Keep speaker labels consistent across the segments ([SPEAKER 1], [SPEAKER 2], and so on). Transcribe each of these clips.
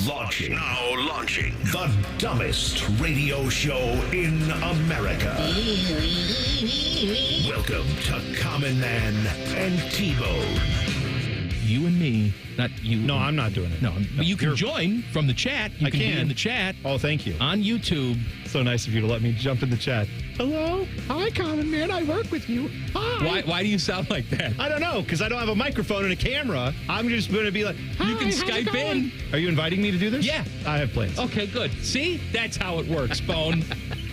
[SPEAKER 1] Now launching the dumbest radio show in America. Welcome to Common Man and T-Bone.
[SPEAKER 2] You and me, not you.
[SPEAKER 3] No, I'm not doing it.
[SPEAKER 2] No, but you can join from the chat. You can be in the chat.
[SPEAKER 3] Oh, thank you.
[SPEAKER 2] On YouTube.
[SPEAKER 3] So nice of you to let me jump in the chat. Hello? Hi, Common Man. I work with you. Hi.
[SPEAKER 2] Why do you sound like that?
[SPEAKER 3] I don't know, because I don't have a microphone and a camera. I'm just going to be like, hi,
[SPEAKER 2] you can Skype in.
[SPEAKER 3] Are you inviting me to do this?
[SPEAKER 2] Yeah.
[SPEAKER 3] I have plans.
[SPEAKER 2] Okay, good. See? That's how it works, Bone.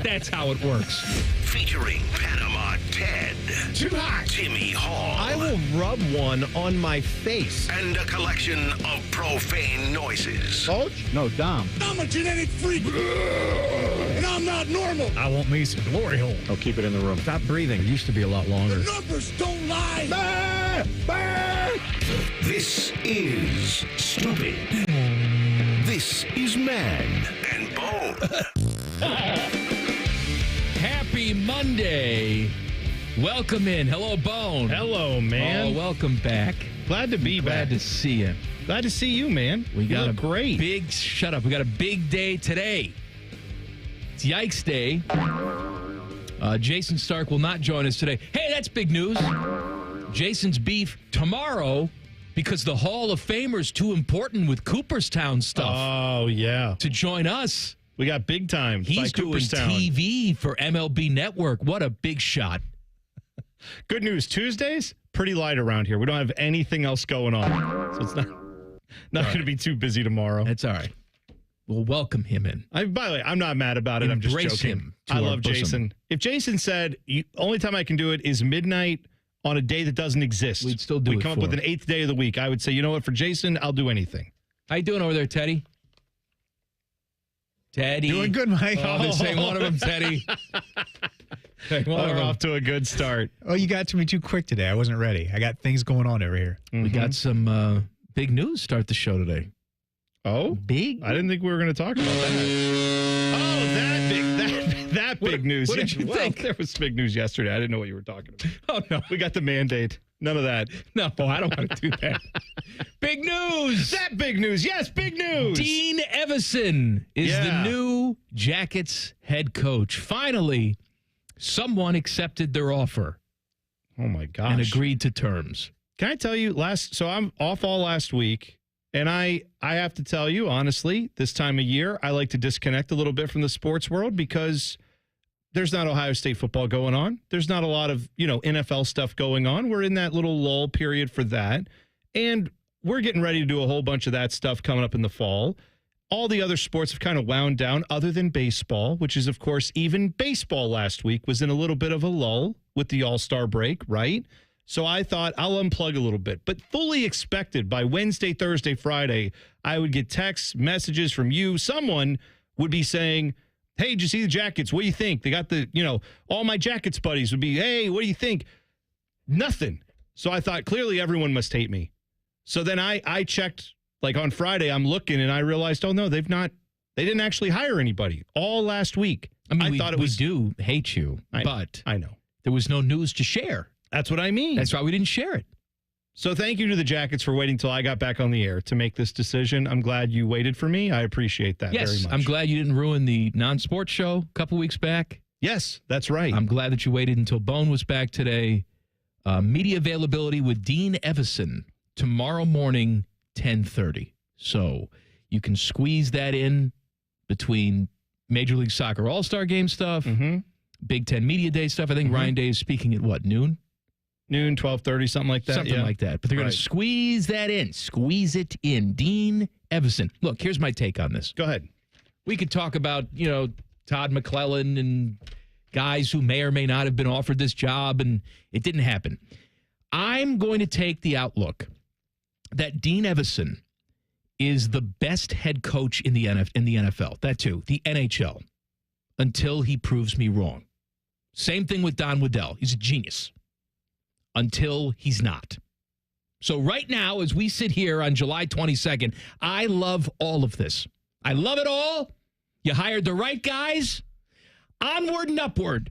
[SPEAKER 2] That's how it works.
[SPEAKER 1] Featuring Panama Ted.
[SPEAKER 4] Too hot.
[SPEAKER 1] Timmy Hall.
[SPEAKER 4] I will rub one on my face.
[SPEAKER 1] And a collection of profane noises.
[SPEAKER 4] Coach?
[SPEAKER 5] No, Dom.
[SPEAKER 6] I'm a genetic freak. And I'm not normal.
[SPEAKER 4] I want me some glory hole.
[SPEAKER 5] I'll keep it in the room.
[SPEAKER 4] Stop breathing. It used to be a lot longer.
[SPEAKER 6] The numbers don't lie.
[SPEAKER 4] Bah! Bah!
[SPEAKER 1] This is Stupid. This is Man and Bone.
[SPEAKER 2] Happy Monday. Welcome in. Hello, Bone.
[SPEAKER 3] Hello, man.
[SPEAKER 2] Oh, welcome back.
[SPEAKER 3] Glad to be
[SPEAKER 2] Glad
[SPEAKER 3] back.
[SPEAKER 2] to see you.
[SPEAKER 3] Glad to see you, man.
[SPEAKER 2] We got
[SPEAKER 3] you
[SPEAKER 2] a
[SPEAKER 3] look great.
[SPEAKER 2] Shut up. We got a big day today. It's Yikes Day. Jason Stark will not join us today. Hey, that's big news. Jason's beef tomorrow because the Hall of Famer's too important with Cooperstown stuff
[SPEAKER 3] Oh, yeah.
[SPEAKER 2] to join us.
[SPEAKER 3] We got big time.
[SPEAKER 2] He's
[SPEAKER 3] by
[SPEAKER 2] doing
[SPEAKER 3] Cooperstown.
[SPEAKER 2] TV for MLB Network. What a big shot.
[SPEAKER 3] Good news. Tuesdays, pretty light around here. We don't have anything else going on. So it's not going to be too busy tomorrow.
[SPEAKER 2] That's all right. We'll welcome him in.
[SPEAKER 3] By the way, I'm not mad about it. I'm just
[SPEAKER 2] Embrace
[SPEAKER 3] joking.
[SPEAKER 2] him to
[SPEAKER 3] I
[SPEAKER 2] our
[SPEAKER 3] love
[SPEAKER 2] bosom.
[SPEAKER 3] Jason. If Jason said, only time I can do it is midnight on a day that doesn't exist.
[SPEAKER 2] We'd still do it
[SPEAKER 3] We come up
[SPEAKER 2] for
[SPEAKER 3] with
[SPEAKER 2] him.
[SPEAKER 3] an eighth day of the week. I would say, you know what? For Jason, I'll do anything.
[SPEAKER 2] How you doing over there, Teddy? Teddy.
[SPEAKER 4] Doing good, Mike.
[SPEAKER 2] Oh, this ain't one of them, Teddy.
[SPEAKER 3] We're off to a good start.
[SPEAKER 4] Oh, you got to me too quick today. I wasn't ready. I got things going on over here.
[SPEAKER 2] We got some big news to start the show today.
[SPEAKER 3] Oh?
[SPEAKER 2] Big?
[SPEAKER 3] I didn't think we were going to talk about that. Oh, that big news.
[SPEAKER 2] What did you
[SPEAKER 3] Well,
[SPEAKER 2] think?
[SPEAKER 3] there was big news yesterday. I didn't know what you were talking about.
[SPEAKER 2] Oh, no.
[SPEAKER 3] We got the mandate. None of that.
[SPEAKER 2] No, I don't want to do that. Big news!
[SPEAKER 3] That big news. Yes, big news.
[SPEAKER 2] Dean Evason is the new Jackets head coach. Finally, someone accepted their offer
[SPEAKER 3] Oh, my gosh.
[SPEAKER 2] and agreed to terms.
[SPEAKER 3] Can I tell you, so I'm off all last week, and I have to tell you, honestly, this time of year, I like to disconnect a little bit from the sports world because there's not Ohio State football going on. There's not a lot of, NFL stuff going on. We're in that little lull period for that, and we're getting ready to do a whole bunch of that stuff coming up in the fall. All the other sports have kind of wound down other than baseball, which is, of course, even baseball last week was in a little bit of a lull with the All-Star break, right? So I thought I'll unplug a little bit, but fully expected by Wednesday, Thursday, Friday, I would get texts, messages from you. Someone would be saying, hey, did you see the Jackets? What do you think? They got all my Jackets buddies would be, hey, what do you think? Nothing. So I thought clearly everyone must hate me. So then I checked, like on Friday, I'm looking and I realized, oh no, they didn't actually hire anybody all last week.
[SPEAKER 2] I mean, we
[SPEAKER 3] we
[SPEAKER 2] do hate you, but
[SPEAKER 3] I know.
[SPEAKER 2] there was no news to share.
[SPEAKER 3] That's what I mean.
[SPEAKER 2] That's why we didn't share it.
[SPEAKER 3] So thank you to the Jackets for waiting till I got back on the air to make this decision. I'm glad you waited for me. I appreciate that very
[SPEAKER 2] Yes,
[SPEAKER 3] much.
[SPEAKER 2] I'm glad you didn't ruin the non-sports show a couple weeks back.
[SPEAKER 3] Yes, that's right.
[SPEAKER 2] I'm glad that you waited until Bone was back today. Media availability with Dean Evason tomorrow morning, 10:30. So you can squeeze that in between Major League Soccer All-Star Game stuff, Big Ten Media Day stuff. I think Ryan Day is speaking at what, noon?
[SPEAKER 3] Noon, 12:30, something like that.
[SPEAKER 2] Something like that. But they're going to squeeze that in. Squeeze it in. Dean Evason. Look, here's my take on this.
[SPEAKER 3] Go ahead.
[SPEAKER 2] We could talk about, Todd McClellan and guys who may or may not have been offered this job, and it didn't happen. I'm going to take the outlook that Dean Evason is the best head coach in the NFL. That too, the NHL, until he proves me wrong. Same thing with Don Waddell. He's a genius until he's not. So right now, as we sit here on July 22nd, I love all of this. I love it all. You hired the right guys. Onward and upward.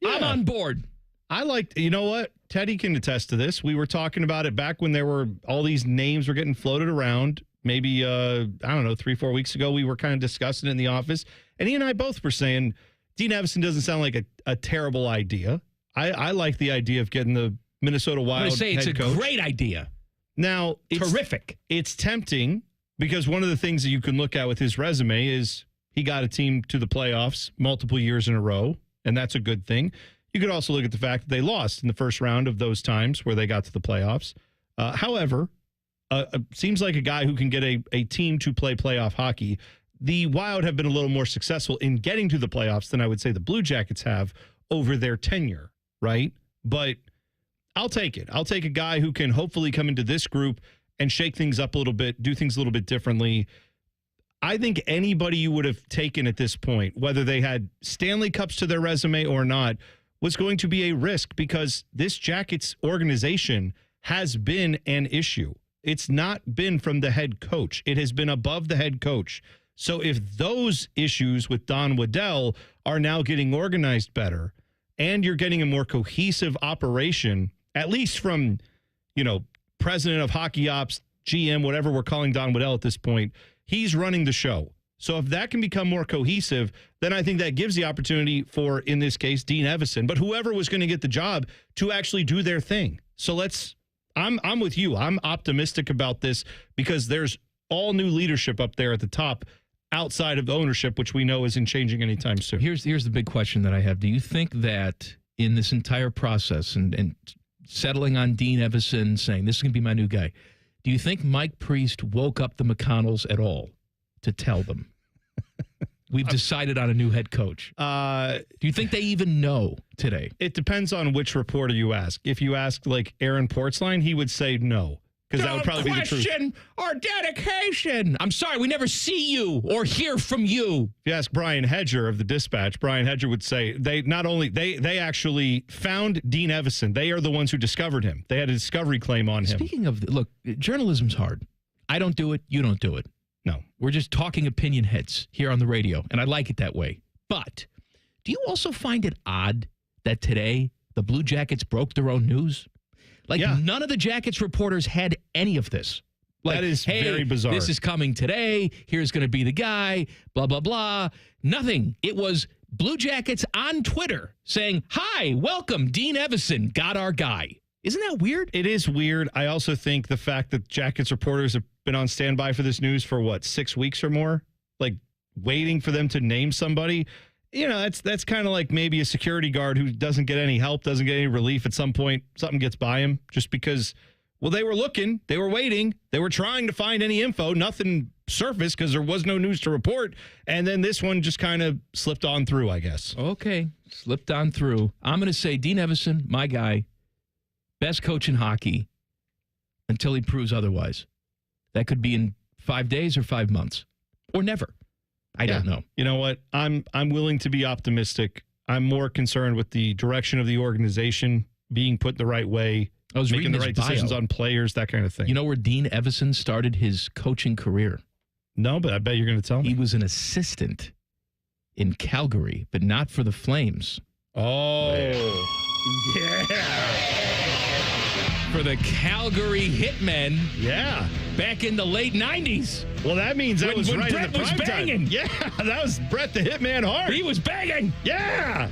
[SPEAKER 3] Yeah.
[SPEAKER 2] I'm on board.
[SPEAKER 3] I liked, you know what? Teddy can attest to this. We were talking about it back when there were all these names were getting floated around maybe, I don't know, 3-4 weeks ago, we were kind of discussing it in the office. And he and I both were saying, Dean Evason doesn't sound like a terrible idea. I like the idea of getting the Minnesota Wild
[SPEAKER 2] I'm say it's
[SPEAKER 3] head
[SPEAKER 2] a
[SPEAKER 3] coach.
[SPEAKER 2] great idea.
[SPEAKER 3] Now,
[SPEAKER 2] Terrific.
[SPEAKER 3] It's tempting because one of the things that you can look at with his resume is he got a team to the playoffs multiple years in a row, and that's a good thing. You could also look at the fact that they lost in the first round of those times where they got to the playoffs. However, seems like a guy who can get a team to play playoff hockey. The Wild have been a little more successful in getting to the playoffs than I would say the Blue Jackets have over their tenure, right? But I'll take it. I'll take a guy who can hopefully come into this group and shake things up a little bit, do things a little bit differently. I think anybody you would have taken at this point, whether they had Stanley Cups to their resume or not, was going to be a risk because this Jackets organization has been an issue. It's not been from the head coach. It has been above the head coach. So if those issues with Don Waddell are now getting organized better and you're getting a more cohesive operation, at least from, president of hockey ops, GM, whatever we're calling Don Waddell at this point, he's running the show. So if that can become more cohesive, then I think that gives the opportunity for, in this case, Dean Evason, but whoever was going to get the job to actually do their thing. So I'm with you. I'm optimistic about this because there's all new leadership up there at the top outside of the ownership, which we know isn't changing anytime soon.
[SPEAKER 2] Here's the big question that I have. Do you think that in this entire process and settling on Dean Evason, saying this is going to be my new guy, do you think Mike Priest woke up the McConnells at all to tell them we've decided on a new head coach? Do you think they even know today?
[SPEAKER 3] It depends on which reporter you ask. If you ask like Aaron Portzline, he would say no. Because that would probably be the truth.
[SPEAKER 2] Question or dedication. I'm sorry, we never see you or hear from you.
[SPEAKER 3] If you ask Brian Hedger of the Dispatch, Brian Hedger would say they actually found Dean Evason. They are the ones who discovered him. They had a discovery claim on him.
[SPEAKER 2] Speaking of, look, journalism's hard. I don't do it. You don't do it.
[SPEAKER 3] No.
[SPEAKER 2] We're just talking opinion heads here on the radio, and I like it that way. But do you also find it odd that today the Blue Jackets broke their own news? None of the Jackets reporters had any of this.
[SPEAKER 3] That is very bizarre.
[SPEAKER 2] This is coming today. Here's going to be the guy, blah, blah, blah. Nothing. It was Blue Jackets on Twitter saying, hi, welcome, Dean Evason, got our guy. Isn't that weird?
[SPEAKER 3] It is weird. I also think the fact that Jackets reporters have been on standby for this news for, 6 weeks or more? Waiting for them to name somebody. That's kind of like maybe a security guard who doesn't get any help, doesn't get any relief. At some point, something gets by him just because, they were looking, they were waiting, they were trying to find any info. Nothing surfaced because there was no news to report. And then this one just kind of slipped on through, I guess.
[SPEAKER 2] Okay, slipped on through. I'm going to say Dean Evason, my guy, best coach in hockey until he proves otherwise. That could be in 5 days or 5 months or never. I don't know.
[SPEAKER 3] You know what? I'm willing to be optimistic. I'm more concerned with the direction of the organization being put the right way, making the right decisions on players, that kind of thing.
[SPEAKER 2] You know where Dean Evason started his coaching career?
[SPEAKER 3] No, but I bet you're going to tell me.
[SPEAKER 2] He was an assistant in Calgary, but not for the Flames.
[SPEAKER 3] Oh,
[SPEAKER 2] yeah. For the Calgary Hitmen.
[SPEAKER 3] Yeah.
[SPEAKER 2] Back in the late 90s.
[SPEAKER 3] Well, that means that was
[SPEAKER 2] when
[SPEAKER 3] right
[SPEAKER 2] Brett
[SPEAKER 3] in the
[SPEAKER 2] was
[SPEAKER 3] prime
[SPEAKER 2] banging.
[SPEAKER 3] time. Yeah, that was Brett the Hitman Hart.
[SPEAKER 2] He was banging.
[SPEAKER 3] Yeah.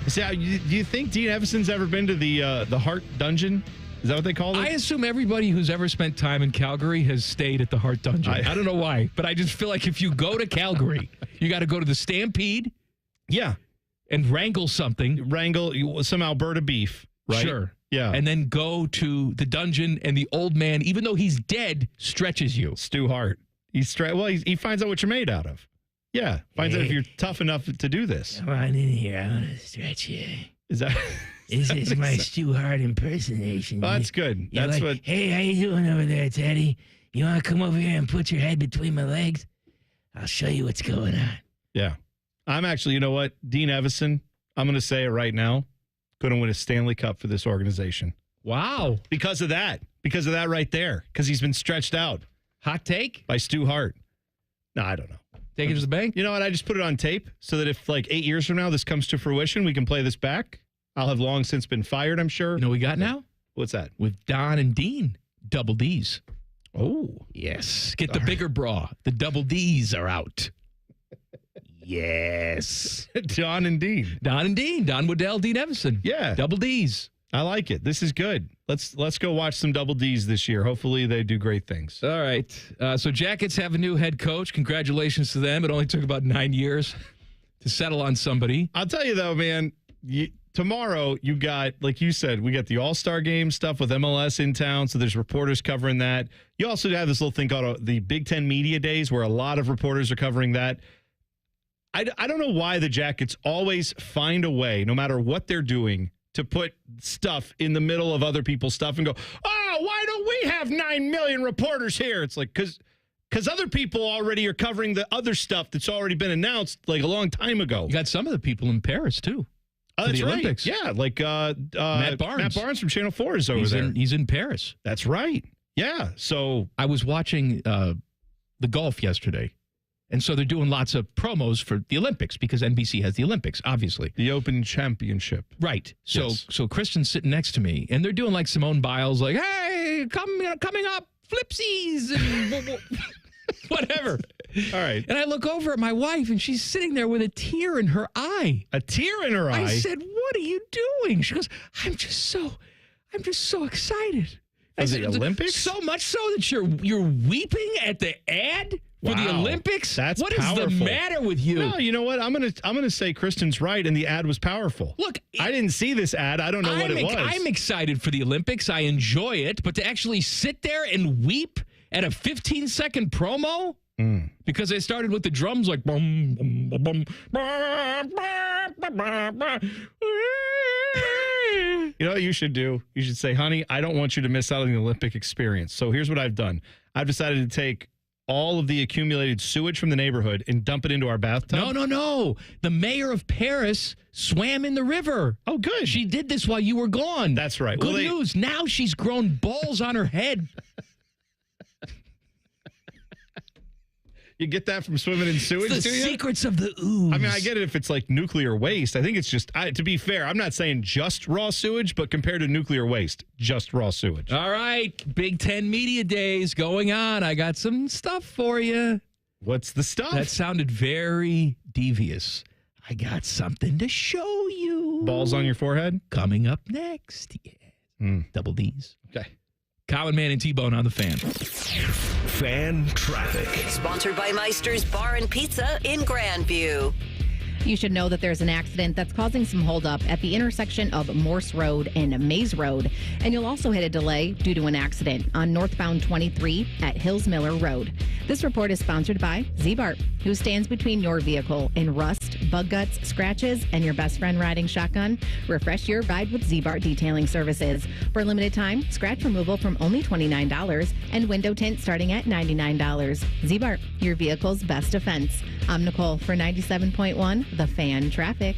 [SPEAKER 3] See, do you think Dean Evason's ever been to the Hart Dungeon? Is that what they call it?
[SPEAKER 2] I assume everybody who's ever spent time in Calgary has stayed at the Hart Dungeon. I don't know why, but I just feel like if you go to Calgary, you got to go to the Stampede.
[SPEAKER 3] Yeah.
[SPEAKER 2] And wrangle something.
[SPEAKER 3] Wrangle some Alberta beef, right?
[SPEAKER 2] Sure.
[SPEAKER 3] Yeah.
[SPEAKER 2] And then go to the dungeon, and the old man, even though he's dead, stretches you.
[SPEAKER 3] Stu Hart. He finds out what you're made out of. Yeah. Finds out if you're tough enough to do this.
[SPEAKER 5] Come on in here. I want to stretch you.
[SPEAKER 3] Is that...
[SPEAKER 5] This is my Stu Hart impersonation.
[SPEAKER 3] Oh, that's good.
[SPEAKER 5] You're
[SPEAKER 3] That's
[SPEAKER 5] like,
[SPEAKER 3] what...
[SPEAKER 5] Hey, how you doing over there, Teddy? You want to come over here and put your head between my legs? I'll show you what's going on.
[SPEAKER 3] Yeah. I'm actually, you know what? Dean Evason, I'm going to say it right now, going to win a Stanley Cup for this organization.
[SPEAKER 2] Wow.
[SPEAKER 3] Because of that. Because of that right there. Because he's been stretched out.
[SPEAKER 2] Hot take?
[SPEAKER 3] By Stu Hart. No, I don't know.
[SPEAKER 2] Take it to the bank?
[SPEAKER 3] You know what? I just put it on tape so that if 8 years from now this comes to fruition, we can play this back. I'll have long since been fired, I'm sure.
[SPEAKER 2] You know what we got now?
[SPEAKER 3] What's that?
[SPEAKER 2] With Don and Dean, double Ds.
[SPEAKER 3] Oh.
[SPEAKER 2] Yes. Get the bigger bra. The double D's are out. Yes.
[SPEAKER 3] Don and Dean.
[SPEAKER 2] Don and Dean. Don Waddell, Dean Evason.
[SPEAKER 3] Yeah.
[SPEAKER 2] Double D's.
[SPEAKER 3] I like it. This is good. Let's go watch some Double D's this year. Hopefully they do great things.
[SPEAKER 2] All right. So Jackets have a new head coach. Congratulations to them. It only took about 9 years to settle on somebody.
[SPEAKER 3] I'll tell you though, man, tomorrow you got, like you said, we got the All-Star Game stuff with MLS in town, so there's reporters covering that. You also have this little thing called the Big Ten Media Days where a lot of reporters are covering that. I don't know why the Jackets always find a way, no matter what they're doing, to put stuff in the middle of other people's stuff and go, oh, why don't we have 9 million reporters here? It's like, because other people already are covering the other stuff that's already been announced like a long time ago.
[SPEAKER 2] You got some of the people in Paris, too.
[SPEAKER 3] Oh, that's
[SPEAKER 2] the
[SPEAKER 3] right.
[SPEAKER 2] Olympics.
[SPEAKER 3] Yeah, like
[SPEAKER 2] Matt Barnes.
[SPEAKER 3] Matt Barnes from Channel 4 is over there.
[SPEAKER 2] He's in Paris.
[SPEAKER 3] That's right. Yeah. So
[SPEAKER 2] I was watching the golf yesterday. And so they're doing lots of promos for the Olympics because NBC has the Olympics, obviously.
[SPEAKER 3] The Open Championship.
[SPEAKER 2] Right. So
[SPEAKER 3] Yes.
[SPEAKER 2] so Kristen's sitting next to me, and they're doing like Simone Biles, like, hey, coming up, flipsies, and whatever.
[SPEAKER 3] All right.
[SPEAKER 2] And I look over at my wife, and she's sitting there with a tear in her eye.
[SPEAKER 3] A tear in her eye.
[SPEAKER 2] I said, what are you doing? She goes, I'm just so excited.
[SPEAKER 3] For the
[SPEAKER 2] I said,
[SPEAKER 3] Olympics?
[SPEAKER 2] So much so that you're weeping at the ad for the
[SPEAKER 3] Wow.
[SPEAKER 2] Olympics?
[SPEAKER 3] That's
[SPEAKER 2] What is
[SPEAKER 3] powerful.
[SPEAKER 2] the matter with you?
[SPEAKER 3] No, you know what? I'm gonna say Kristen's right, and the ad was powerful.
[SPEAKER 2] Look,
[SPEAKER 3] I didn't see this ad. I don't know what it was.
[SPEAKER 2] I'm excited for the Olympics. I enjoy it, but to actually sit there and weep at a 15-second promo because they started with the drums like bum bum bum bum, bum, bum, bum, bum.
[SPEAKER 3] You know what you should do? You should say, honey, I don't want you to miss out on the Olympic experience. So here's what I've done. I've decided to take all of the accumulated sewage from the neighborhood and dump it into our bathtub.
[SPEAKER 2] No. The mayor of Paris swam in the river.
[SPEAKER 3] Oh, good.
[SPEAKER 2] She did this while you were gone.
[SPEAKER 3] That's right.
[SPEAKER 2] Good
[SPEAKER 3] Well,
[SPEAKER 2] news. Now she's grown balls on her head.
[SPEAKER 3] You get that from swimming in sewage,
[SPEAKER 2] The
[SPEAKER 3] do you?
[SPEAKER 2] secrets of the ooze.
[SPEAKER 3] I mean, I get it if it's like nuclear waste. I think it's just, to be fair, I'm not saying just raw sewage, but compared to nuclear waste, just raw sewage.
[SPEAKER 2] All right. Big Ten Media Days going on. I got some stuff for you.
[SPEAKER 3] What's the stuff?
[SPEAKER 2] That sounded very devious. I got something to show you.
[SPEAKER 3] Balls on your forehead?
[SPEAKER 2] Coming up next. Yeah. Double D's.
[SPEAKER 3] Okay.
[SPEAKER 2] Common Man and T-Bone on the Fan.
[SPEAKER 1] Fan traffic.
[SPEAKER 7] Sponsored by Meister's Bar and Pizza in Grandview.
[SPEAKER 8] You should know that there's an accident that's causing some holdup at the intersection of Morse Road and Maze Road. And you'll also hit a delay due to an accident on northbound 23 at Hills Miller Road. This report is sponsored by Z-Bart, who stands between your vehicle and rust, bug guts, scratches, and your best friend riding shotgun. Refresh your ride with Z-Bart Detailing Services. For a limited time, scratch removal from only $29 and window tint starting at $99. Z-Bart, your vehicle's best defense. I'm Nicole for 97.1, The Fan Traffic.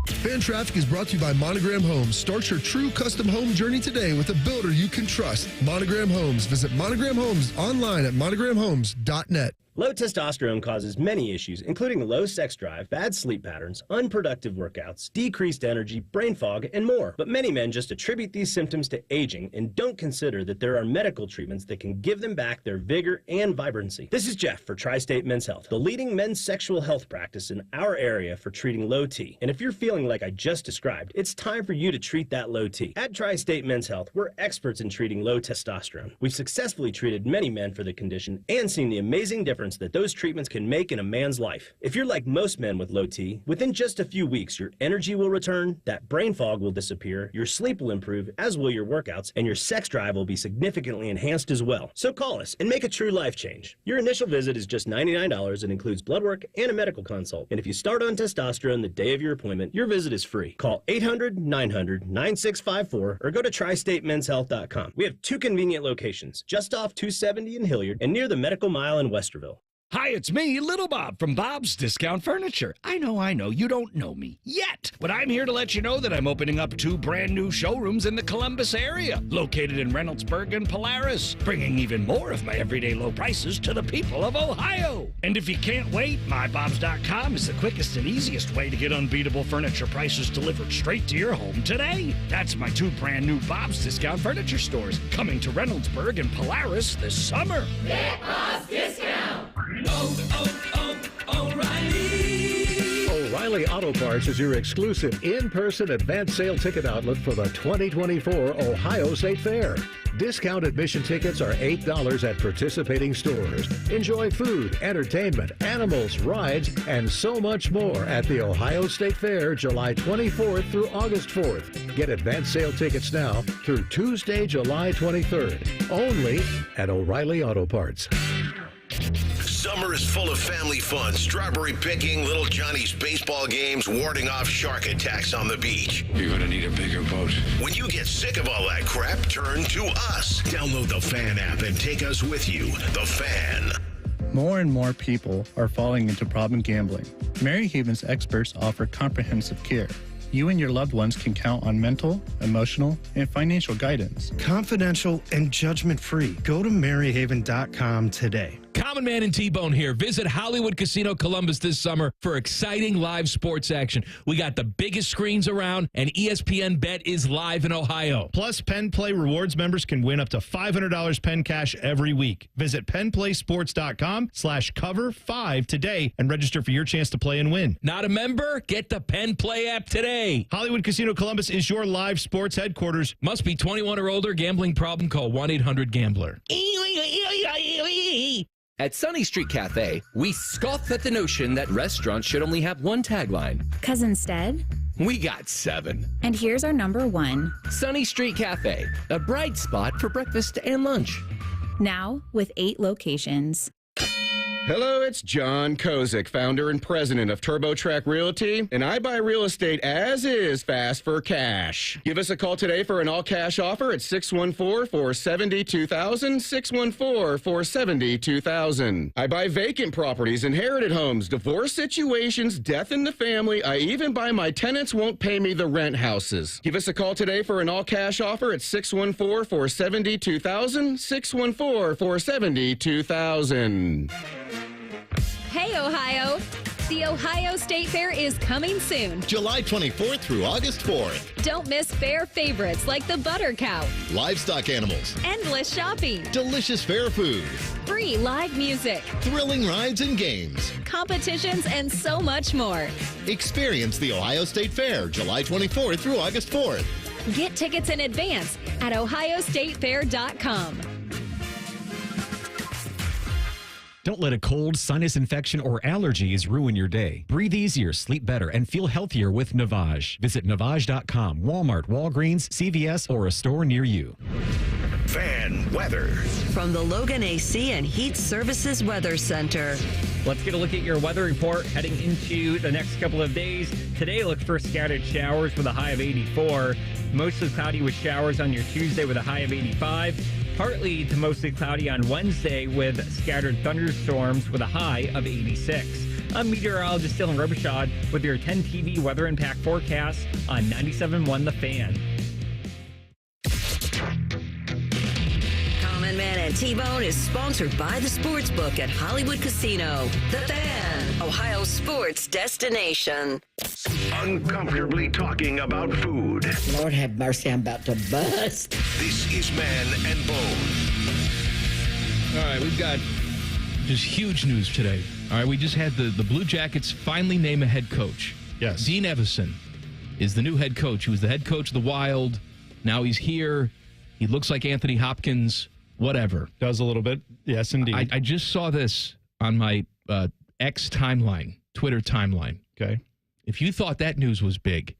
[SPEAKER 9] Fan Traffic is brought to you by Monogram Homes. Start your true custom home journey today with a builder you can trust. Monogram Homes. Visit Monogram Homes online at monogramhomes.net.
[SPEAKER 10] Low testosterone causes many issues, including low sex drive, bad sleep patterns, unproductive workouts, decreased energy, brain fog, and more. But many men just attribute these symptoms to aging and don't consider that there are medical treatments that can give them back their vigor and vibrancy. This is Jeff for Tri-State Men's Health, the leading men's sexual health practice in our area for treating low T. And if you're feeling like I just described, it's time for you to treat that low T. At Tri-State Men's Health, we're experts in treating low testosterone. We've successfully treated many men for the condition and seen the amazing difference that those treatments can make in a man's life. If you're like most men with low T, within just a few weeks, your energy will return, that brain fog will disappear, your sleep will improve, as will your workouts, and your sex drive will be significantly enhanced as well. So call us and make a true life change. Your initial visit is just $99 and includes blood work and a medical consult. And if you start on testosterone the day of your appointment, your visit is free. Call 800-900-9654 or go to tristatemenshealth.com. We have 2 convenient locations, just off 270 in Hilliard and near the Medical Mile in Westerville.
[SPEAKER 11] Hi, it's me, Little Bob from Bob's Discount Furniture. I know, you don't know me yet, but I'm here to let you know that I'm opening up 2 brand new showrooms in the Columbus area, located in Reynoldsburg and Polaris, bringing even more of my everyday low prices to the people of Ohio. And if you can't wait, MyBobs.com is the quickest and easiest way to get unbeatable furniture prices delivered straight to your home today. That's my 2 brand new Bob's Discount Furniture stores coming to Reynoldsburg and Polaris this summer.
[SPEAKER 6] Get Bob's discount.
[SPEAKER 12] O'Reilly Auto Parts is your exclusive in-person advance sale ticket outlet for the 2024 Ohio State Fair. Discount admission tickets are $8 at participating stores. Enjoy food, entertainment, animals, rides, and so much more at the Ohio State Fair, July 24th through August 4th. Get advance sale tickets now through Tuesday, July 23rd. Only at O'Reilly Auto Parts.
[SPEAKER 1] Summer is full of family fun, strawberry picking, little Johnny's baseball games, warding off shark attacks on the beach.
[SPEAKER 6] You're going to need a bigger boat.
[SPEAKER 1] When you get sick of all that crap, turn to us. Download the Fan app and take us with you. The Fan.
[SPEAKER 13] More and more people are falling into problem gambling. Mary Haven's experts offer comprehensive care. You and your loved ones can count on mental, emotional, and financial guidance.
[SPEAKER 14] Confidential and judgment-free. Go to maryhaven.com today.
[SPEAKER 2] Common Man and T-Bone here. Visit Hollywood Casino Columbus this summer for exciting live sports action. We got the biggest screens around, and ESPN Bet is live in Ohio.
[SPEAKER 3] Plus, Penn Play Rewards members can win up to $500 Penn Cash every week. Visit PennPlaySports.com/cover5 today and register for your chance to play and win.
[SPEAKER 2] Not a member? Get the Penn Play app today.
[SPEAKER 3] Hollywood Casino Columbus is your live sports headquarters.
[SPEAKER 2] Must be 21 or older. Gambling problem? Call 1-800-GAMBLER.
[SPEAKER 15] At Sunny Street Cafe, we scoff at the notion that restaurants should only have one tagline.
[SPEAKER 16] 'Cause instead,
[SPEAKER 15] we got 7.
[SPEAKER 16] And here's our number 1.
[SPEAKER 15] Sunny Street Cafe, a bright spot for breakfast and lunch.
[SPEAKER 16] Now with 8 locations.
[SPEAKER 17] Hello, it's John Kozik, founder and president of TurboTrack Realty, and I buy real estate as is fast for cash. Give us a call today for an all-cash offer at 614-470-2000, 614-470-2000. I buy vacant properties, inherited homes, divorce situations, death in the family. I even buy my tenants won't pay me the rent houses. Give us a call today for an all-cash offer at 614-470-2000, 614-470-2000.
[SPEAKER 18] Hey, Ohio! The Ohio State Fair is coming soon.
[SPEAKER 19] July 24th through August 4th.
[SPEAKER 18] Don't miss fair favorites like the Butter Cow,
[SPEAKER 19] Livestock animals,
[SPEAKER 18] endless shopping,
[SPEAKER 19] delicious fair food,
[SPEAKER 18] free live music,
[SPEAKER 19] thrilling rides and games,
[SPEAKER 18] competitions, and so much more.
[SPEAKER 19] Experience the Ohio State Fair, July 24th through August 4th.
[SPEAKER 18] Get tickets in advance at ohiostatefair.com.
[SPEAKER 20] Don't let a cold, sinus infection, or allergies ruin your day. Breathe easier, sleep better, and feel healthier with Navage. Visit Navage.com, Walmart, Walgreens, CVS, or a store near you.
[SPEAKER 1] Fan weather.
[SPEAKER 7] From the Logan AC and Heat Services Weather Center.
[SPEAKER 21] Let's get a look at your weather report heading into the next couple of days. Today, look for scattered showers with a high of 84. Mostly cloudy with showers on your Tuesday with a high of 85. Partly to mostly cloudy on Wednesday with scattered thunderstorms with a high of 86. I'm meteorologist Dylan Robichaud with your 10 TV weather impact forecast on 97.1 The Fan.
[SPEAKER 7] Common Man and T-Bone is sponsored by the Sportsbook at Hollywood Casino. The Fan, Ohio's sports destination.
[SPEAKER 1] Uncomfortably talking about food.
[SPEAKER 22] Lord have mercy, I'm about to bust.
[SPEAKER 1] This is Man and Bone.
[SPEAKER 2] All right, we've got just huge news today. All right, we just had the Blue Jackets finally name a head coach.
[SPEAKER 3] Yes.
[SPEAKER 2] Dean Evason is the new head coach. He was the head coach of the Wild. Now he's here. He looks like Anthony Hopkins, whatever.
[SPEAKER 3] Does a little bit. Yes, indeed.
[SPEAKER 2] I just saw this on my X timeline, Twitter timeline.
[SPEAKER 3] Okay.
[SPEAKER 2] If you thought that news was big,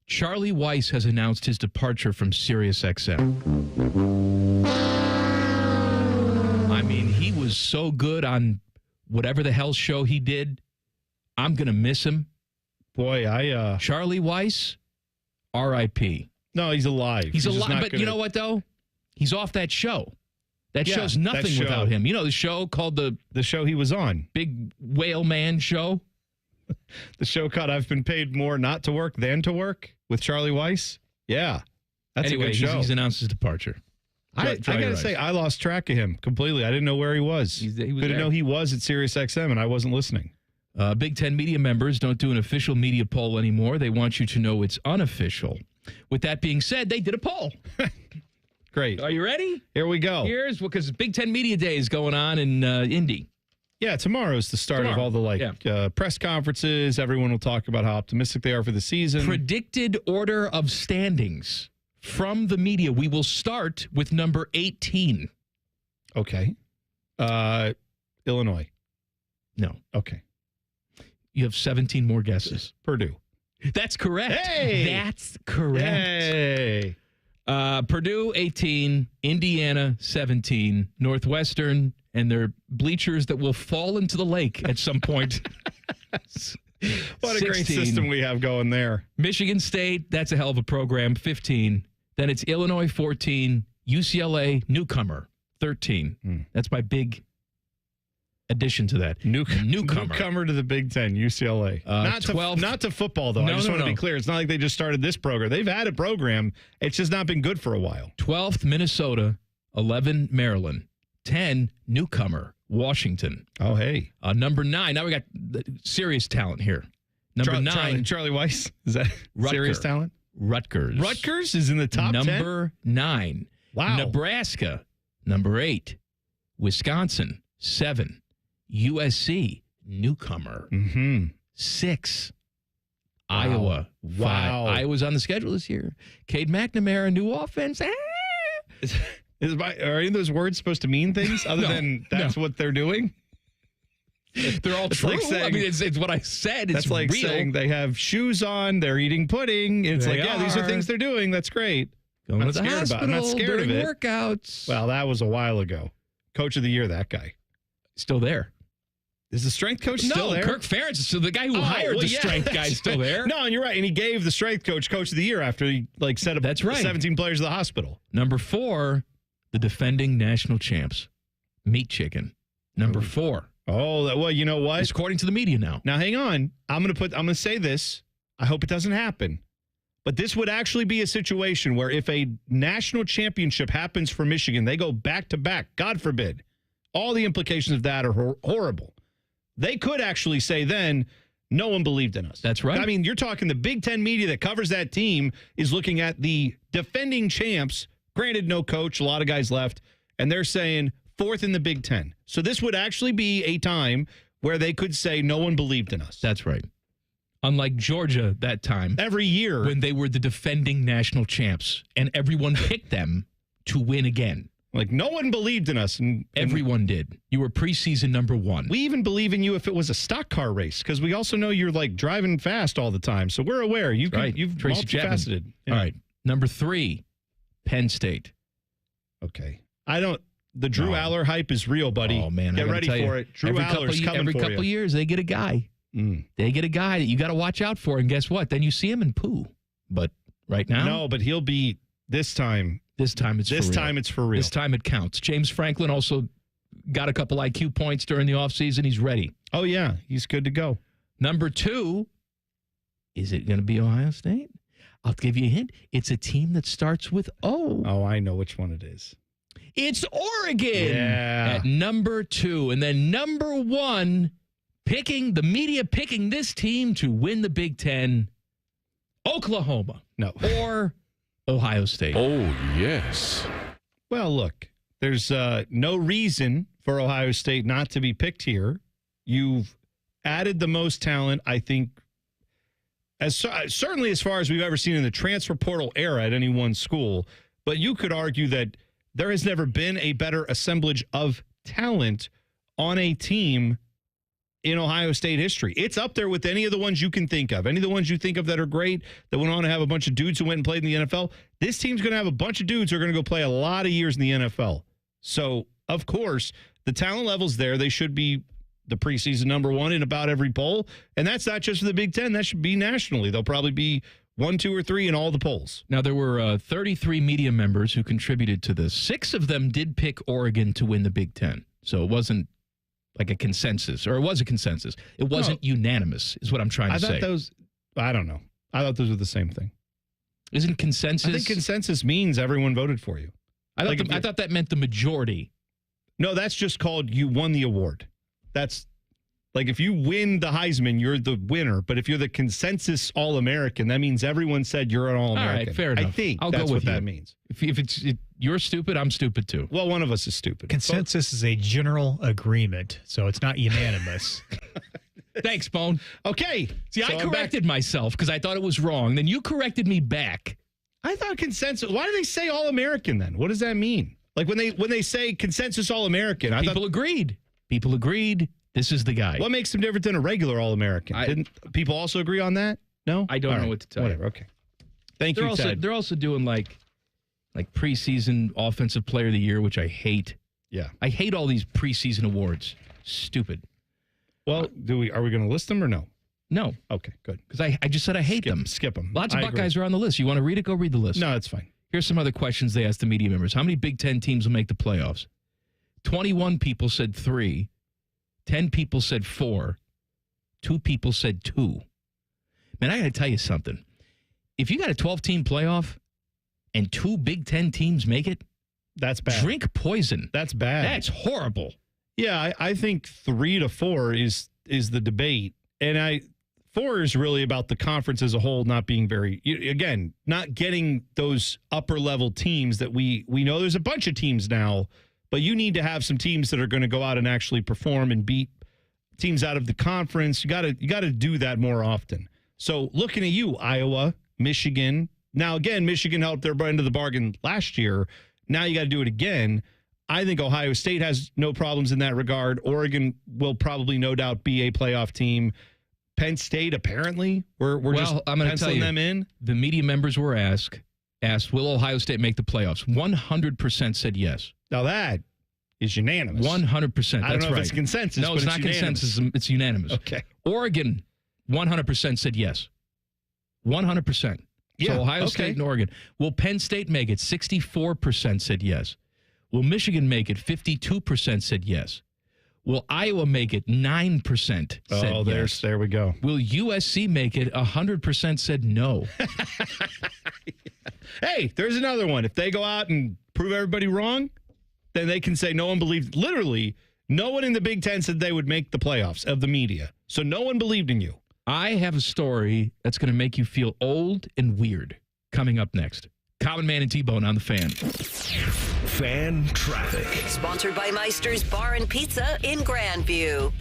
[SPEAKER 2] Charlie Weiss has announced his departure from SiriusXM. I mean, he was so good on whatever the hell show he did. I'm going to miss him.
[SPEAKER 3] Boy,
[SPEAKER 2] Charlie Weiss, R.I.P.
[SPEAKER 3] No, he's alive.
[SPEAKER 2] He's alive, but you know what, though? He's off that show. That show's nothing without him. You know the show called the
[SPEAKER 3] show he was on,
[SPEAKER 2] Big Whale Man Show.
[SPEAKER 3] The show called "I've Been Paid More Not to Work Than to Work" with Charlie Weiss. Yeah, that's
[SPEAKER 2] anyway,
[SPEAKER 3] a good show.
[SPEAKER 2] He's announced his departure.
[SPEAKER 3] I gotta say, I lost track of him completely. I didn't know where he was. Didn't know he was at Sirius XM, and I wasn't listening.
[SPEAKER 2] Big Ten media members don't do an official media poll anymore. They want you to know it's unofficial. With that being said, they did a poll.
[SPEAKER 3] Great.
[SPEAKER 2] Are you ready?
[SPEAKER 3] Here we go.
[SPEAKER 2] Here's because Big Ten Media Day is going on in Indy.
[SPEAKER 3] Yeah, tomorrow's the start of all the press conferences. Everyone will talk about how optimistic they are for the season.
[SPEAKER 2] Predicted order of standings from the media. We will start with number 18.
[SPEAKER 3] Okay. Illinois.
[SPEAKER 2] No.
[SPEAKER 3] Okay.
[SPEAKER 2] You have 17 more guesses.
[SPEAKER 3] Purdue.
[SPEAKER 2] That's correct.
[SPEAKER 3] Hey!
[SPEAKER 2] That's correct.
[SPEAKER 3] Hey!
[SPEAKER 2] Purdue, 18. Indiana, 17. Northwestern, and their bleachers that will fall into the lake at some point.
[SPEAKER 3] What a great system we have going there.
[SPEAKER 2] Michigan State, that's a hell of a program, 15. Then it's Illinois, 14. UCLA, newcomer, 13. That's my big addition to that.
[SPEAKER 3] Newcomer to the Big Ten, UCLA. Not to football, though. I just want to be clear. It's not like they just started this program. They've had a program. It's just not been good for a while.
[SPEAKER 2] 12th, Minnesota. 11, Maryland. 10, newcomer, Washington.
[SPEAKER 3] Oh, hey.
[SPEAKER 2] Number 9. Now we got serious talent here. Number 9.
[SPEAKER 3] Charlie Weiss. Is that serious talent?
[SPEAKER 2] Rutgers.
[SPEAKER 3] Rutgers is in the top 10?
[SPEAKER 2] Number 9.
[SPEAKER 3] Wow.
[SPEAKER 2] Nebraska. Number 8. Wisconsin. 7. USC, newcomer. 6. Iowa.
[SPEAKER 3] Wow.
[SPEAKER 2] 5. Iowa's on the schedule this year. Cade McNamara, new offense.
[SPEAKER 3] Are any of those words supposed to mean things other than that's what they're doing?
[SPEAKER 2] They're all true.
[SPEAKER 3] Like saying,
[SPEAKER 2] I mean, it's what I said. It's
[SPEAKER 3] that's like
[SPEAKER 2] real.
[SPEAKER 3] saying they have shoes on, they're eating pudding. It's these are things they're doing. That's great.
[SPEAKER 2] Going
[SPEAKER 3] I'm
[SPEAKER 2] to the
[SPEAKER 3] scared
[SPEAKER 2] hospital,
[SPEAKER 3] about it. I'm not scared of
[SPEAKER 2] doing
[SPEAKER 3] it.
[SPEAKER 2] Workouts.
[SPEAKER 3] Well, that was a while ago. Coach of the year, that guy.
[SPEAKER 2] Still there.
[SPEAKER 3] Is the strength coach still there?
[SPEAKER 2] Kirk Ferentz is still the guy who hired the strength guy is still there.
[SPEAKER 3] No, and you're right. And he gave the strength coach of the year after he set up 17 players at the hospital.
[SPEAKER 2] Number 4, the defending national champs. Meat Chicken. Number 4.
[SPEAKER 3] Oh, well, you know what?
[SPEAKER 2] It's according to the media now.
[SPEAKER 3] Now, hang on. I'm going to say this. I hope it doesn't happen. But this would actually be a situation where if a national championship happens for Michigan, they go back to back, God forbid. All the implications of that are horrible. They could actually say then, no one believed in us.
[SPEAKER 2] That's right.
[SPEAKER 3] I mean, you're talking the Big Ten media that covers that team is looking at the defending champs. Granted, no coach, a lot of guys left, and they're saying 4th in the Big Ten. So this would actually be a time where they could say no one believed in us.
[SPEAKER 2] That's right. Unlike Georgia that time.
[SPEAKER 3] Every year.
[SPEAKER 2] When they were the defending national champs, and everyone picked them to win again.
[SPEAKER 3] Like, no one believed in us. And
[SPEAKER 2] everyone did. You were preseason number 1.
[SPEAKER 3] We even believe in you if it was a stock car race, because we also know you're, driving fast all the time. So we're aware. You've multifaceted.
[SPEAKER 2] Yeah. All right. Number 3, Penn State.
[SPEAKER 3] Okay. The Drew Aller hype is real, buddy.
[SPEAKER 2] Oh, man.
[SPEAKER 3] Get ready for it. Drew Aller's coming
[SPEAKER 2] every
[SPEAKER 3] for
[SPEAKER 2] couple
[SPEAKER 3] you.
[SPEAKER 2] years, they get a guy. They get a guy that you got to watch out for. And guess what? Then you see him in poo. But right now.
[SPEAKER 3] No, but he'll be this time.
[SPEAKER 2] This time it's for real. This time it counts. James Franklin also got a couple IQ points during the offseason. He's ready.
[SPEAKER 3] Oh, yeah. He's good to go.
[SPEAKER 2] Number 2, is it going to be Ohio State? I'll give you a hint. It's a team that starts with O.
[SPEAKER 3] Oh, I know which one it is.
[SPEAKER 2] It's Oregon
[SPEAKER 3] at
[SPEAKER 2] number 2. And then number 1, the media picking this team to win the Big Ten, Oklahoma.
[SPEAKER 3] No.
[SPEAKER 2] Or Ohio State.
[SPEAKER 6] Oh, yes.
[SPEAKER 3] Well, look, there's no reason for Ohio State not to be picked here. You've added the most talent, I think, certainly as far as we've ever seen in the transfer portal era at any one school. But you could argue that there has never been a better assemblage of talent on a team in Ohio State history. It's up there with any of the ones you can think of. Any of the ones you think of that are great, that went on to have a bunch of dudes who went and played in the NFL. This team's going to have a bunch of dudes who are going to go play a lot of years in the NFL. So, of course, the talent level's there. They should be the preseason number 1 in about every poll. And that's not just for the Big Ten. That should be nationally. They'll probably be 1, 2, or 3 in all the polls.
[SPEAKER 2] Now, there were 33 media members who contributed to this. 6 of them did pick Oregon to win the Big Ten. So it wasn't like a consensus, or it was a consensus. It wasn't unanimous, is what I'm trying to say.
[SPEAKER 3] I don't know. I thought those were the same thing.
[SPEAKER 2] Isn't consensus?
[SPEAKER 3] I think consensus means everyone voted for you.
[SPEAKER 2] I thought that meant the majority.
[SPEAKER 3] No, that's just called you won the award. That's like if you win the Heisman, you're the winner. But if you're the consensus All-American, that means everyone said you're an All-American.
[SPEAKER 2] All right, fair enough.
[SPEAKER 3] I think
[SPEAKER 2] I'll
[SPEAKER 3] that's
[SPEAKER 2] go with
[SPEAKER 3] what
[SPEAKER 2] you.
[SPEAKER 3] that means.
[SPEAKER 2] If you're stupid, I'm stupid too.
[SPEAKER 3] Well, one of us is stupid.
[SPEAKER 4] Consensus is a general agreement, so it's not unanimous.
[SPEAKER 2] Thanks, Bone.
[SPEAKER 3] Okay.
[SPEAKER 2] See, I corrected myself because I thought it was wrong. Then you corrected me back.
[SPEAKER 3] I thought consensus. Why do they say All-American then? What does that mean? Like when they say consensus All-American,
[SPEAKER 2] People agreed. People agreed. This is the guy.
[SPEAKER 3] What makes them different than a regular All-American? Didn't people also agree on that? No?
[SPEAKER 2] I don't know what to tell
[SPEAKER 3] Whatever.
[SPEAKER 2] you.
[SPEAKER 3] Okay. Thank you, Ted.
[SPEAKER 2] They're also doing like preseason offensive player of the year, which I hate.
[SPEAKER 3] Yeah.
[SPEAKER 2] I hate all these preseason awards. Stupid.
[SPEAKER 3] Well, are we going to list them or no?
[SPEAKER 2] No.
[SPEAKER 3] Okay, good.
[SPEAKER 2] Because I just said I hate them.
[SPEAKER 3] Skip them.
[SPEAKER 2] Lots of Buckeyes are on the list. You want to read it? Go read the list.
[SPEAKER 3] No, it's fine.
[SPEAKER 2] Here's some other questions they asked the media members. How many Big Ten teams will make the playoffs? 21 people said 3. 10 people said 4. 2 people said 2. Man, I got to tell you something. If you got a 12-team playoff and 2 Big Ten teams make it,
[SPEAKER 3] that's bad.
[SPEAKER 2] Drink poison.
[SPEAKER 3] That's bad.
[SPEAKER 2] That's horrible.
[SPEAKER 3] Yeah, I think 3 to 4 is the debate. And 4 is really about the conference as a whole not being not getting those upper level teams that we know. There's a bunch of teams now, but you need to have some teams that are going to go out and actually perform and beat teams out of the conference. You got to do that more often. So looking at you, Iowa, Michigan. Now again, Michigan helped their end of the bargain last year. Now you got to do it again. I think Ohio State has no problems in that regard. Oregon will probably no doubt be a playoff team. Penn State, apparently, we're just
[SPEAKER 2] I'm going to tell
[SPEAKER 3] penciling
[SPEAKER 2] you,
[SPEAKER 3] them in.
[SPEAKER 2] The media members were asked, will Ohio State make the playoffs? 100% said yes.
[SPEAKER 3] Now that is unanimous.
[SPEAKER 2] 100%.
[SPEAKER 3] I don't know
[SPEAKER 2] right.
[SPEAKER 3] if it's consensus.
[SPEAKER 2] No,
[SPEAKER 3] but
[SPEAKER 2] it's not
[SPEAKER 3] unanimous.
[SPEAKER 2] consensus. It's unanimous.
[SPEAKER 3] Okay.
[SPEAKER 2] Oregon, 100% said yes. 100%.
[SPEAKER 3] Yeah,
[SPEAKER 2] so Ohio State and Oregon. Will Penn State make it? 64% said yes. Will Michigan make it? 52% said yes. Will Iowa make it? 9% said yes.
[SPEAKER 3] There we go.
[SPEAKER 2] Will USC make it? 100% said no.
[SPEAKER 3] Hey, there's another one. If they go out and prove everybody wrong, then they can say no one believed. Literally, no one in the Big Ten said they would make the playoffs of the media. So no one believed in you.
[SPEAKER 2] I have a story that's going to make you feel old and weird coming up next. Common Man and T-Bone on the Fan.
[SPEAKER 1] Fan Traffic.
[SPEAKER 7] Sponsored by Meister's Bar and Pizza in Grandview.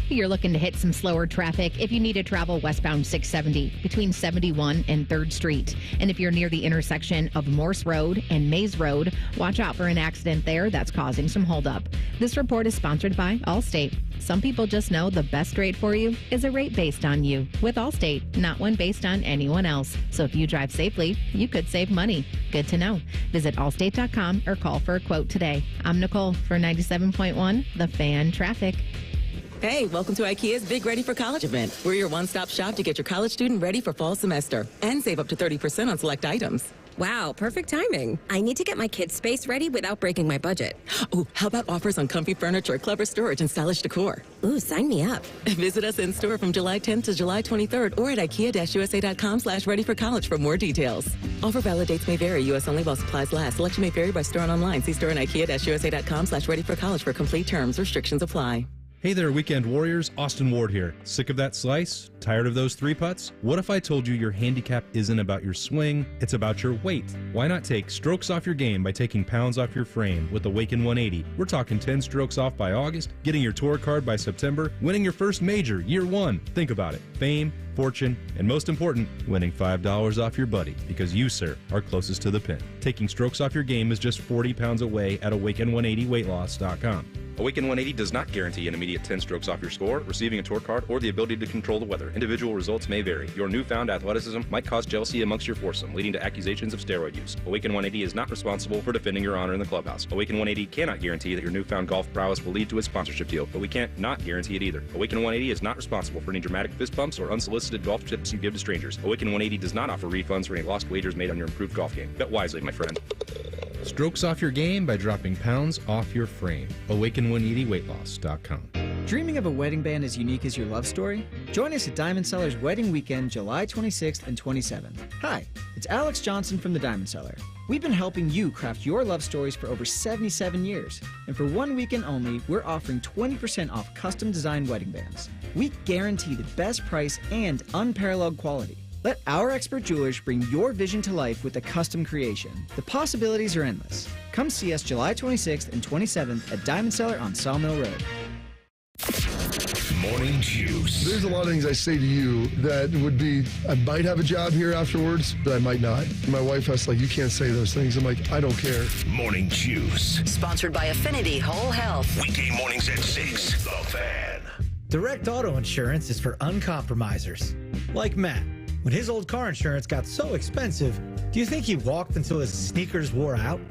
[SPEAKER 8] You're looking to hit some slower traffic if you need to travel westbound 670 between 71 and 3rd Street. And if you're near the intersection of Morse Road and Maze Road, watch out for an accident there that's causing some holdup. This report is sponsored by Allstate. Some people just know the best rate for you is a rate based on you with Allstate, not one based on anyone else. So if you drive safely, you could save money. Good to know. Visit allstate.com or call for a quote today. I'm Nicole for 97.1 The Fan Traffic.
[SPEAKER 5] Hey, welcome to IKEA's Big Ready for College event. We're your one-stop shop to get your college student ready for fall semester and save up to 30% on select items.
[SPEAKER 23] Wow, perfect timing. I need to get my kids' space ready without breaking my budget.
[SPEAKER 5] Oh, how about offers on comfy furniture, clever storage, and stylish decor?
[SPEAKER 23] Ooh, sign me up.
[SPEAKER 5] Visit us in store from July 10th to July 23rd or at IKEA-USA.com/ready-for-college for more details. Offer valid dates may vary. U.S. only while supplies last. Selection may vary by store and online. See store and IKEA-USA.com/ready-for-college for complete terms. Restrictions apply.
[SPEAKER 24] Hey there, Weekend Warriors. Austin Ward here. Sick of that slice? Tired of those 3-putts? What if I told you your handicap isn't about your swing, it's about your weight? Why not take strokes off your game by taking pounds off your frame with the Waken 180? We're talking 10 strokes off by August, getting your tour card by September, winning your first major, year 1. Think about it. Fame, fortune, and most important, winning $5 off your buddy because you, sir, are closest to the pin. Taking strokes off your game is just 40 pounds away at awaken180weightloss.com. Awaken 180 does not guarantee an immediate 10 strokes off your score, receiving a tour card, or the ability to control the weather. Individual results may vary. Your newfound athleticism might cause jealousy amongst your foursome, leading to accusations of steroid use. Awaken 180 is not responsible for defending your honor in the clubhouse. Awaken 180 cannot guarantee that your newfound golf prowess will lead to a sponsorship deal, but we can't not guarantee it either. Awaken 180 is not responsible for any dramatic fist bumps or unsolicited golf tips you give to strangers. Awaken 180 does not offer refunds for any lost wagers made on your improved golf game. Bet wisely, my friend. Strokes off your game by dropping pounds off your frame. Awaken180weightloss.com.
[SPEAKER 9] Dreaming of a wedding band as unique as your love story? Join us at Diamond Seller's Wedding Weekend, July 26th and 27th. Hi, it's Alex Johnson from the Diamond Seller. We've been helping you craft your love stories for over 77 years. And for one weekend only, we're offering 20% off custom designed wedding bands. We guarantee the best price and unparalleled quality. Let our expert jewelers bring your vision to life with a custom creation. The possibilities are endless. Come see us July 26th and 27th at Diamond Seller on Sawmill Road.
[SPEAKER 1] Morning Juice.
[SPEAKER 10] There's a lot of things I say to you that would be, I might have a job here afterwards, but I might not. My wife has you can't say those things. I'm like, I don't care.
[SPEAKER 1] Morning Juice.
[SPEAKER 7] Sponsored by Affinity Whole Health.
[SPEAKER 1] Weekday mornings at 6. The Fan.
[SPEAKER 11] Direct auto insurance is for uncompromisers. Like Matt. When his old car insurance got so expensive, do you think he walked until his sneakers wore out?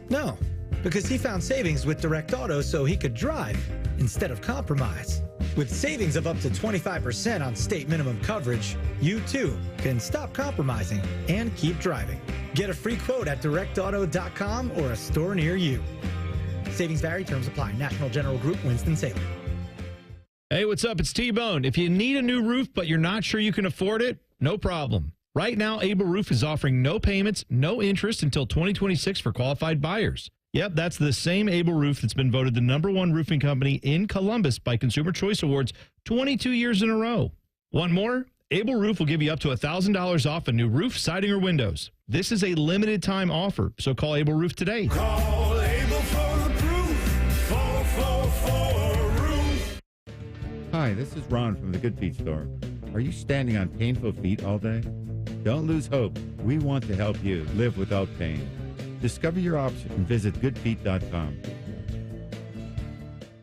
[SPEAKER 11] No, because he found savings with Direct Auto so he could drive instead of compromise. With savings of up to 25% on state minimum coverage, you too can stop compromising and keep driving. Get a free quote at directauto.com or a store near you. Savings vary, terms apply. National General Group, Winston-Salem.
[SPEAKER 2] Hey, what's up? It's T-Bone. If you need a new roof but you're not sure you can afford it, no problem. Right now, Able Roof is offering no payments, no interest until 2026 for qualified buyers. Yep, that's the same Able Roof that's been voted the #1 roofing company in Columbus by Consumer Choice Awards 22 years in a row. Want more? Able Roof will give you up to $1,000 off a new roof, siding, or windows. This is a limited time offer, so call Able Roof today.
[SPEAKER 6] Call Able for the proof. 444 Roof.
[SPEAKER 12] Hi, this is Ron from the Good Feet store. Are you standing on painful feet all day? Don't lose hope. We want to help you live without pain. Discover your option and visit goodfeet.com.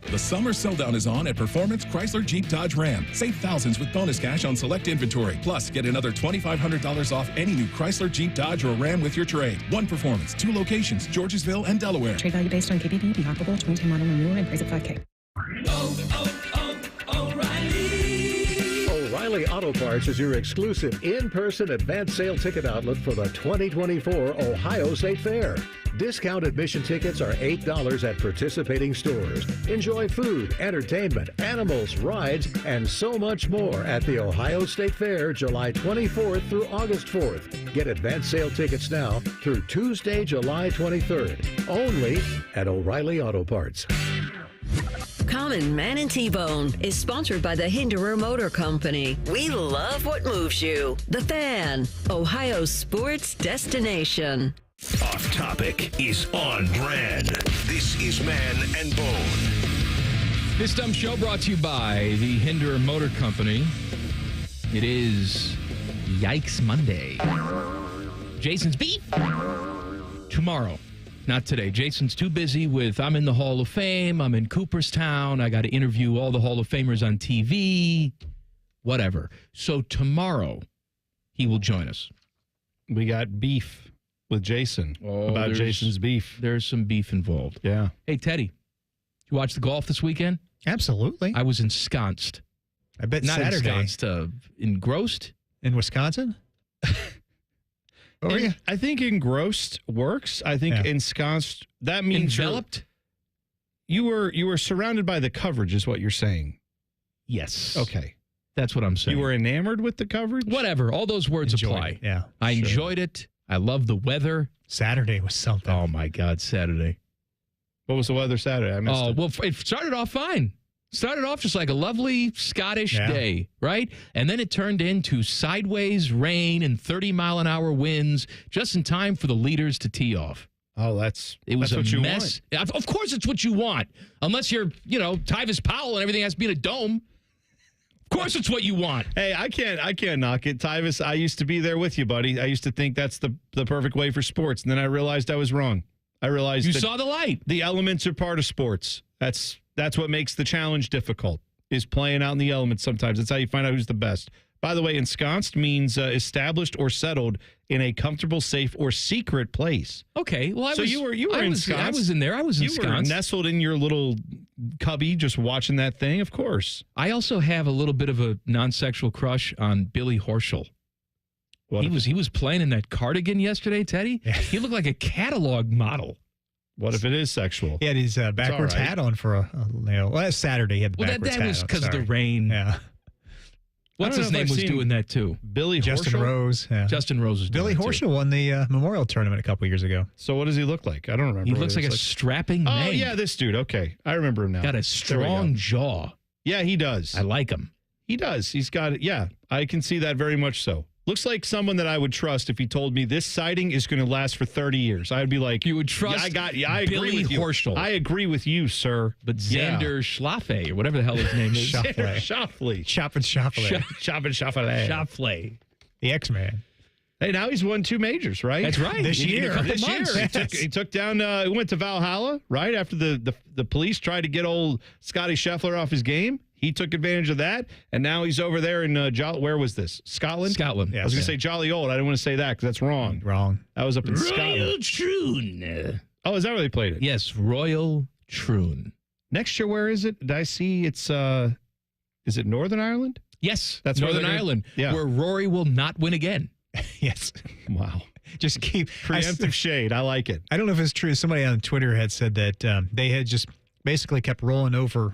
[SPEAKER 25] The summer sell-down is on at Performance Chrysler Jeep Dodge Ram. Save thousands with bonus cash on select inventory. Plus, get another $2,500 off any new Chrysler, Jeep, Dodge, or Ram with your trade. One Performance, 2 locations, Georgesville and Delaware.
[SPEAKER 26] Trade value based on KBB, be comparable, 2010 model or newer, and price at $5K.
[SPEAKER 27] O'Reilly Auto Parts is your exclusive in-person advance sale ticket outlet for the 2024 Ohio State Fair. Discount admission tickets are $8 at participating stores. Enjoy food, entertainment, animals, rides, and so much more at the Ohio State Fair, July 24th through August 4th. Get advance sale tickets now through Tuesday, July 23rd. Only at O'Reilly Auto Parts.
[SPEAKER 7] Common Man and T-Bone is sponsored by the Hinderer Motor Company. We love what moves you. The Fan, Ohio's sports destination.
[SPEAKER 1] Off Topic is on brand. This is Man and Bone.
[SPEAKER 2] This dumb show brought to you by the Hinderer Motor Company. It is Yikes Monday. Jason's beat tomorrow. Not today. Jason's too busy with I'm in the Hall of Fame. I'm in Cooperstown. I got to interview all the Hall of Famers on TV. Whatever. So tomorrow, he will join us.
[SPEAKER 3] We got beef with Jason about Jason's beef.
[SPEAKER 2] There's some beef involved.
[SPEAKER 3] Yeah.
[SPEAKER 2] Hey, Teddy, you watch the golf this weekend?
[SPEAKER 4] Absolutely.
[SPEAKER 2] I was ensconced.
[SPEAKER 4] I bet
[SPEAKER 2] Not
[SPEAKER 4] Saturday.
[SPEAKER 2] ensconced, engrossed.
[SPEAKER 4] In Wisconsin?
[SPEAKER 3] I think engrossed works. I think ensconced, that means
[SPEAKER 2] enveloped.
[SPEAKER 3] You were surrounded by the coverage, is what you're saying.
[SPEAKER 2] Yes.
[SPEAKER 3] Okay.
[SPEAKER 2] That's what I'm saying.
[SPEAKER 3] You were enamored with the coverage?
[SPEAKER 2] Whatever. All those words apply.
[SPEAKER 4] Yeah.
[SPEAKER 2] I enjoyed it. I love the weather.
[SPEAKER 4] Saturday was something.
[SPEAKER 2] Oh, my God, Saturday.
[SPEAKER 3] What was the weather Saturday? I missed it.
[SPEAKER 2] Well, it started off fine. Started off just like a lovely Scottish day, right? And then it turned into sideways rain and 30-mile-an-hour winds just in time for the leaders to tee off.
[SPEAKER 3] Oh,
[SPEAKER 2] it was
[SPEAKER 3] what
[SPEAKER 2] a
[SPEAKER 3] you
[SPEAKER 2] mess.
[SPEAKER 3] want.
[SPEAKER 2] Of course it's what you want. Unless you're, Tyvis Powell and everything has to be in a dome. Of course it's what you want.
[SPEAKER 3] Hey, I can't knock it. Tyvis, I used to be there with you, buddy. I used to think that's the perfect way for sports. And then I realized I was wrong. I realized
[SPEAKER 2] you saw the light.
[SPEAKER 3] The elements are part of sports. That's that's what makes the challenge difficult, is playing out in the elements sometimes. That's how you find out who's the best. By the way, ensconced means established or settled in a comfortable, safe, or secret place.
[SPEAKER 2] Okay. Well,
[SPEAKER 3] you were ensconced.
[SPEAKER 2] I was in there. I was
[SPEAKER 3] You
[SPEAKER 2] ensconced.
[SPEAKER 3] were nestled in your little cubby just watching that thing, of course.
[SPEAKER 2] I also have a little bit of a non-sexual crush on Billy Horschel. He was playing in that cardigan yesterday, Teddy. He looked like a catalog model.
[SPEAKER 3] What if it is sexual?
[SPEAKER 4] He had his backwards hat on for last Saturday. He had the backwards hat
[SPEAKER 2] that was
[SPEAKER 4] on.
[SPEAKER 2] because of the rain.
[SPEAKER 4] Yeah.
[SPEAKER 2] What's his name was doing that too?
[SPEAKER 3] Billy
[SPEAKER 4] Justin
[SPEAKER 3] Horschel?
[SPEAKER 4] Rose. Yeah.
[SPEAKER 2] Justin Rose was doing
[SPEAKER 4] Billy
[SPEAKER 2] that too.
[SPEAKER 4] Horschel won the Memorial Tournament a couple years ago.
[SPEAKER 3] So what does he look like? I don't remember.
[SPEAKER 2] He
[SPEAKER 3] what
[SPEAKER 2] looks like a strapping man.
[SPEAKER 3] Oh, yeah, this dude. Okay. I remember him now.
[SPEAKER 2] Got a
[SPEAKER 3] There we
[SPEAKER 2] strong
[SPEAKER 3] go.
[SPEAKER 2] jaw.
[SPEAKER 3] Yeah, he does.
[SPEAKER 2] I like him.
[SPEAKER 3] He does. He's got it. Yeah, I can see that very much so. Looks like someone that I would trust if he told me this sighting is going to last for 30 years. I'd be like,
[SPEAKER 2] you would trust
[SPEAKER 3] I agree
[SPEAKER 2] Billy
[SPEAKER 3] with you.
[SPEAKER 2] Horschel.
[SPEAKER 3] I agree with you, sir.
[SPEAKER 2] But Xander Schlaffe, or whatever the hell his name is.
[SPEAKER 3] Shoffley.
[SPEAKER 4] Chop and Shoffley.
[SPEAKER 3] Chop and Shoffley.
[SPEAKER 2] Shoffley.
[SPEAKER 4] The X-Man.
[SPEAKER 3] Hey, now he's won 2 majors, right?
[SPEAKER 2] That's right.
[SPEAKER 4] This year.
[SPEAKER 2] In a couple
[SPEAKER 3] This
[SPEAKER 2] months.
[SPEAKER 3] year. He took down, he went to Valhalla, right? After the police tried to get old Scotty Scheffler off his game. He took advantage of that, and now he's over there in, where was this? Scotland?
[SPEAKER 2] Scotland.
[SPEAKER 3] I was going to say Jolly Old. I didn't want to say that because that's wrong.
[SPEAKER 4] Wrong.
[SPEAKER 3] That was up in
[SPEAKER 2] Royal
[SPEAKER 3] Scotland.
[SPEAKER 2] Troon.
[SPEAKER 3] Oh, is that where they played it?
[SPEAKER 2] Yes, Royal Troon.
[SPEAKER 3] Next year, where is it? Did I see it's, is it Northern Ireland?
[SPEAKER 2] Yes,
[SPEAKER 3] That's where
[SPEAKER 2] Northern
[SPEAKER 3] they're gonna-
[SPEAKER 2] Ireland,
[SPEAKER 3] yeah.
[SPEAKER 2] where Rory will not win again.
[SPEAKER 4] Yes.
[SPEAKER 3] Wow.
[SPEAKER 4] Just keep
[SPEAKER 3] Preemptive shade. I like it.
[SPEAKER 4] I don't know if it's true. Somebody on Twitter had said that they had just basically kept rolling over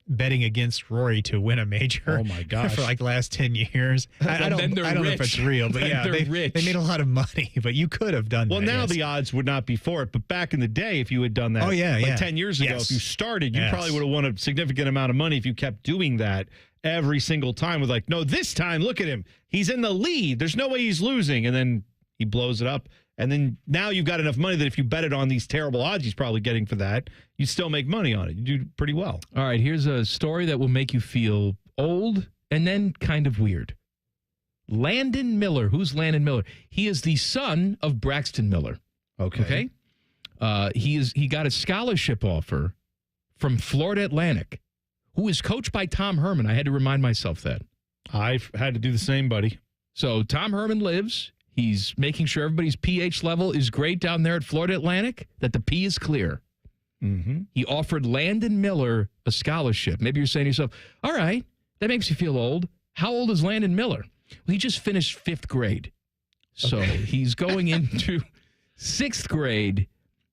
[SPEAKER 4] betting against Rory to win a major.
[SPEAKER 3] Oh, my gosh.
[SPEAKER 4] For like the last 10 years. I don't know if it's real, but yeah, they made a lot of money, but you could have done
[SPEAKER 3] Well,
[SPEAKER 4] that.
[SPEAKER 3] now
[SPEAKER 4] yes.
[SPEAKER 3] the odds would not be for it, but back in the day, if you had done that,
[SPEAKER 4] Oh, yeah,
[SPEAKER 3] like
[SPEAKER 4] yeah.
[SPEAKER 3] 10 years ago,
[SPEAKER 4] Yes.
[SPEAKER 3] if you started, you
[SPEAKER 4] Yes.
[SPEAKER 3] probably would have won a significant amount of money if you kept doing that every single time with like, no, this time, look at him. He's in the lead. There's no way he's losing. And then he blows it up. And then now you've got enough money that if you bet it on these terrible odds he's probably getting for that, you still make money on it. You do pretty well.
[SPEAKER 2] All right, here's a story that will make you feel old and then kind of weird. Landon Miller. Who's Landon Miller? He is the son of Braxton Miller.
[SPEAKER 3] Okay.
[SPEAKER 2] He got a scholarship offer from Florida Atlantic, who is coached by Tom Herman. I had to remind myself that.
[SPEAKER 3] I've had to do the same, buddy.
[SPEAKER 2] So Tom Herman lives. He's making sure everybody's pH level is great down there at Florida Atlantic, that the P is clear.
[SPEAKER 3] Mm-hmm.
[SPEAKER 2] He offered Landon Miller a scholarship. Maybe you're saying to yourself, all right, that makes you feel old. How old is Landon Miller? Well, he just finished 5th grade. So he's going into 6th grade.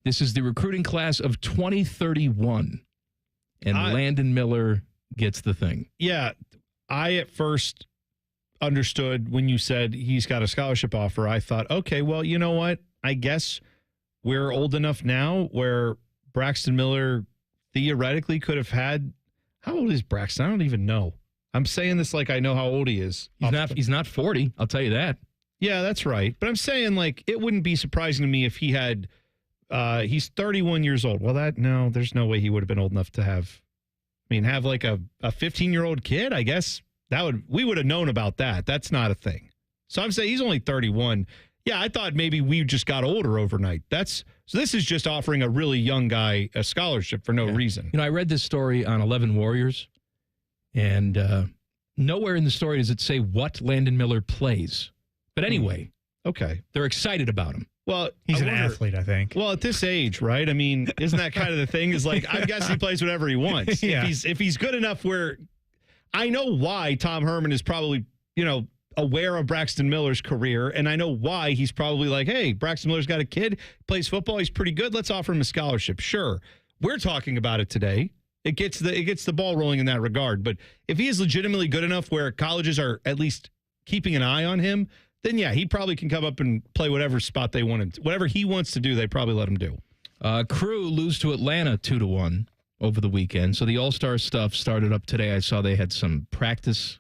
[SPEAKER 2] This is the recruiting class of 2031. And Landon Miller gets the thing.
[SPEAKER 3] Yeah, I at first understood when you said he's got a scholarship offer. I thought, okay, well, you know what? I guess we're old enough now where Braxton Miller theoretically could have had. How old is Braxton? I don't even know. I'm saying this like I know how old he is.
[SPEAKER 2] He's not 40. I'll tell you that.
[SPEAKER 3] Yeah, that's right. But I'm saying like it wouldn't be surprising to me if he had. He's 31 years old. Well, there's no way he would have been old enough to have. I mean, have like a 15-year-old kid. I guess we would have known about that. That's not a thing. So I'm saying he's only 31. Yeah, I thought maybe we just got older overnight. So this is just offering a really young guy a scholarship for no reason.
[SPEAKER 2] You know, I read this story on 11 Warriors, and nowhere in the story does it say what Landon Miller plays. But anyway,
[SPEAKER 3] okay,
[SPEAKER 2] they're excited about him.
[SPEAKER 3] Well,
[SPEAKER 4] he's an athlete, I think.
[SPEAKER 3] Well, at this age, right? I mean, isn't that kind of the thing? Is like, I guess he plays whatever he wants.
[SPEAKER 4] Yeah.
[SPEAKER 3] If he's good enough where I know why Tom Herman is probably, aware of Braxton Miller's career, and I know why he's probably like, hey, Braxton Miller's got a kid, plays football, he's pretty good. Let's offer him a scholarship. Sure. We're talking about it today. It gets the ball rolling in that regard. But if he is legitimately good enough where colleges are at least keeping an eye on him, then yeah, he probably can come up and play whatever spot they want him to. Whatever he wants to do, they probably let him do.
[SPEAKER 2] Crew lose to Atlanta 2-1 over the weekend. So the All-Star stuff started up today. I saw they had some practice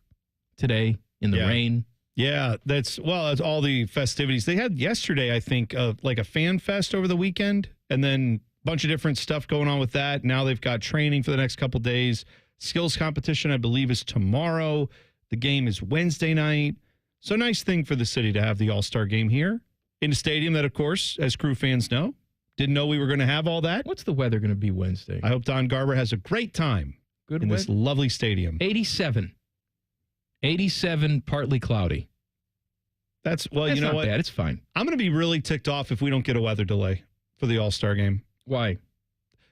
[SPEAKER 2] today in the rain.
[SPEAKER 3] Yeah, that's all the festivities. They had yesterday, I think, like a fan fest over the weekend, and then a bunch of different stuff going on with that. Now they've got training for the next couple days. Skills competition, I believe, is tomorrow. The game is Wednesday night. So nice thing for the city to have the All-Star game here in a stadium that, of course, as Crew fans know, Didn't know we were going to have all that.
[SPEAKER 2] What's the weather going to be Wednesday?
[SPEAKER 3] I hope Don Garber has a great time in this lovely stadium.
[SPEAKER 2] 87. 87, partly cloudy.
[SPEAKER 3] That's
[SPEAKER 2] you know
[SPEAKER 3] not
[SPEAKER 2] what? Bad. It's fine.
[SPEAKER 3] I'm going to be really ticked off if we don't get a weather delay for the All-Star game.
[SPEAKER 2] Why?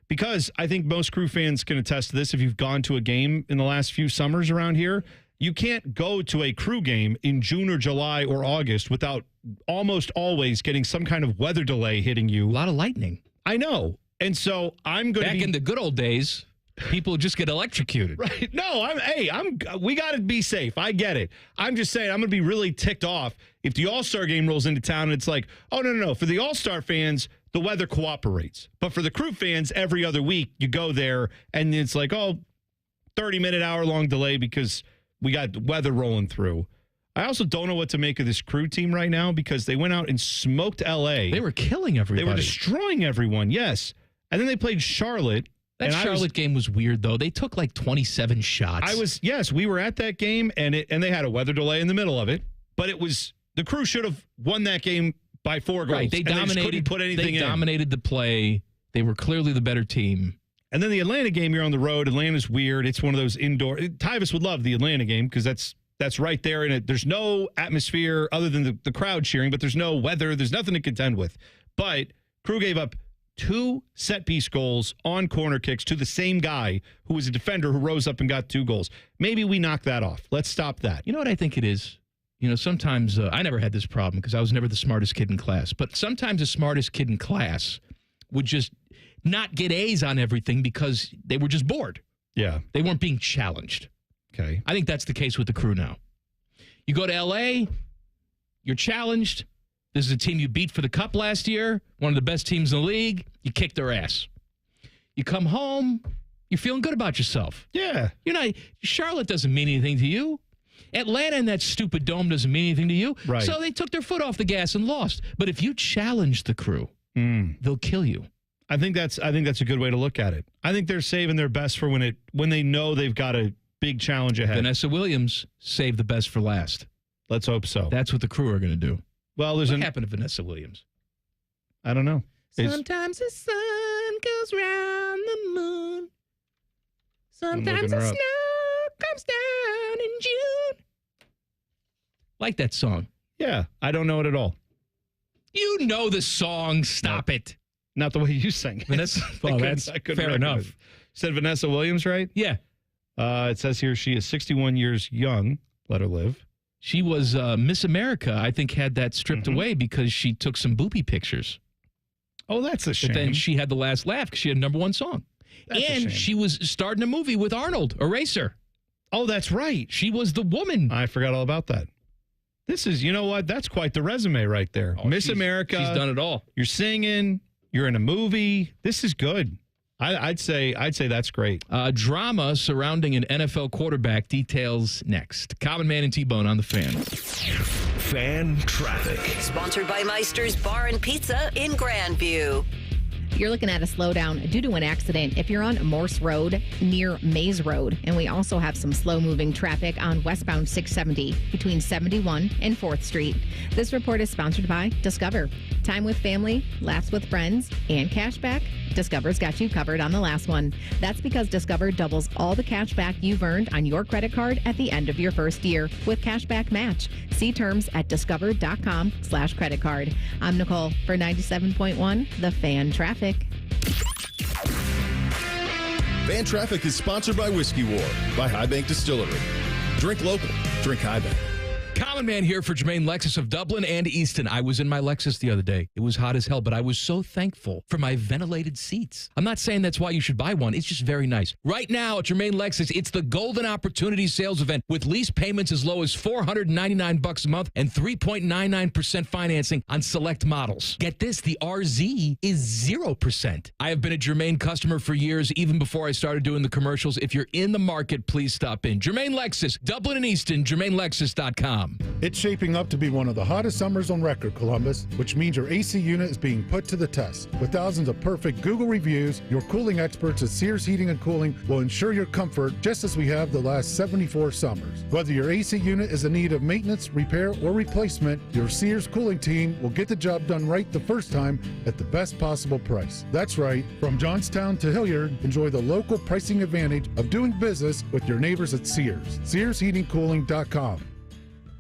[SPEAKER 3] Because I think most Crew fans can attest to this. If you've gone to a game in the last few summers around here, you can't go to a Crew game in June or July or August without almost always getting some kind of weather delay hitting you.
[SPEAKER 2] A lot of lightning.
[SPEAKER 3] I know. And so I'm going to
[SPEAKER 2] Back in the good old days, people just get electrocuted.
[SPEAKER 3] Right. No, we got to be safe. I get it. I'm just saying I'm going to be really ticked off if the All-Star game rolls into town and it's like, oh, no. For the All-Star fans, the weather cooperates. But for the Crew fans, every other week you go there and it's like, 30-minute, hour-long delay because we got weather rolling through. I also don't know what to make of this Crew team right now because they went out and smoked L.A.
[SPEAKER 2] They were killing everybody.
[SPEAKER 3] They were destroying everyone, yes. And then they played Charlotte.
[SPEAKER 2] That Charlotte game was weird, though. They took like 27 shots.
[SPEAKER 3] Yes, we were at that game, and they had a weather delay in the middle of it. But the Crew should have won that game by 4 goals.
[SPEAKER 2] Right, they dominated.
[SPEAKER 3] They just couldn't put anything in.
[SPEAKER 2] They dominated the play. They were clearly the better team.
[SPEAKER 3] And then the Atlanta game, you're on the road. Atlanta's weird. It's one of those indoor. Tyvus would love the Atlanta game because that's right there in it. There's no atmosphere other than the crowd cheering, but there's no weather. There's nothing to contend with. But Crew gave up 2 set-piece goals on corner kicks to the same guy who was a defender who rose up and got 2 goals. Maybe we knock that off. Let's stop that.
[SPEAKER 2] You know what I think it is? Sometimes I never had this problem because I was never the smartest kid in class. But sometimes the smartest kid in class would just not get A's on everything because they were just bored.
[SPEAKER 3] Yeah.
[SPEAKER 2] They weren't being challenged.
[SPEAKER 3] Okay.
[SPEAKER 2] I think that's the case with the Crew now. You go to L.A., you're challenged. This is a team you beat for the Cup last year, one of the best teams in the league. You kick their ass. You come home, you're feeling good about yourself.
[SPEAKER 3] Yeah.
[SPEAKER 2] Charlotte doesn't mean anything to you. Atlanta in that stupid dome doesn't mean anything to you.
[SPEAKER 3] Right.
[SPEAKER 2] So they took their foot off the gas and lost. But if you challenge the Crew, they'll kill you.
[SPEAKER 3] I think that's a good way to look at it. I think they're saving their best for when they know they've got a big challenge ahead.
[SPEAKER 2] Vanessa Williams saved the best for last.
[SPEAKER 3] Let's hope so.
[SPEAKER 2] That's what the Crew are going to do.
[SPEAKER 3] Well,
[SPEAKER 2] what happened to Vanessa Williams?
[SPEAKER 3] I don't know.
[SPEAKER 2] Sometimes the sun goes round the moon. Sometimes the snow comes down in June. Like that song.
[SPEAKER 3] Yeah, I don't know it at all.
[SPEAKER 2] You know the song. Stop it.
[SPEAKER 3] Not the way you sang it.
[SPEAKER 2] Vanessa. Well, that's fair enough.
[SPEAKER 3] Said Vanessa Williams, right?
[SPEAKER 2] Yeah.
[SPEAKER 3] It says here she is 61 years young. Let her live.
[SPEAKER 2] She was Miss America, I think, had that stripped away because she took some booby pictures.
[SPEAKER 3] Oh, that's a shame.
[SPEAKER 2] But then she had the last laugh because she had #1 song. And she was starring a movie with Arnold, Eraser.
[SPEAKER 3] Oh, that's right.
[SPEAKER 2] She was the woman.
[SPEAKER 3] I forgot all about that. This is, you know what? That's quite the resume right there. Miss America.
[SPEAKER 2] She's done it all.
[SPEAKER 3] You're singing. You're in a movie. This is good. I'd say that's great.
[SPEAKER 2] Drama surrounding an NFL quarterback details next. Common Man and T-Bone on the Fan.
[SPEAKER 1] Fan Traffic.
[SPEAKER 7] Sponsored by Meister's Bar and Pizza in Grandview.
[SPEAKER 8] You're looking at a slowdown due to an accident if you're on Morse Road near Maze Road. And we also have some slow-moving traffic on westbound 670 between 71 and 4th Street. This report is sponsored by Discover. Time with family, laughs with friends, and cash back. Discover's got you covered on the last one. That's because Discover doubles all the cash back you've earned on your credit card at the end of your first year with Cashback Match. See terms at discover.com/credit card. I'm Nicole for 97.1 The Fan Traffic.
[SPEAKER 13] Fan Traffic is sponsored by Whiskey War by High Bank Distillery. Drink local. Drink High Bank.
[SPEAKER 2] Common Man here for Jermaine Lexus of Dublin and Easton. I was in my Lexus the other day. It was hot as hell, but I was so thankful for my ventilated seats. I'm not saying that's why you should buy one. It's just very nice. Right now at Jermaine Lexus, it's the Golden Opportunity Sales Event with lease payments as low as $499 a month and 3.99% financing on select models. Get this, the RZ is 0%. I have been a Jermaine customer for years, even before I started doing the commercials. If you're in the market, please stop in. Jermaine Lexus, Dublin and Easton, JermaineLexus.com.
[SPEAKER 14] It's shaping up to be one of the hottest summers on record, Columbus, which means your AC unit is being put to the test. With thousands of perfect Google reviews, your cooling experts at Sears Heating and Cooling will ensure your comfort just as we have the last 74 summers. Whether your AC unit is in need of maintenance, repair, or replacement, your Sears cooling team will get the job done right the first time at the best possible price. That's right. From Johnstown to Hilliard, enjoy the local pricing advantage of doing business with your neighbors at Sears. SearsHeatingCooling.com.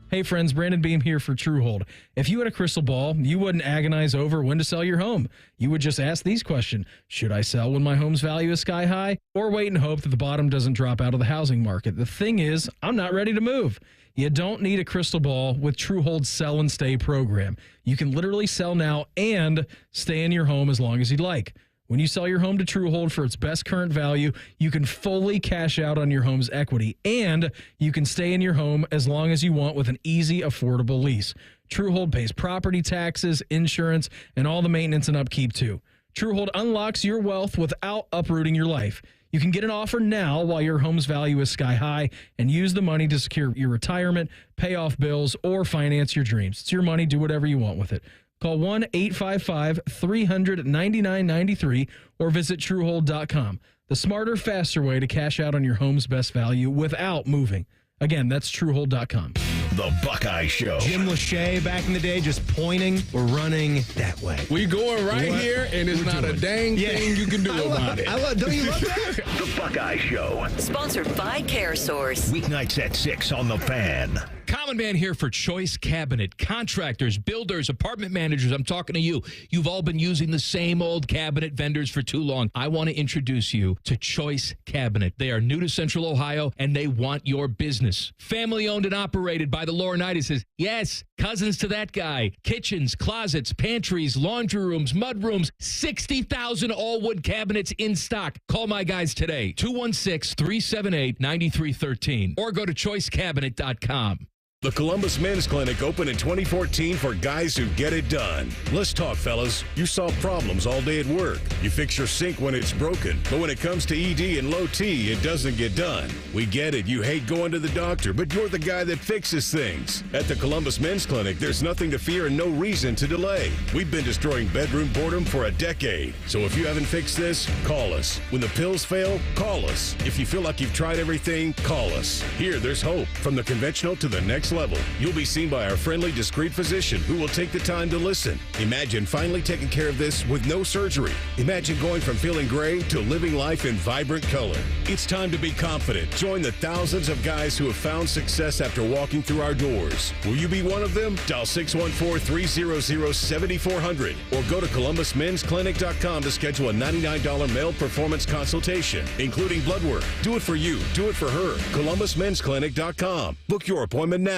[SPEAKER 2] Hey friends, Brandon Beam here for Truehold. If you had a crystal ball, you wouldn't agonize over when to sell your home. You would just ask these questions. Should I sell when my home's value is sky high? Or wait and hope that the bottom doesn't drop out of the housing market? The thing is, I'm not ready to move. You don't need a crystal ball with Truehold's Sell and Stay program. You can literally sell now and stay in your home as long as you'd like. When you sell your home to Truehold for its best current value, you can fully cash out on your home's equity, and you can stay in your home as long as you want with an easy, affordable lease. Truehold pays property taxes, insurance, and all the maintenance and upkeep, too. Truehold unlocks your wealth without uprooting your life. You can get an offer now while your home's value is sky high and use the money to secure your retirement, pay off bills, or finance your dreams. It's your money. Do whatever you want with it. Call 1-855-300-9993 or visit Truehold.com. The smarter, faster way to cash out on your home's best value without moving. Again, that's Truehold.com.
[SPEAKER 1] The Buckeye Show.
[SPEAKER 15] Jim Lachey back in the day just pointing, we're running that way.
[SPEAKER 6] We're going right here, and it's not a dang thing you can do about it.
[SPEAKER 15] Don't you love that?
[SPEAKER 1] The Buckeye Show.
[SPEAKER 7] Sponsored by CareSource.
[SPEAKER 1] Weeknights at 6 on The Fan.
[SPEAKER 2] Common Man here for Choice Cabinet. Contractors, builders, apartment managers, I'm talking to you. You've all been using the same old cabinet vendors for too long. I want to introduce you to Choice Cabinet. They are new to Central Ohio, and they want your business. Family owned and operated by the Laurinaitis. Yes, cousins to that guy. Kitchens, closets, pantries, laundry rooms, mud rooms, 60,000 all-wood cabinets in stock. Call my guys today, 216-378-9313, or go to choicecabinet.com.
[SPEAKER 1] The Columbus Men's Clinic opened in 2014 for guys who get it done. Let's talk, fellas. You solve problems all day at work. You fix your sink when it's broken, but when it comes to ED and low T, it doesn't get done. We get it. You hate going to the doctor, but you're the guy that fixes things. At the Columbus Men's Clinic, there's nothing to fear and no reason to delay. We've been destroying bedroom boredom for a decade. So if you haven't fixed this, call us. When the pills fail, call us. If you feel like you've tried everything, call us. Here, there's hope. From the conventional to the next level. You'll be seen by our friendly, discreet physician who will take the time to listen. Imagine finally taking care of this with no surgery. Imagine going from feeling gray to living life in vibrant color. It's time to be confident. Join the thousands of guys who have found success after walking through our doors. Will you be one of them? Dial 614-300-7400 or go to ColumbusMen'sClinic.com to schedule a $99 male performance consultation, including blood work. Do it for you. Do it for her. ColumbusMen'sClinic.com. Book your appointment now.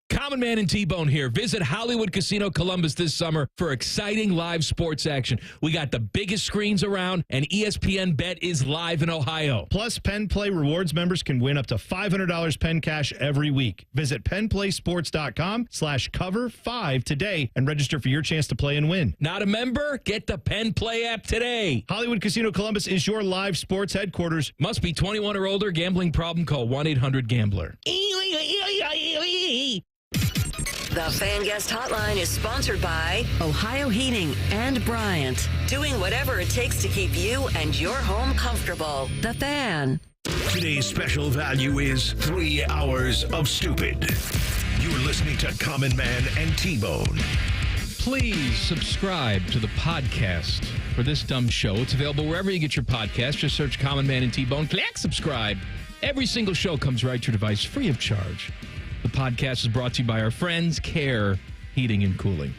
[SPEAKER 2] Common Man and T-Bone here. Visit Hollywood Casino Columbus this summer for exciting live sports action. We got the biggest screens around, and ESPN Bet is live in Ohio.
[SPEAKER 3] Plus, Penn Play Rewards members can win up to $500 Penn Cash every week. Visit PennPlaySports.com/cover5 today and register for your chance to play and win.
[SPEAKER 2] Not a member? Get the Penn Play app today.
[SPEAKER 3] Hollywood Casino Columbus is your live sports headquarters.
[SPEAKER 2] Must be 21 or older. Gambling problem? Call 1-800-GAMBLER.
[SPEAKER 7] The Fan Guest Hotline is sponsored by Ohio Heating and Bryant. Doing whatever it takes to keep you and your home comfortable. The Fan.
[SPEAKER 1] Today's special value is 3 hours of stupid. You're listening to Common Man and T-Bone.
[SPEAKER 2] Please subscribe to the podcast for this dumb show. It's available wherever you get your podcast. Just search Common Man and T-Bone. Click subscribe. Every single show comes right to your device free of charge. The podcast is brought to you by our friends, Care Heating and Cooling.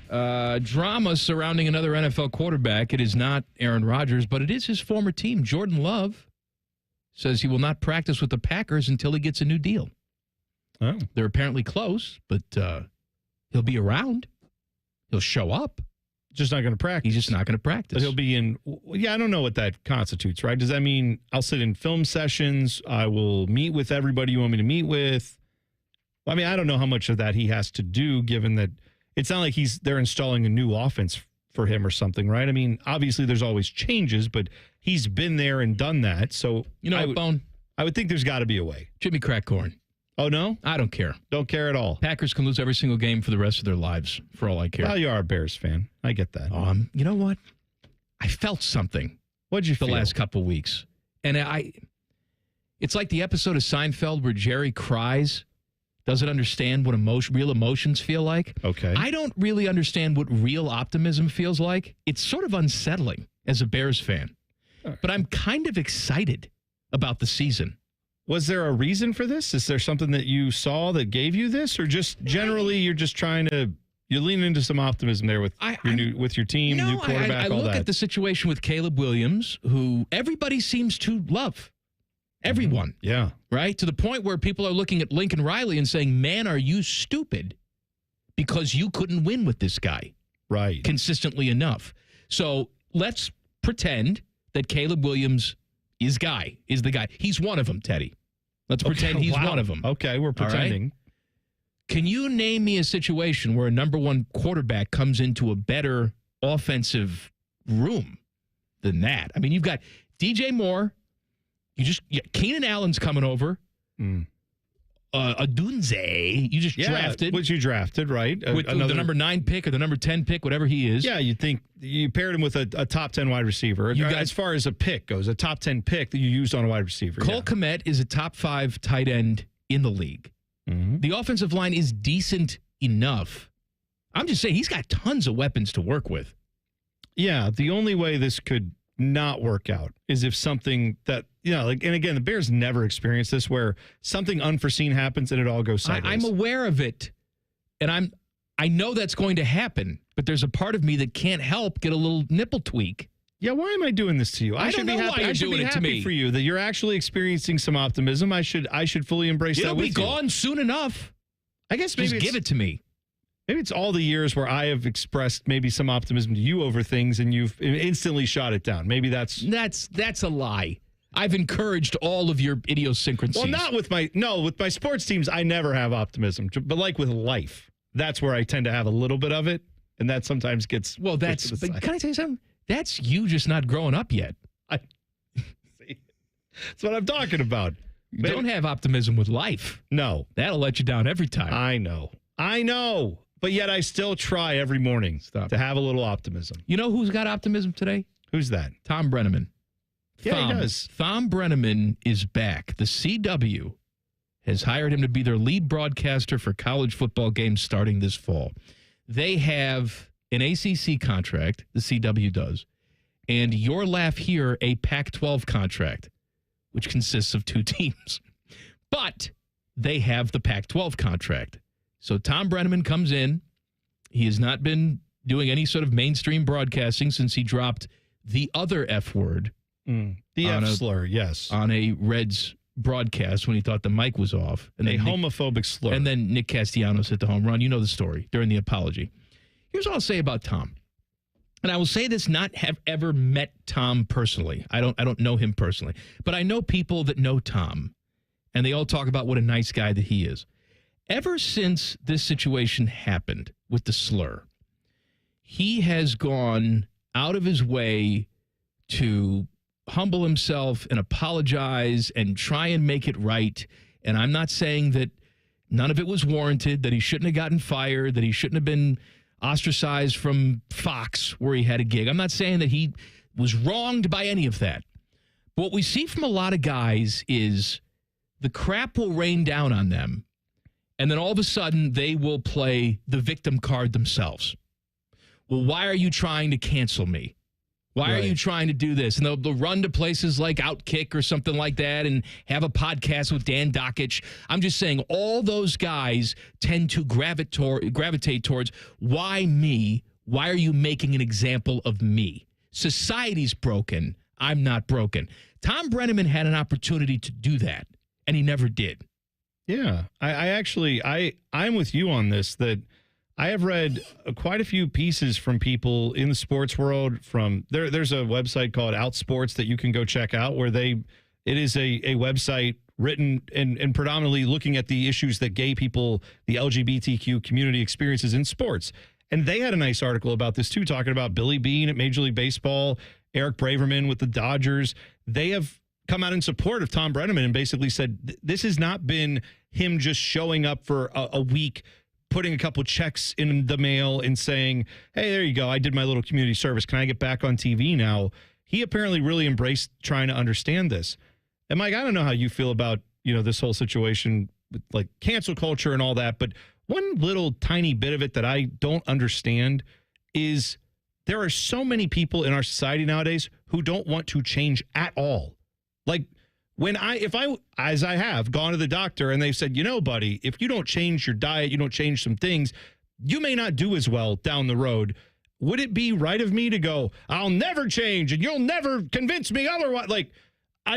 [SPEAKER 2] Drama surrounding another NFL quarterback. It is not Aaron Rodgers, but it is his former team. Jordan Love says he will not practice with the Packers until he gets a new deal.
[SPEAKER 3] Oh.
[SPEAKER 2] They're apparently close, but he'll be around. He'll show up.
[SPEAKER 3] Just not going to practice.
[SPEAKER 2] He's just not going to practice.
[SPEAKER 3] But he'll be in. Yeah, I don't know what that constitutes, right? Does that mean I'll sit in film sessions? I will meet with everybody you want me to meet with? I mean, I don't know how much of that he has to do, given that it's not like they're installing a new offense for him or something, right? I mean, obviously there's always changes, but he's been there and done that. So
[SPEAKER 2] you know, Bone,
[SPEAKER 3] I would think there's got to be a way.
[SPEAKER 2] Jimmy Crackcorn.
[SPEAKER 3] Oh, no?
[SPEAKER 2] I don't care.
[SPEAKER 3] Don't care at all.
[SPEAKER 2] Packers can lose every single game for the rest of their lives, for all I care.
[SPEAKER 3] Well, you are a Bears fan. I get that.
[SPEAKER 2] You know what? I felt something.
[SPEAKER 3] What'd you feel?
[SPEAKER 2] The last couple weeks. And it's like the episode of Seinfeld where Jerry cries, doesn't understand what real emotions feel like.
[SPEAKER 3] Okay.
[SPEAKER 2] I don't really understand what real optimism feels like. It's sort of unsettling as a Bears fan. But I'm kind of excited about the season.
[SPEAKER 3] Was there a reason for this? Is there something that you saw that gave you this? Or just generally you're just trying to, you're leaning into some optimism there with your team, new quarterback, all that?
[SPEAKER 2] I look at the situation with Caleb Williams, who everybody seems to love. Everyone.
[SPEAKER 3] Yeah.
[SPEAKER 2] Right? To the point where people are looking at Lincoln Riley and saying, man, are you stupid? Because you couldn't win with this guy.
[SPEAKER 3] Right.
[SPEAKER 2] Consistently enough. So let's pretend that Caleb Williams is the guy. He's one of them, Teddy. Let's pretend he's one of them.
[SPEAKER 3] Okay, we're pretending.
[SPEAKER 2] Right? Can you name me a situation where a number one quarterback comes into a better offensive room than that? I mean, you've got DJ Moore. Keenan Allen's coming over. Adunze, you just drafted.
[SPEAKER 3] Which you drafted, right?
[SPEAKER 2] With the number 9 pick or the number 10 pick, whatever he is.
[SPEAKER 3] Yeah, you'd think you paired him with a top 10 wide receiver. As far as a pick goes, a top 10 pick that you used on a wide receiver.
[SPEAKER 2] Cole Kmet is a top 5 tight end in the league.
[SPEAKER 3] Mm-hmm.
[SPEAKER 2] The offensive line is decent enough. I'm just saying he's got tons of weapons to work with.
[SPEAKER 3] Yeah, the only way this could not work out is if something that, and again, the Bears never experienced this where something unforeseen happens and it all goes sideways.
[SPEAKER 2] I'm aware of it, and I know that's going to happen, but there's a part of me that can't help get a little nipple tweak.
[SPEAKER 3] Yeah, why am I doing this to you?
[SPEAKER 2] I should be happy.
[SPEAKER 3] I should be happy for you that you're actually experiencing some optimism. I should fully embrace that with you.
[SPEAKER 2] It'll be gone soon enough.
[SPEAKER 3] I guess maybe
[SPEAKER 2] just give it to me.
[SPEAKER 3] Maybe it's all the years where I have expressed maybe some optimism to you over things and you've instantly shot it down. Maybe that's
[SPEAKER 2] a lie. I've encouraged all of your idiosyncrasies.
[SPEAKER 3] Well, not with my sports teams. I never have optimism, but like with life, that's where I tend to have a little bit of it, and that sometimes gets
[SPEAKER 2] But can I tell you something? That's you just not growing up yet.
[SPEAKER 3] See, that's what I'm talking about.
[SPEAKER 2] You don't have optimism with life.
[SPEAKER 3] No,
[SPEAKER 2] that'll let you down every time.
[SPEAKER 3] I know. But yet I still try every morning to have a little optimism.
[SPEAKER 2] You know who's got optimism today?
[SPEAKER 3] Who's that?
[SPEAKER 2] Tom Brenaman.
[SPEAKER 3] Yeah, he does.
[SPEAKER 2] Tom Brenaman is back. The CW has hired him to be their lead broadcaster for college football games starting this fall. They have an ACC contract, the CW does, and Your Laugh Here, a Pac-12 contract, which consists of 2 teams. But they have the Pac-12 contract. So Tom Brenaman comes in. He has not been doing any sort of mainstream broadcasting since he dropped the other F word.
[SPEAKER 3] The F slur, yes.
[SPEAKER 2] On a Reds broadcast when he thought the mic was off.
[SPEAKER 3] And a homophobic slur.
[SPEAKER 2] And then Nick Castellanos hit the home run. You know the story during the apology. Here's what I'll say about Tom. And I will say this, not have ever met Tom personally. I don't know him personally. But I know people that know Tom. And they all talk about what a nice guy that he is. Ever since this situation happened with the slur, he has gone out of his way to humble himself and apologize and try and make it right. And I'm not saying that none of it was warranted, that he shouldn't have gotten fired, that he shouldn't have been ostracized from Fox where he had a gig. I'm not saying that he was wronged by any of that. But what we see from a lot of guys is the crap will rain down on them. And then all of a sudden, they will play the victim card themselves. Well, why are you trying to cancel me? Why are you trying to do this? And they'll run to places like Outkick or something like that and have a podcast with Dan Dockich. I'm just saying all those guys tend to gravitate towards, why me? Why are you making an example of me? Society's broken. I'm not broken. Tom Brenaman had an opportunity to do that, and he never did.
[SPEAKER 3] Yeah, I'm with you on this, that I have read quite a few pieces from people in the sports world. There's a website called Outsports that you can go check out where it is a website written and predominantly looking at the issues that gay people, the LGBTQ community experiences in sports. And they had a nice article about this too, talking about Billy Beane at Major League Baseball, Eric Braverman with the Dodgers. They have come out in support of Tom Brenaman and basically said this has not been him just showing up for a week, putting a couple checks in the mail and saying, hey, there you go, I did my little community service. Can I get back on TV now? He apparently really embraced trying to understand this. And Mike, I don't know how you feel about, this whole situation with like cancel culture and all that, but one little tiny bit of it that I don't understand is there are so many people in our society nowadays who don't want to change at all. Like if I have gone to the doctor and they've said, buddy, if you don't change your diet, you don't change some things, you may not do as well down the road. Would it be right of me to go, I'll never change and you'll never convince me otherwise? Like,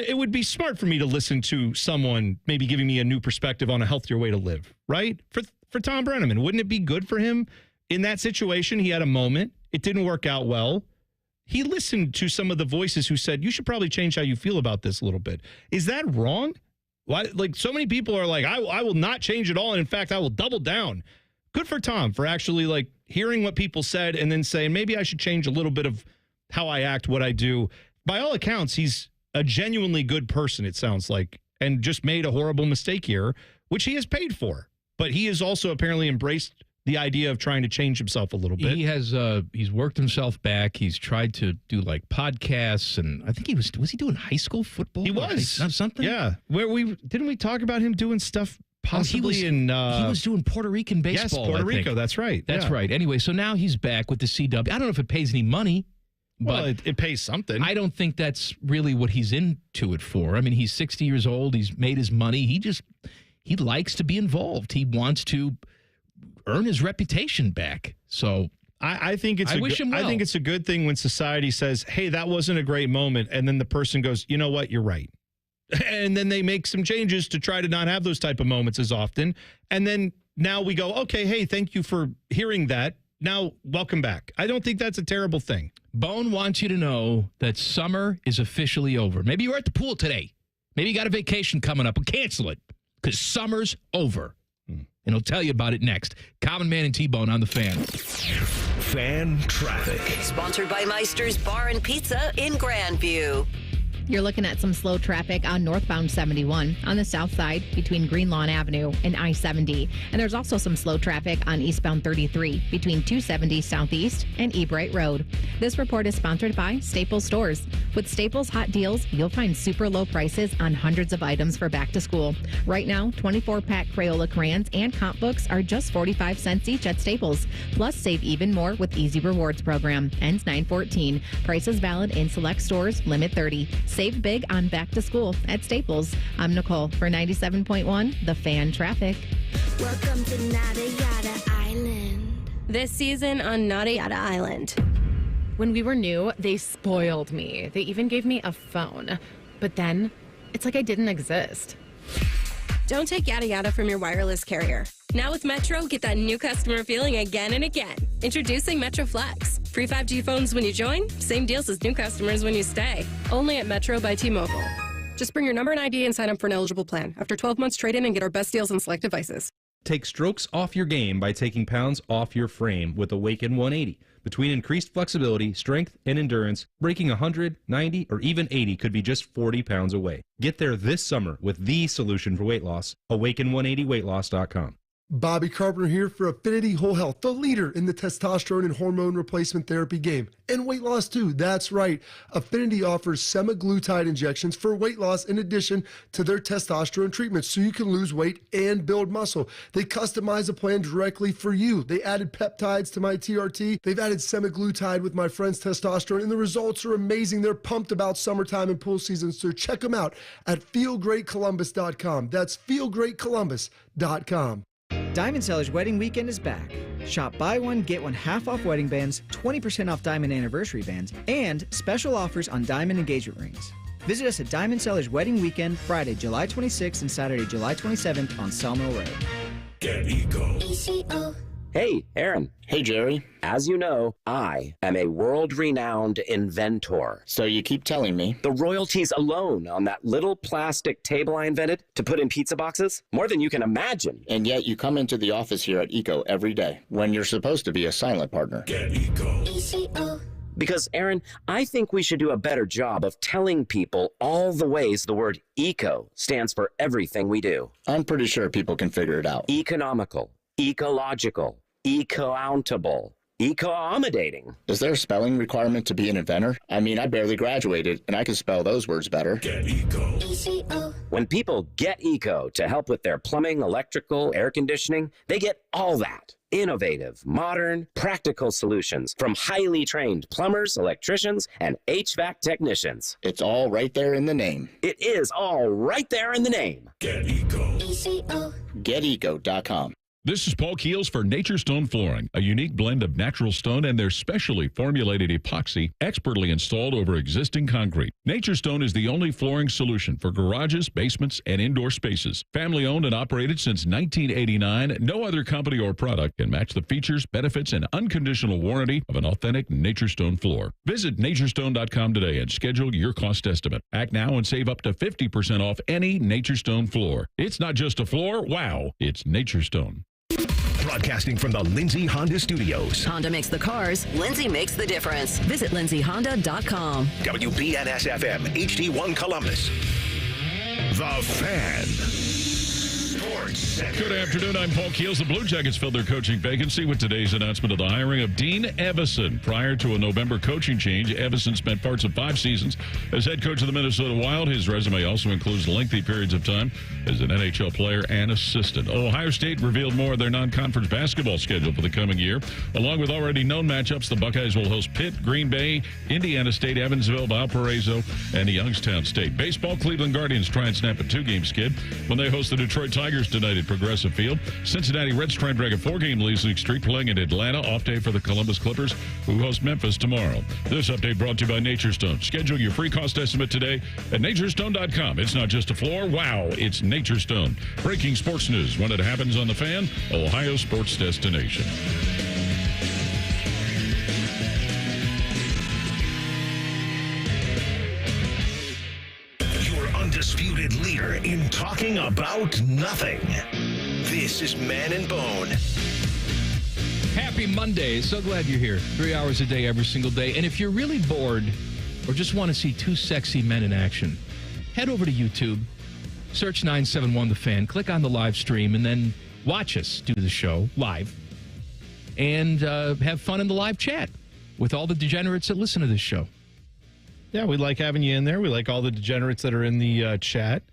[SPEAKER 3] it would be smart for me to listen to someone maybe giving me a new perspective on a healthier way to live, right? For Tom Brenaman, wouldn't it be good for him in that situation? He had a moment. It didn't work out well. He listened to some of the voices who said, you should probably change how you feel about this a little bit. Is that wrong? Why? Like, so many people are like, I will not change at all. And in fact, I will double down. Good for Tom for actually like hearing what people said and then saying, maybe I should change a little bit of how I act, what I do. By all accounts, he's a genuinely good person, it sounds like, and just made a horrible mistake here, which he has paid for. But he has also apparently embraced the idea of trying to change himself a little bit.
[SPEAKER 2] He has he's worked himself back. He's tried to do like podcasts, and I think was he doing high school football?
[SPEAKER 3] He was
[SPEAKER 2] something.
[SPEAKER 3] Yeah, where didn't we talk about him doing stuff possibly
[SPEAKER 2] he was doing Puerto Rican baseball.
[SPEAKER 3] Yes, Puerto Rico. That's right.
[SPEAKER 2] That's right. Anyway, so now he's back with the CW. I don't know if it pays any money. But
[SPEAKER 3] well, it pays something.
[SPEAKER 2] I don't think that's really what he's into it for. I mean, he's 60 years old. He's made his money. He likes to be involved. He wants to earn his reputation back. So
[SPEAKER 3] I think it's
[SPEAKER 2] wish him well.
[SPEAKER 3] I think it's a good thing when society says, hey, that wasn't a great moment. And then the person goes, you know what? You're right. And then they make some changes to try to not have those type of moments as often. And then now we go, okay, hey, thank you for hearing that. Now, welcome back. I don't think that's a terrible thing.
[SPEAKER 2] Bone wants you to know that summer is officially over. Maybe you were at the pool today. Maybe you got a vacation coming up. Well, cancel it because summer's over. And he'll tell you about it next. Common Man and T-Bone on the Fan.
[SPEAKER 1] Fan Traffic.
[SPEAKER 7] Sponsored by Meister's Bar and Pizza in Grandview.
[SPEAKER 8] You're looking at some slow traffic on northbound 71 on the south side between Greenlawn Avenue and I-70. And there's also some slow traffic on eastbound 33 between 270 Southeast and Ebright Road. This report is sponsored by Staples Stores. With Staples Hot Deals, you'll find super low prices on hundreds of items for back to school. Right now, 24-pack Crayola crayons and comp books are just 45 cents each at Staples. Plus, save even more with Easy Rewards program. Ends 9/14. Prices valid in select stores, limit 30. Save big on back to school at Staples. I'm Nicole for 97.1 The Fan Traffic.
[SPEAKER 16] Welcome to Nada Yada Island. This season on Nada Yada Island.
[SPEAKER 17] When we were new, they spoiled me. They even gave me a phone. But then, it's like I didn't exist.
[SPEAKER 23] Don't take yada yada from your wireless carrier. Now with Metro, get that new customer feeling again and again. Introducing Metro Flex. Free 5G phones when you join, same deals as new customers when you stay. Only at Metro by T-Mobile. Just bring your number and ID and sign up for an eligible plan. After 12 months, trade in and get our best deals on select devices.
[SPEAKER 24] Take strokes off your game by taking pounds off your frame with Awaken 180. Between increased flexibility, strength, and endurance, breaking 100, 90, or even 80 could be just 40 pounds away. Get there this summer with the solution for weight loss, Awaken180weightloss.com.
[SPEAKER 10] Bobby Carpenter here for Affinity Whole Health, the leader in the testosterone and hormone replacement therapy game. And weight loss too, that's right. Affinity offers semaglutide injections for weight loss in addition to their testosterone treatments so you can lose weight and build muscle. They customize a plan directly for you. They added peptides to my TRT. They've added semaglutide with my friend's testosterone, and the results are amazing. They're pumped about summertime and pool season, so check them out at feelgreatcolumbus.com. That's feelgreatcolumbus.com.
[SPEAKER 9] Diamond Seller's Wedding Weekend is back. Shop buy one, get one half off wedding bands, 20% off diamond anniversary bands, and special offers on diamond engagement rings. Visit us at Diamond Seller's Wedding Weekend, Friday, July 26th and Saturday, July 27th on Sawmill Road.
[SPEAKER 1] Get Eco.
[SPEAKER 16] ECO.
[SPEAKER 18] Hey, Aaron. Hey, Jerry. As you know, I am a world-renowned inventor. So you keep telling me. The royalties alone on that little plastic table I invented to put in pizza boxes, more than you can imagine.
[SPEAKER 19] And yet you come into the office here at ECO every day when you're supposed to be a silent partner.
[SPEAKER 1] Get Eco.
[SPEAKER 16] ECO.
[SPEAKER 18] Because, Aaron, I think we should do a better job of telling people all the ways the word eco stands for everything we do.
[SPEAKER 5] I'm pretty sure people can figure it out.
[SPEAKER 18] Economical, ecological, eco-countable, eco-accommodating.
[SPEAKER 5] Is there a spelling requirement to be an inventor? I mean, I barely graduated, and I can spell those words better.
[SPEAKER 1] Get eco.
[SPEAKER 16] ECO.
[SPEAKER 18] When people get eco to help with their plumbing, electrical, air conditioning, they get all that. Innovative, modern, practical solutions from highly trained plumbers, electricians, and HVAC technicians.
[SPEAKER 5] It's all right there in the name.
[SPEAKER 18] It is all right there in the name.
[SPEAKER 1] Get eco.
[SPEAKER 16] ECO.
[SPEAKER 5] GetEco.com.
[SPEAKER 25] This is Paul Keels for Nature Stone Flooring, a unique blend of natural stone and their specially formulated epoxy expertly installed over existing concrete. Nature Stone is the only flooring solution for garages, basements, and indoor spaces. Family owned and operated since 1989, no other company or product can match the features, benefits, and unconditional warranty of an authentic Nature Stone floor. Visit naturestone.com today and schedule your cost estimate. Act now and save up to 50% off any Nature Stone floor. It's not just a floor, wow, it's Nature Stone.
[SPEAKER 1] Broadcasting from the Lindsay Honda Studios.
[SPEAKER 7] Honda makes the cars. Lindsay makes the difference. Visit lindsayhonda.com.
[SPEAKER 1] WBNS-FM, HD1 Columbus. The Fan. Sports Center.
[SPEAKER 25] Good afternoon. I'm Paul Keels. The Blue Jackets filled their coaching vacancy with today's announcement of the hiring of Dean Evason. Prior to a November coaching change, Evason spent parts of 5 seasons as head coach of the Minnesota Wild. His resume also includes lengthy periods of time as an NHL player and assistant. Ohio State revealed more of their non-conference basketball schedule for the coming year. Along with already known matchups, the Buckeyes will host Pitt, Green Bay, Indiana State, Evansville, Valparaiso, and Youngstown State. Baseball, Cleveland Guardians try and snap a 2-game skid when they host the Detroit Tigers tonight at Progressive Field. Cincinnati Reds try and drag a 4-game losing streak playing in Atlanta. Off day for the Columbus Clippers, who host Memphis tomorrow. This update brought to you by Nature Stone. Schedule your free cost estimate today at naturestone.com. It's not just a floor. Wow, it's Nature Stone. Breaking sports news when it happens on The Fan, Ohio sports destination.
[SPEAKER 1] Undisputed leader in talking about nothing. This is Man and Bone.
[SPEAKER 2] Happy Monday. So glad you're here. 3 hours a day, every single day. And if you're really bored or just want to see 2 sexy men in action, head over to YouTube, search 971 The Fan, click on the live stream, and then watch us do the show live and have fun in the live chat with all the degenerates that listen to this show.
[SPEAKER 3] Yeah, we like having you in there. We like all the degenerates that are in the chat.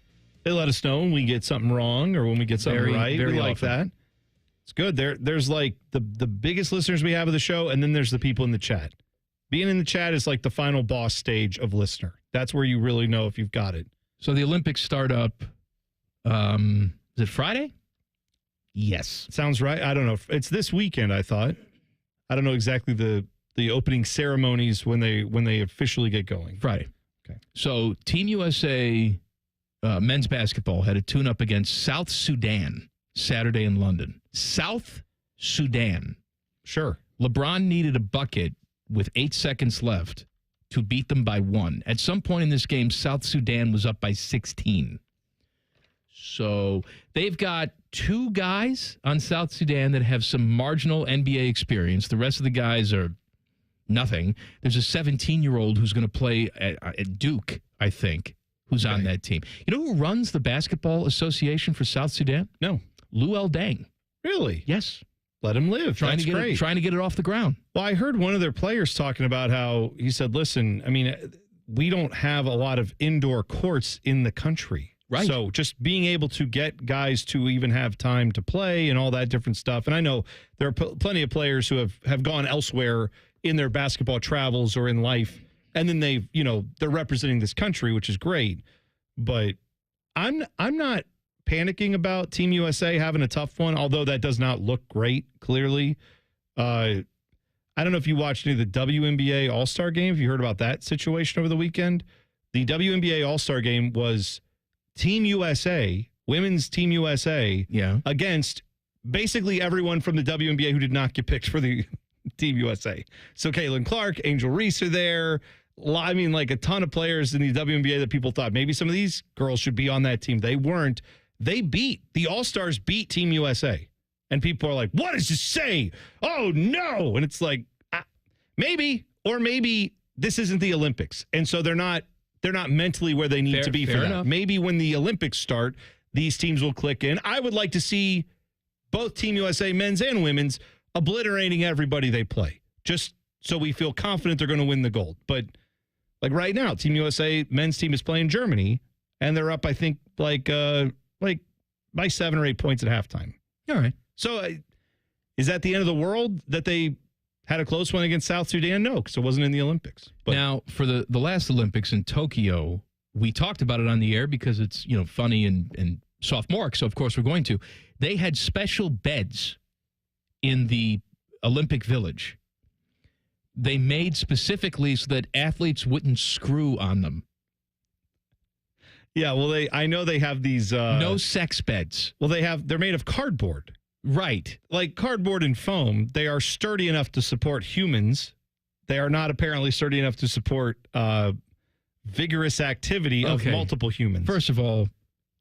[SPEAKER 3] They let us know when we get something wrong or when we get something right.
[SPEAKER 2] Very
[SPEAKER 3] we like that. It's good. There's like the biggest listeners we have of the show, and then there's the people in the chat. Being in the chat is like the final boss stage of listener. That's where you really know if you've got it.
[SPEAKER 2] So the Olympics start up, is it Friday? Yes.
[SPEAKER 3] Sounds right. I don't know. It's this weekend, I thought. I don't know exactly the opening ceremonies when they officially get going.
[SPEAKER 2] Friday.
[SPEAKER 3] Okay.
[SPEAKER 2] So Team USA men's basketball had a tune-up against South Sudan Saturday in London. South Sudan.
[SPEAKER 3] Sure.
[SPEAKER 2] LeBron needed a bucket with 8 seconds left to beat them by 1. At some point in this game, South Sudan was up by 16. So they've got 2 guys on South Sudan that have some marginal NBA experience. The rest of the guys are nothing. There's a 17-year-old who's going to play at Duke, I think, who's on that team. You know who runs the Basketball Association for South Sudan?
[SPEAKER 3] No.
[SPEAKER 2] Lou El Deng.
[SPEAKER 3] Really?
[SPEAKER 2] Yes.
[SPEAKER 3] Let him live.
[SPEAKER 2] Trying to get it off the ground.
[SPEAKER 3] Well, I heard one of their players talking about how he said, listen, I mean, we don't have a lot of indoor courts in the country.
[SPEAKER 2] Right.
[SPEAKER 3] So just being able to get guys to even have time to play and all that different stuff. And I know there are plenty of players who have gone elsewhere in their basketball travels or in life, and then they're representing this country, which is great. But I'm not panicking about Team USA having a tough one, although that does not look great, clearly. I don't know if you watched any of the WNBA All-Star game. Have you heard about that situation over the weekend? The WNBA All-Star game was Team USA, women's Team USA, against basically everyone from the WNBA who did not get picked for the Team USA. So Caitlin Clark, Angel Reese are there. I mean, like a ton of players in the WNBA that people thought maybe some of these girls should be on that team. They weren't. The All-Stars beat Team USA. And people are like, what does this say? Oh, no. And it's like, maybe. Or maybe this isn't the Olympics, and so they're not mentally where they need to be for that.
[SPEAKER 2] Enough.
[SPEAKER 3] Maybe when the Olympics start, these teams will click in. I would like to see both Team USA men's and women's obliterating everybody they play, just so we feel confident they're going to win the gold. But like right now, Team USA men's team is playing Germany, and they're up, I think, like by 7 or 8 points at halftime.
[SPEAKER 2] All right.
[SPEAKER 3] So is that the end of the world that they had a close one against South Sudan? No, because it wasn't in the Olympics. But
[SPEAKER 2] now, for the last Olympics in Tokyo, we talked about it on the air because it's, funny and sophomoric, so of course we're going to. They had special beds in the Olympic Village. They made specifically so that athletes wouldn't screw on them.
[SPEAKER 3] Yeah, well, I know they have these
[SPEAKER 2] no sex beds.
[SPEAKER 3] Well, they're made of cardboard.
[SPEAKER 2] Right.
[SPEAKER 3] Like cardboard and foam. They are sturdy enough to support humans. They are not apparently sturdy enough to support vigorous activity of multiple humans.
[SPEAKER 2] First of all,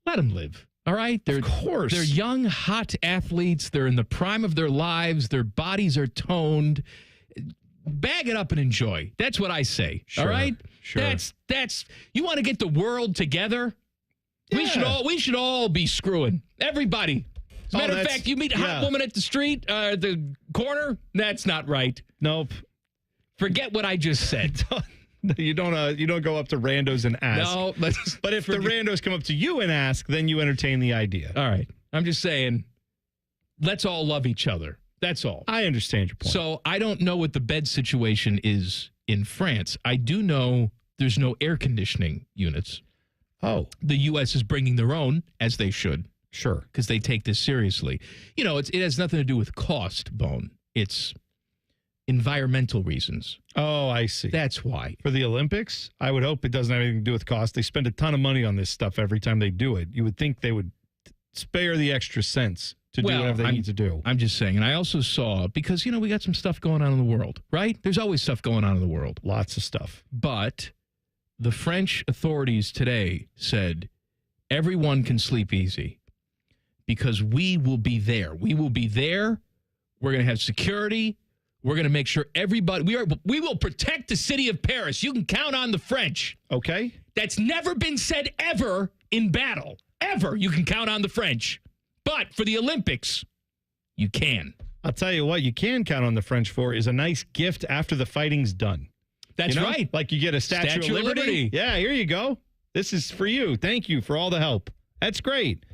[SPEAKER 2] let them live. All right?
[SPEAKER 3] Of course.
[SPEAKER 2] They're young, hot athletes. They're in the prime of their lives. Their bodies are toned. Bag it up and enjoy. That's what I say.
[SPEAKER 3] Sure,
[SPEAKER 2] all right?
[SPEAKER 3] Sure.
[SPEAKER 2] That's you want to get the world together?
[SPEAKER 3] Yeah.
[SPEAKER 2] We should all be screwing. Everybody. As a matter of fact, you meet a hot woman at the street, the corner, that's not right.
[SPEAKER 3] Nope.
[SPEAKER 2] Forget what I just said.
[SPEAKER 3] You don't go up to randos and ask.
[SPEAKER 2] No,
[SPEAKER 3] but if the randos come up to you and ask, then you entertain the idea.
[SPEAKER 2] All right. I'm just saying, let's all love each other. That's all.
[SPEAKER 3] I understand your point.
[SPEAKER 2] So I don't know what the bed situation is in France. I do know there's no air conditioning units.
[SPEAKER 3] Oh.
[SPEAKER 2] The U.S. is bringing their own, as they should.
[SPEAKER 3] Sure.
[SPEAKER 2] Because they take this seriously. It has nothing to do with cost, Bone. It's environmental reasons.
[SPEAKER 3] Oh, I see.
[SPEAKER 2] That's why.
[SPEAKER 3] For the Olympics, I would hope it doesn't have anything to do with cost. They spend a ton of money on this stuff every time they do it. You would think they would spare the extra cents to do whatever they need to do.
[SPEAKER 2] I'm just saying. And I also saw, because, we got some stuff going on in the world, right? There's always stuff going on in the world.
[SPEAKER 3] Lots of stuff.
[SPEAKER 2] But the French authorities today said everyone can sleep easy because we will be there. We will be there. We're going to have security. We're going to make sure everybody, we will protect the city of Paris. You can count on the French.
[SPEAKER 3] Okay.
[SPEAKER 2] That's never been said ever in battle. Ever. You can count on the French. But for the Olympics, you can.
[SPEAKER 3] I'll tell you what you can count on the French for is a nice gift after the fighting's done.
[SPEAKER 2] That's right.
[SPEAKER 3] Like you get a Statue of Liberty. Yeah, here you go. This is for you. Thank you for all the help. That's great.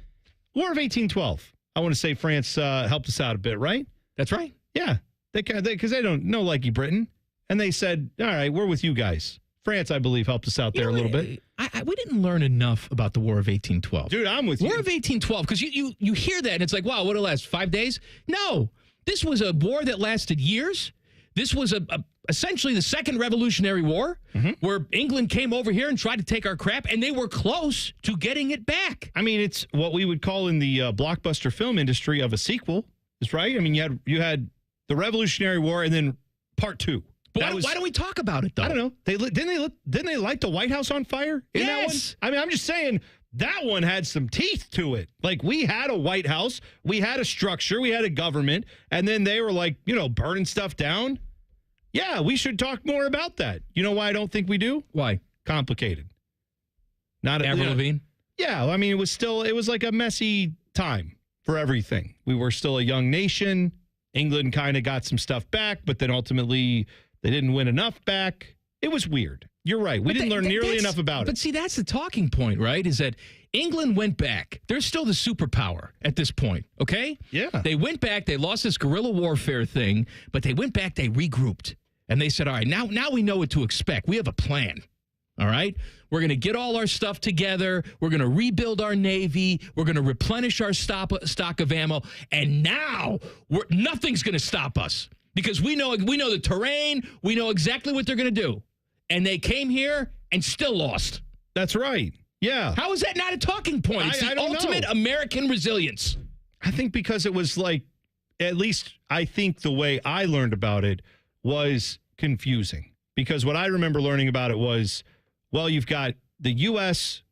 [SPEAKER 3] War of 1812. I want to say France helped us out a bit, right?
[SPEAKER 2] That's right.
[SPEAKER 3] Yeah. Because they don't know likey Britain. And they said, all right, we're with you guys. France, I believe, helped us out there a little bit.
[SPEAKER 2] We didn't learn enough about the War of 1812.
[SPEAKER 3] Dude, I'm with you.
[SPEAKER 2] War of 1812, because you hear that and it's like, wow, what'll last 5 days? No, this was a war that lasted years. This was essentially the Second Revolutionary War, where England came over here and tried to take our crap, and they were close to getting it back.
[SPEAKER 3] I mean, it's what we would call in the blockbuster film industry of a sequel, is right? I mean, you had the Revolutionary War and then Part 2.
[SPEAKER 2] But why don't we talk about it, though?
[SPEAKER 3] I don't know. Didn't they light the White House on fire in that one? I mean, I'm just saying that one had some teeth to it. Like, we had a White House, we had a structure, we had a government, and then they were like, burning stuff down. Yeah, we should talk more about that. You know why I don't think we do?
[SPEAKER 2] Why?
[SPEAKER 3] Complicated. Not
[SPEAKER 2] Avril Lavigne?
[SPEAKER 3] Yeah, I mean, it was like a messy time for everything. We were still a young nation. England kind of got some stuff back, but then ultimately they didn't win enough back. It was weird. You're right. We didn't learn nearly enough about it.
[SPEAKER 2] But see, that's the talking point, right? Is that England went back. They're still the superpower at this point, okay?
[SPEAKER 3] Yeah.
[SPEAKER 2] They went back. They lost this guerrilla warfare thing, but they went back. They regrouped. And they said, all right, now we know what to expect. We have a plan, all right? We're going to get all our stuff together. We're going to rebuild our Navy. We're going to replenish our stock of ammo. And now nothing's going to stop us because we know the terrain. We know exactly what they're going to do. And they came here and still lost.
[SPEAKER 3] That's right. Yeah.
[SPEAKER 2] How is that not a talking point? It's the ultimate American resilience.
[SPEAKER 3] I think because it was like, at least I think the way I learned about it was confusing. Because what I remember learning about it was, well, you've got the U.S.,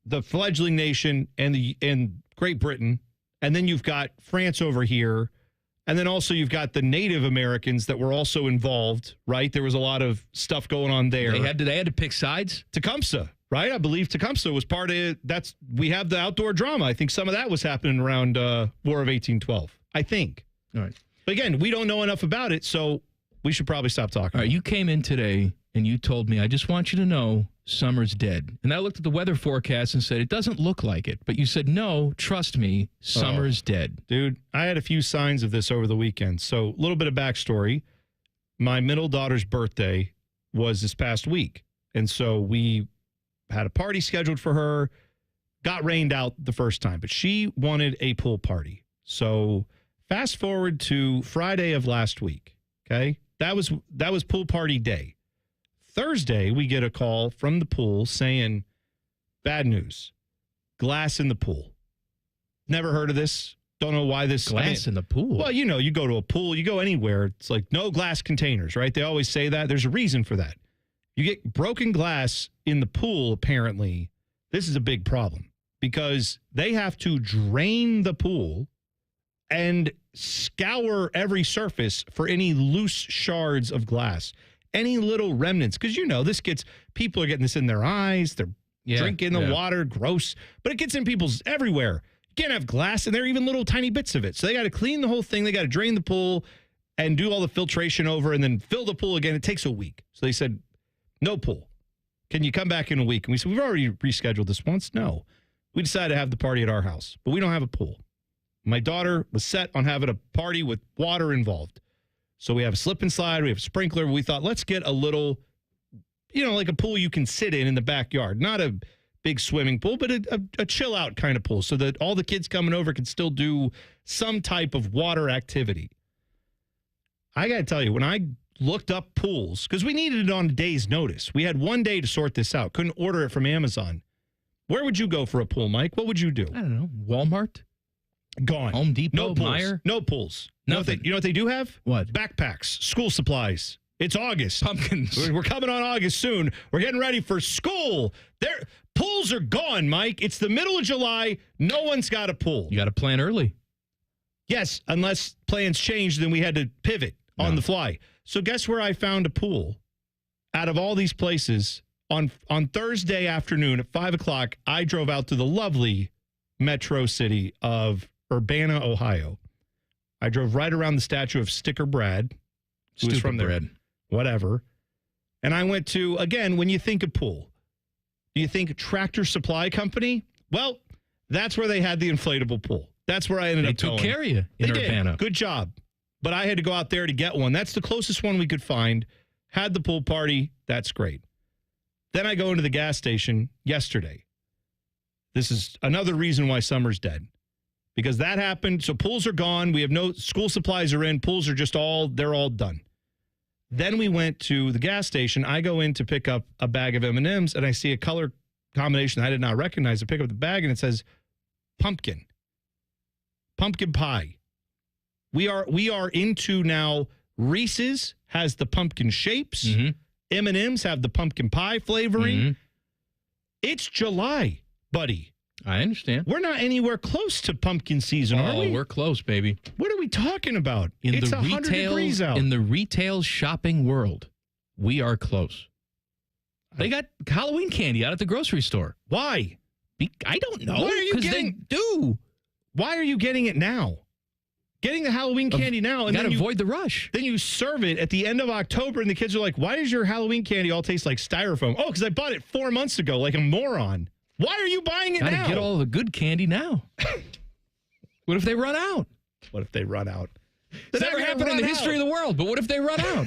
[SPEAKER 3] the fledgling nation, and Great Britain, and then you've got France over here, And then also you've got the Native Americans that were also involved, right? There was a lot of stuff going on there.
[SPEAKER 2] They had to pick sides?
[SPEAKER 3] Tecumseh, right? I believe Tecumseh was part of it. We have the outdoor drama. I think some of that was happening around War of 1812. I think.
[SPEAKER 2] All right.
[SPEAKER 3] But again, we don't know enough about it, so we should probably stop talking.
[SPEAKER 2] All right, you came in today and you told me, I just want you to know summer's dead. And I looked at the weather forecast and said, it doesn't look like it. But you said, no, trust me, summer's dead.
[SPEAKER 3] Dude, I had a few signs of this over the weekend. So a little bit of backstory. My middle daughter's birthday was this past week. And so we had a party scheduled for her, got rained out the first time, but she wanted a pool party. So fast forward to Friday of last week, okay? That was pool party day. Thursday, we get a call from the pool saying, bad news, glass in the pool. Never heard of this. Don't know why this.
[SPEAKER 2] Glass in the pool?
[SPEAKER 3] Well, you go to a pool, you go anywhere. It's like no glass containers, right? They always say that. There's a reason for that. You get broken glass in the pool, apparently. This is a big problem because they have to drain the pool and scour every surface for any loose shards of glass, any little remnants. Because, people are getting this in their eyes. They're drinking the water, gross. But it gets in people's everywhere. You can't have glass in there, even little tiny bits of it. So they got to clean the whole thing. They got to drain the pool and do all the filtration over and then fill the pool again. It takes a week. So they said, no pool. Can you come back in a week? And we said, we've already rescheduled this once. No. We decided to have the party at our house, but we don't have a pool. My daughter was set on having a party with water involved. So we have a slip and slide, we have a sprinkler. We thought, let's get a little, like a pool you can sit in the backyard. Not a big swimming pool, but a chill out kind of pool so that all the kids coming over can still do some type of water activity. I got to tell you, when I looked up pools, because we needed it on a day's notice. We had one day to sort this out. Couldn't order it from Amazon. Where would you go for a pool, Mike? What would you do?
[SPEAKER 2] I don't know. Walmart?
[SPEAKER 3] Gone.
[SPEAKER 2] Home Depot,
[SPEAKER 3] no pools.
[SPEAKER 2] Meijer?
[SPEAKER 3] No pools.
[SPEAKER 2] Nothing.
[SPEAKER 3] You know what they do have?
[SPEAKER 2] What?
[SPEAKER 3] Backpacks, school supplies. It's August.
[SPEAKER 2] Pumpkins.
[SPEAKER 3] We're coming on August soon. We're getting ready for school. Pools are gone, Mike. It's the middle of July. No one's got a pool.
[SPEAKER 2] You got to plan early.
[SPEAKER 3] Yes, unless plans changed, then we had to pivot on the fly. So guess where I found a pool? Out of all these places, on Thursday afternoon at 5 o'clock, I drove out to the lovely metro city of Urbana, Ohio. I drove right around the statue of Sticker Brad. Who's from there?
[SPEAKER 2] Brad.
[SPEAKER 3] Whatever. And I went to, again, when you think of pool, do you think Tractor Supply Company? Well, that's where they had the inflatable pool. That's where I ended up going.
[SPEAKER 2] They took care of you in Urbana.
[SPEAKER 3] Good job. But I had to go out there to get one. That's the closest one we could find. Had the pool party. That's great. Then I go into the gas station yesterday. This is another reason why summer's dead. Because that happened. So pools are gone. We have no school supplies are in. Pools are just they're all done. Then we went to the gas station. I go in to pick up a bag of M&Ms and I see a color combination I did not recognize. I pick up the bag and it says pumpkin pie. We are into now. Reese's has the pumpkin shapes.
[SPEAKER 2] Mm-hmm.
[SPEAKER 3] M&Ms have the pumpkin pie flavoring.
[SPEAKER 2] Mm-hmm.
[SPEAKER 3] It's July, buddy.
[SPEAKER 2] I understand.
[SPEAKER 3] We're not anywhere close to pumpkin season, are we?
[SPEAKER 2] Oh, we're close, baby.
[SPEAKER 3] What are we talking about?
[SPEAKER 2] It's
[SPEAKER 3] 100 degrees out.
[SPEAKER 2] In the retail shopping world, we are close. They got Halloween candy out at the grocery store.
[SPEAKER 3] Why?
[SPEAKER 2] I don't know.
[SPEAKER 3] Why are you getting?
[SPEAKER 2] They do.
[SPEAKER 3] Why are you getting it now? Getting the Halloween candy now, and
[SPEAKER 2] then you avoid the rush.
[SPEAKER 3] Then you serve it at the end of October, and the kids are like, "Why does your Halloween candy all taste like styrofoam?" Oh, because I bought it 4 months ago, like a moron. Why are you buying it now?
[SPEAKER 2] Gotta get all the good candy now. What if they run out?
[SPEAKER 3] What if they run out?
[SPEAKER 2] It's never happened in the history of the world, but what if they run out?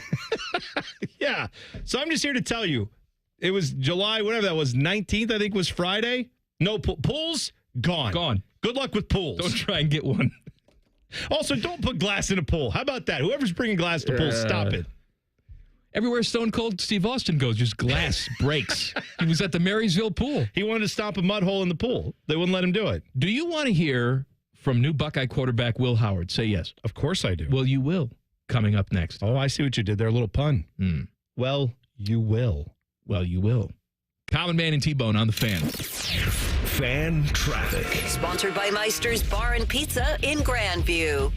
[SPEAKER 3] Yeah. So I'm just here to tell you, it was July, whatever that was, 19th, I think was Friday. No pools, gone.
[SPEAKER 2] Gone.
[SPEAKER 3] Good luck with pools.
[SPEAKER 2] Don't try and get one.
[SPEAKER 3] Also, don't put glass in a pool. How about that? Whoever's bringing glass to pools, stop it.
[SPEAKER 2] Everywhere Stone Cold Steve Austin goes, just glass breaks. He was at the Marysville pool.
[SPEAKER 3] He wanted to stomp a mud hole in the pool. They wouldn't let him do it.
[SPEAKER 2] Do you want to hear from new Buckeye quarterback Will Howard? Say yes.
[SPEAKER 3] Of course I do.
[SPEAKER 2] Well, you will. Coming up next.
[SPEAKER 3] Oh, I see what you did there. A little pun. Well, you will.
[SPEAKER 2] Well, you will. Common Man and T-Bone on the Fan.
[SPEAKER 1] Fan traffic.
[SPEAKER 7] Sponsored by Meister's Bar and Pizza in Grandview.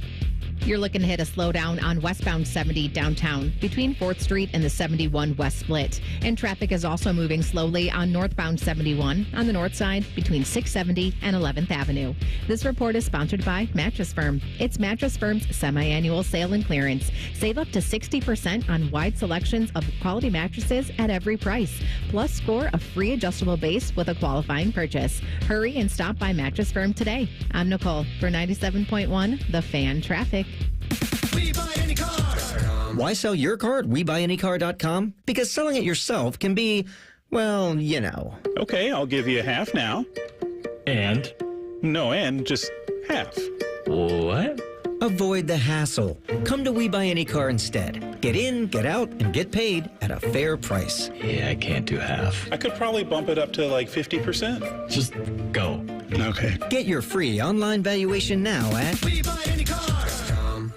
[SPEAKER 8] You're looking to hit a slowdown on westbound 70 downtown between 4th Street and the 71 West Split. And traffic is also moving slowly on northbound 71 on the north side between 670 and 11th Avenue. This report is sponsored by Mattress Firm. It's Mattress Firm's semi-annual sale and clearance. Save up to 60% on wide selections of quality mattresses at every price. Plus, score a free adjustable base with a qualifying purchase. Hurry and stop by Mattress Firm today. I'm Nicole for 97.1 The Fan Traffic.
[SPEAKER 11] We buy any car. Why sell your car at WeBuyAnyCar.com? Because selling it yourself can be, well, you know.
[SPEAKER 12] Okay, I'll give you half now. And? No, and just half.
[SPEAKER 11] What? Avoid the hassle. Come to We Buy Any Car instead. Get in, get out, and get paid at a fair price.
[SPEAKER 12] Yeah, I can't do half. I could probably bump it up to like 50%. Just go. Okay.
[SPEAKER 11] Get your free online valuation now at WeBuyAnyCar.com.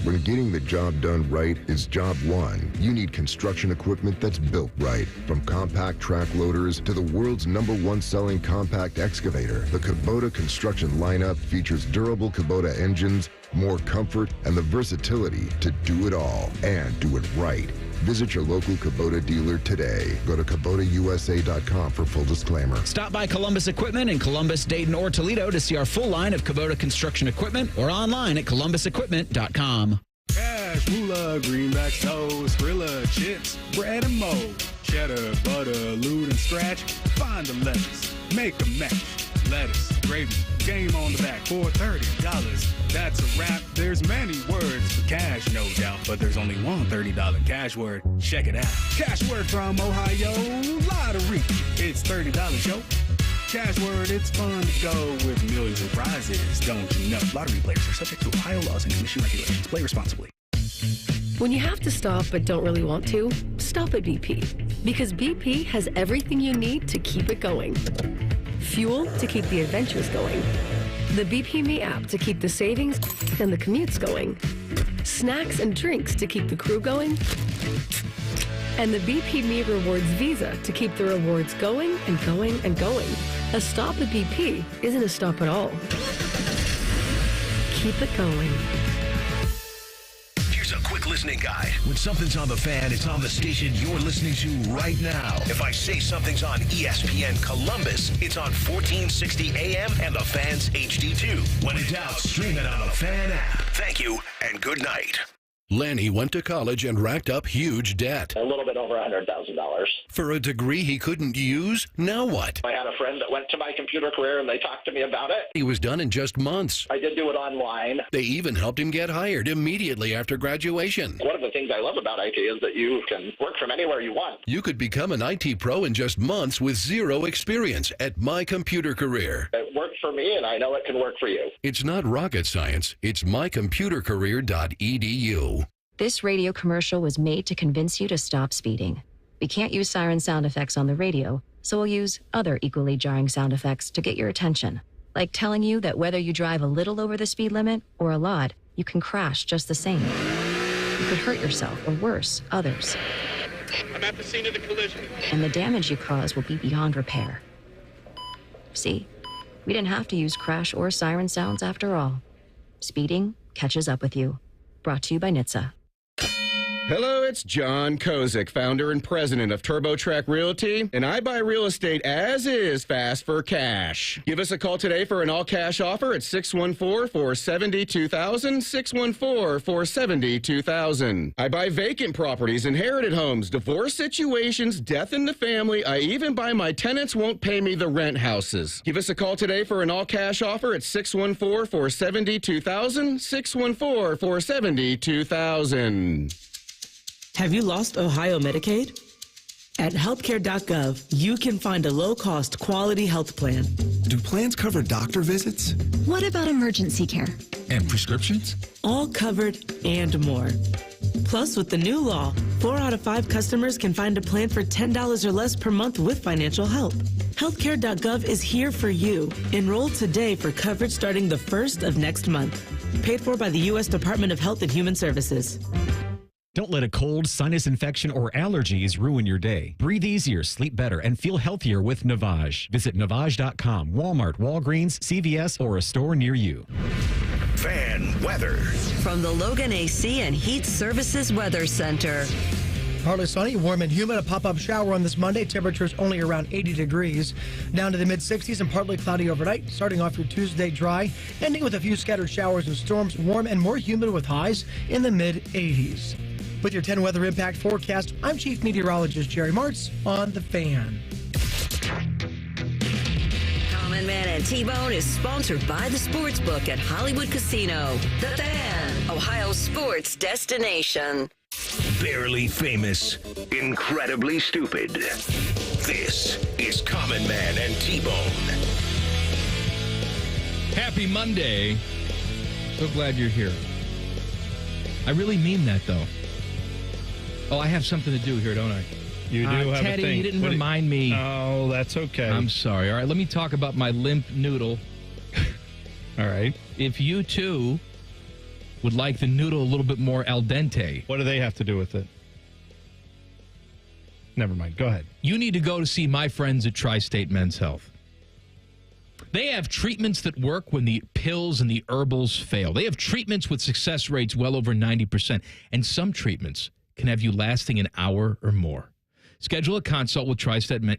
[SPEAKER 19] When getting the job done right is job one, you need construction equipment that's built right. From compact track loaders to the world's #1 selling compact excavator, the Kubota construction lineup features durable Kubota engines, more comfort, and the versatility to do it all and do it right. Visit your local Kubota dealer today. Go to KubotaUSA.com for full disclaimer.
[SPEAKER 20] Stop by Columbus Equipment in Columbus, Dayton, or Toledo to see our full line of Kubota construction equipment or online at columbusequipment.com.
[SPEAKER 6] Cash, moolah, greenback toast, Grilla, chips, bread and mold, cheddar, butter, lewd and scratch. Find the lettuce, make a match. Lettuce, gravy, game on the back for $30. That's a wrap. There's many words for cash, no doubt, but there's only one $30 cash word. Check it out. Cash word from Ohio Lottery. It's $30 show. Cash word, it's fun to go with millions of prizes, don't you know? Lottery players are subject to Ohio laws and commission regulations. Play responsibly.
[SPEAKER 21] When you have to stop but don't really want to, stop at BP. Because BP has everything you need to keep it going. Fuel to keep the adventures going. The BP Me app to keep the savings and the commutes going. Snacks and drinks to keep the crew going. And the BP Me Rewards Visa to keep the rewards going and going and going. A stop at BP isn't a stop at all. Keep it going.
[SPEAKER 22] Here's a quick listening guide. When something's on the fan, it's on the station you're listening to right now. If I say something's on ESPN Columbus, it's on 1460 AM and the Fan's HD2. When in doubt, stream it on the Fan app. Thank you and good night.
[SPEAKER 1] Lanny went to college and racked up huge debt.
[SPEAKER 26] A little bit over $100,000.
[SPEAKER 1] For a degree he couldn't use? Now what?
[SPEAKER 26] I had a friend that went to my computer career and they talked to me about it.
[SPEAKER 1] He was done in just months.
[SPEAKER 26] I did do it online.
[SPEAKER 1] They even helped him get hired immediately after graduation.
[SPEAKER 26] One of the things I love about IT is that you can work from anywhere you want.
[SPEAKER 1] You could become an IT pro in just months with zero experience at My Computer Career.
[SPEAKER 26] It worked for me and I know it can work for you.
[SPEAKER 1] It's not rocket science. It's mycomputercareer.edu.
[SPEAKER 28] This radio commercial was made to convince you to stop speeding. We can't use siren sound effects on the radio, so we'll use other equally jarring sound effects to get your attention. Like telling you that whether you drive a little over the speed limit or a lot, you can crash just the same. You could hurt yourself or worse, others.
[SPEAKER 6] I'm at the scene of the collision.
[SPEAKER 28] And the damage you cause will be beyond repair. See, we didn't have to use crash or siren sounds after all. Speeding catches up with you. Brought to you by NHTSA.
[SPEAKER 29] Hello, it's John Kozik, founder and president of TurboTrack Realty, and I buy real estate as is fast for cash. Give us a call today for an all-cash offer at 614-470-2000, 614-470-2000. I buy vacant properties, inherited homes, divorce situations, death in the family. I even buy my tenants won't pay me the rent houses. Give us a call today for an all-cash offer at 614-470-2000, 614-470-2000.
[SPEAKER 30] Have you lost Ohio Medicaid? At healthcare.gov, you can find a low-cost, quality health plan.
[SPEAKER 31] Do plans cover doctor visits?
[SPEAKER 30] What about emergency care?
[SPEAKER 31] And prescriptions?
[SPEAKER 30] All covered and more. Plus, with the new law, 4 out of 5 customers can find a plan for $10 or less per month with financial help. Healthcare.gov is here for you. Enroll today for coverage starting the 1st of next month. Paid for by the U.S. Department of Health and Human Services.
[SPEAKER 32] Don't let a cold, sinus infection, or allergies ruin your day. Breathe easier, sleep better, and feel healthier with Navage. Visit Navage.com, Walmart, Walgreens, CVS, or a store near you.
[SPEAKER 22] Fan weather.
[SPEAKER 7] From the Logan AC and Heat Services Weather Center.
[SPEAKER 4] Partly sunny, warm and humid. A pop-up shower on this Monday. Temperatures only around 80 degrees. Down to the mid-60s and partly cloudy overnight. Starting off your Tuesday dry. Ending with a few scattered showers and storms. Warm and more humid with highs in the mid-80s. With your 10 weather impact forecast, I'm Chief Meteorologist Jerry Martz on The Fan.
[SPEAKER 7] Common Man and T-Bone is sponsored by the Sportsbook at Hollywood Casino. The Fan, Ohio sports destination.
[SPEAKER 22] Barely famous, incredibly stupid. This is Common Man and T-Bone.
[SPEAKER 2] Happy Monday. So glad you're here. I really mean that, though. Oh, I have something to do here, don't I?
[SPEAKER 3] You do have
[SPEAKER 2] Teddy,
[SPEAKER 3] a thing.
[SPEAKER 2] you didn't remind me.
[SPEAKER 3] Oh, that's okay.
[SPEAKER 2] I'm sorry. All right, let me talk about my limp noodle.
[SPEAKER 3] All right.
[SPEAKER 2] If you, too, would like the noodle a little bit more al dente.
[SPEAKER 3] What do they have to do with it? Never mind. Go ahead.
[SPEAKER 2] You need to go to see my friends at Tri-State Men's Health. They have treatments that work when the pills and the herbals fail. They have treatments with success rates well over 90%. And some treatments can have you lasting an hour or more. Schedule a consult with Tri-State Men's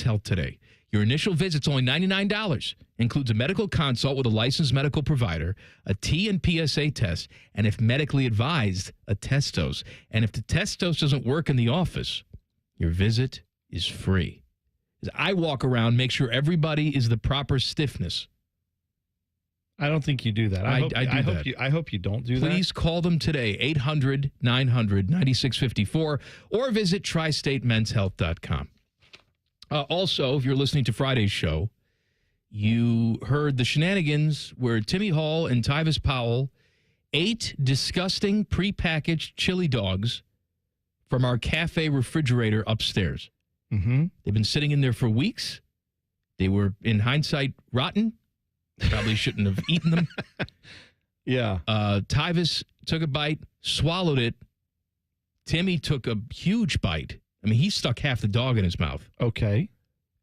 [SPEAKER 2] Health today. Your initial visit's only $99. Includes a medical consult with a licensed medical provider, a T and PSA test, and if medically advised, a test dose. And if the test dose doesn't work in the office, your visit is free. As I walk around, make sure everybody is the proper stiffness.
[SPEAKER 3] I don't think you do that. I hope you don't do that.
[SPEAKER 2] Please call them today, 800-900-9654, or visit tristatemenshealth.com. Also, if you're listening to Friday's show, you heard the shenanigans where Timmy Hall and Tyvis Powell ate disgusting prepackaged chili dogs from our cafe refrigerator upstairs.
[SPEAKER 3] Mm-hmm.
[SPEAKER 2] They've been sitting in there for weeks. They were, in hindsight, rotten. Probably shouldn't have eaten them.
[SPEAKER 3] Yeah.
[SPEAKER 2] Tyvis took a bite, swallowed it. Timmy took a huge bite. I mean, he stuck half the dog in his mouth.
[SPEAKER 3] Okay.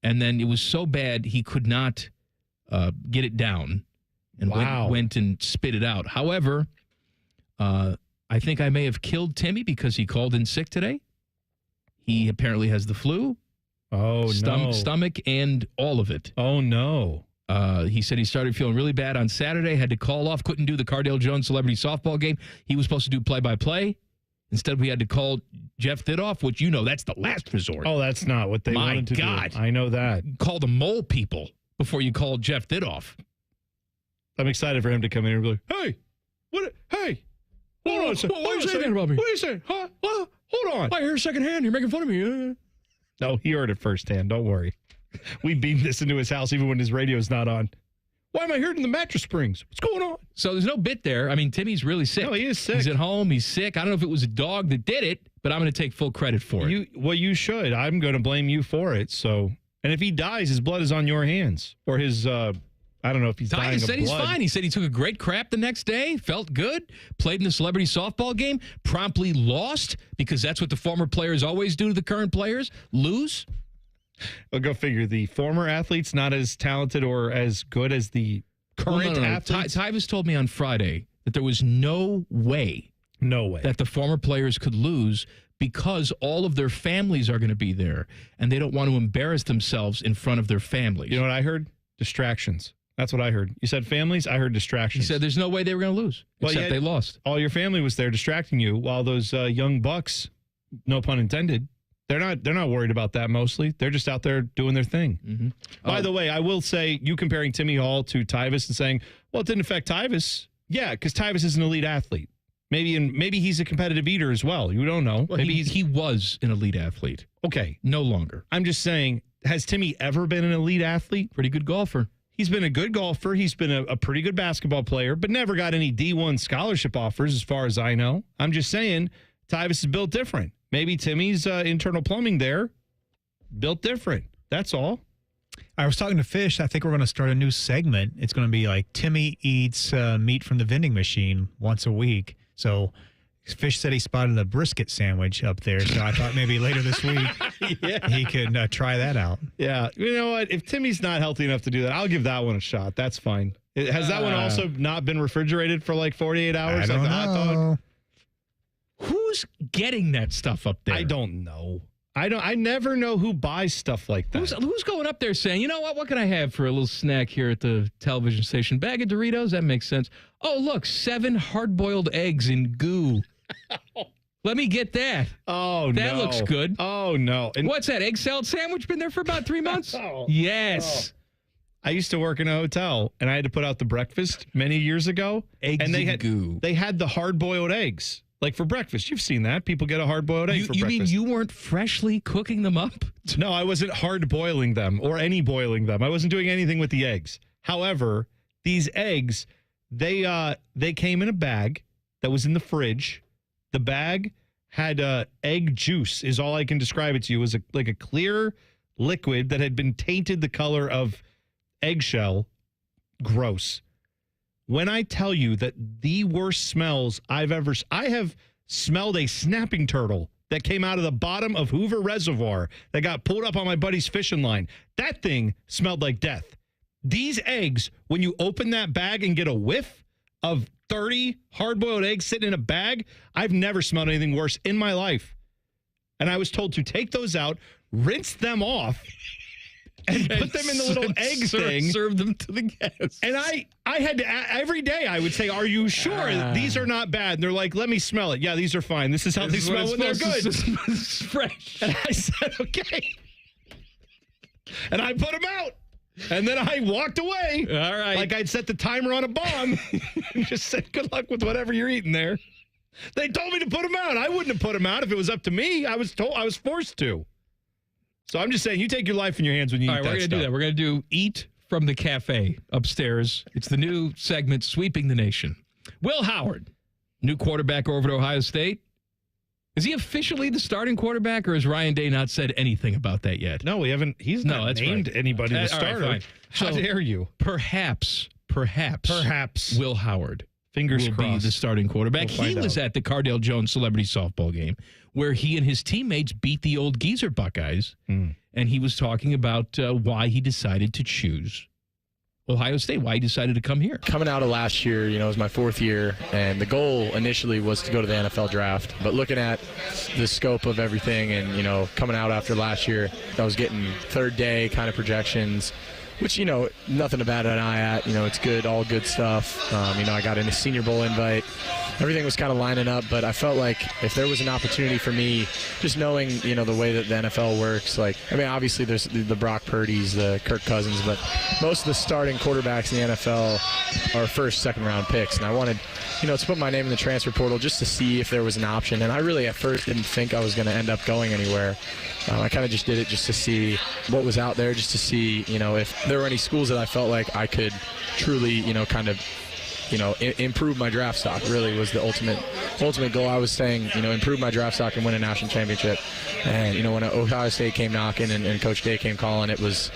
[SPEAKER 2] And then it was so bad he could not get it down and went and spit it out. However, I think I may have killed Timmy because he called in sick today. He apparently has the flu.
[SPEAKER 3] Oh, no.
[SPEAKER 2] Stomach and all of it.
[SPEAKER 3] Oh, no.
[SPEAKER 2] He said he started feeling really bad on Saturday, had to call off, couldn't do the Cardale Jones celebrity softball game. He was supposed to do play-by-play. Instead, we had to call Jeff Thidoff, which, that's the last resort.
[SPEAKER 3] Oh, that's not what they wanted to do.
[SPEAKER 2] My God.
[SPEAKER 3] I know that.
[SPEAKER 2] Call the mole people before you call Jeff Thidoff.
[SPEAKER 3] I'm excited for him to come in and be like, hey, hold on a second.
[SPEAKER 2] What are you saying about me?
[SPEAKER 3] What are you saying? Huh? Hold on.
[SPEAKER 2] I hear secondhand. You're making fun of me.
[SPEAKER 3] No, he heard it firsthand. Don't worry. We beamed this into his house even when his radio's not on. Why am I hearing the mattress springs? What's going on?
[SPEAKER 2] So there's no bit there. I mean, Timmy's really sick.
[SPEAKER 3] No, he is sick.
[SPEAKER 2] He's at home. He's sick. I don't know if it was a dog that did it, but I'm going to take full credit for it.
[SPEAKER 3] Well, you should. I'm going to blame you for it. So, and if he dies, his blood is on your hands. Or his, I don't know if he's dying of blood.
[SPEAKER 2] He said he's fine. He said he took a great crap the next day, felt good, played in the celebrity softball game, promptly lost, because that's what the former players always do to the current players, lose.
[SPEAKER 3] Well, go figure. The former athlete's not as talented or as good as the current athletes.
[SPEAKER 2] Tyvis told me on Friday that there was no way that the former players could lose because all of their families are going to be there, and they don't want to embarrass themselves in front of their families.
[SPEAKER 3] You know what I heard? Distractions. That's what I heard. You said families? I heard distractions.
[SPEAKER 2] He said there's no way they were going to lose, except they lost.
[SPEAKER 3] All your family was there distracting you while those young bucks, no pun intended, they're not worried about that mostly. They're just out there doing their thing.
[SPEAKER 2] Mm-hmm.
[SPEAKER 3] By the way, I will say, you comparing Timmy Hall to Tyvis and saying, well, it didn't affect Tyvis. Yeah, because Tyvis is an elite athlete. Maybe he's a competitive eater as well. You don't know.
[SPEAKER 2] Well,
[SPEAKER 3] maybe
[SPEAKER 2] he was an elite athlete.
[SPEAKER 3] Okay.
[SPEAKER 2] No longer.
[SPEAKER 3] I'm just saying, has Timmy ever been an elite athlete?
[SPEAKER 2] Pretty good golfer.
[SPEAKER 3] He's been a good golfer. He's been a pretty good basketball player, but never got any D1 scholarship offers as far as I know. I'm just saying, Tyvis is built different. Maybe Timmy's internal plumbing there built different. That's all.
[SPEAKER 9] I was talking to Fish. I think we're going to start a new segment. It's going to be like Timmy eats meat from the vending machine once a week. So Fish said he spotted a brisket sandwich up there. So I thought maybe later this week he could try that out.
[SPEAKER 3] Yeah. You know what? If Timmy's not healthy enough to do that, I'll give that one a shot. That's fine. Has that one also not been refrigerated for like 48 hours?
[SPEAKER 9] I don't
[SPEAKER 3] like the hot dog?
[SPEAKER 2] Who's getting that stuff up there?
[SPEAKER 3] I don't know. I never know who buys stuff like that.
[SPEAKER 2] Who's going up there saying, you know what can I have for a little snack here at the television station? Bag of Doritos? That makes sense. Oh, look, 7 hard-boiled eggs in goo. Let me get that.
[SPEAKER 3] Oh, no.
[SPEAKER 2] That looks good.
[SPEAKER 3] Oh, no. And
[SPEAKER 2] what's that, egg salad sandwich? Been there for about 3 months? Yes.
[SPEAKER 3] I used to work in a hotel, and I had to put out the breakfast many years ago.
[SPEAKER 2] Eggs
[SPEAKER 3] and
[SPEAKER 2] goo.
[SPEAKER 3] They had the hard-boiled eggs. Like for breakfast. You've seen that. People get a hard-boiled egg for breakfast.
[SPEAKER 2] You mean you weren't freshly cooking them up?
[SPEAKER 3] No, I wasn't hard-boiling them or any boiling them. I wasn't doing anything with the eggs. However, these eggs, they came in a bag that was in the fridge. The bag had egg juice, is all I can describe it to you. It was like a clear liquid that had been tainted the color of eggshell. Gross. When I tell you that the worst smells I have smelled a snapping turtle that came out of the bottom of Hoover Reservoir that got pulled up on my buddy's fishing line. That thing smelled like death. These eggs, when you open that bag and get a whiff of 30 hard-boiled eggs sitting in a bag, I've never smelled anything worse in my life. And I was told to take those out, rinse them off, and put them in the little egg thing.
[SPEAKER 2] Serve them to the guests.
[SPEAKER 3] And I had to, every day I would say, are you sure these are not bad? And they're like, let me smell it. Yeah, these are fine. This is how they smell when they're good.
[SPEAKER 2] It's fresh.
[SPEAKER 3] And I said, okay. And I put them out. And then I walked away.
[SPEAKER 2] All right.
[SPEAKER 3] Like I'd set the timer on a bomb and just said, good luck with whatever you're eating there. They told me to put them out. I wouldn't have put them out if it was up to me. I was forced to. So I'm just saying, you take your life in your hands when you eat that stuff.
[SPEAKER 2] All right, we're going to do that. We're going to do Eat from the Cafe upstairs. It's the new segment, Sweeping the Nation. Will Howard, new quarterback over at Ohio State. Is he officially the starting quarterback, or has Ryan Day not said anything about that yet?
[SPEAKER 3] No, we haven't. He's not named anybody the starter.
[SPEAKER 2] Right,
[SPEAKER 3] How dare you?
[SPEAKER 2] Perhaps Will Howard
[SPEAKER 3] Fingers
[SPEAKER 2] will
[SPEAKER 3] crossed.
[SPEAKER 2] be the starting quarterback. He was at the Cardale Jones Celebrity Softball game where he and his teammates beat the old Geezer Buckeyes, and he was talking about why he decided to choose Ohio State, why he decided to come here.
[SPEAKER 5] Coming out of last year, it was my 4th year, and the goal initially was to go to the NFL draft. But looking at the scope of everything and, coming out after last year, I was getting third day kind of projections, which, nothing to bat an eye at. It's good, all good stuff. I got in a Senior Bowl invite. Everything was kind of lining up, but I felt like if there was an opportunity for me, just knowing, the way that the NFL works, obviously there's the Brock Purdy's, the Kirk Cousins, but most of the starting quarterbacks in the NFL are first, second-round picks. And I wanted, to put my name in the transfer portal just to see if there was an option. And I really at first didn't think I was going to end up going anywhere. I kind of just did it just to see what was out there, just to see, if there were any schools that I felt like I could truly, improve my draft stock. Really was the ultimate goal. I was saying, improve my draft stock and win a national championship. And, when Ohio State came knocking and Coach Day came calling, it was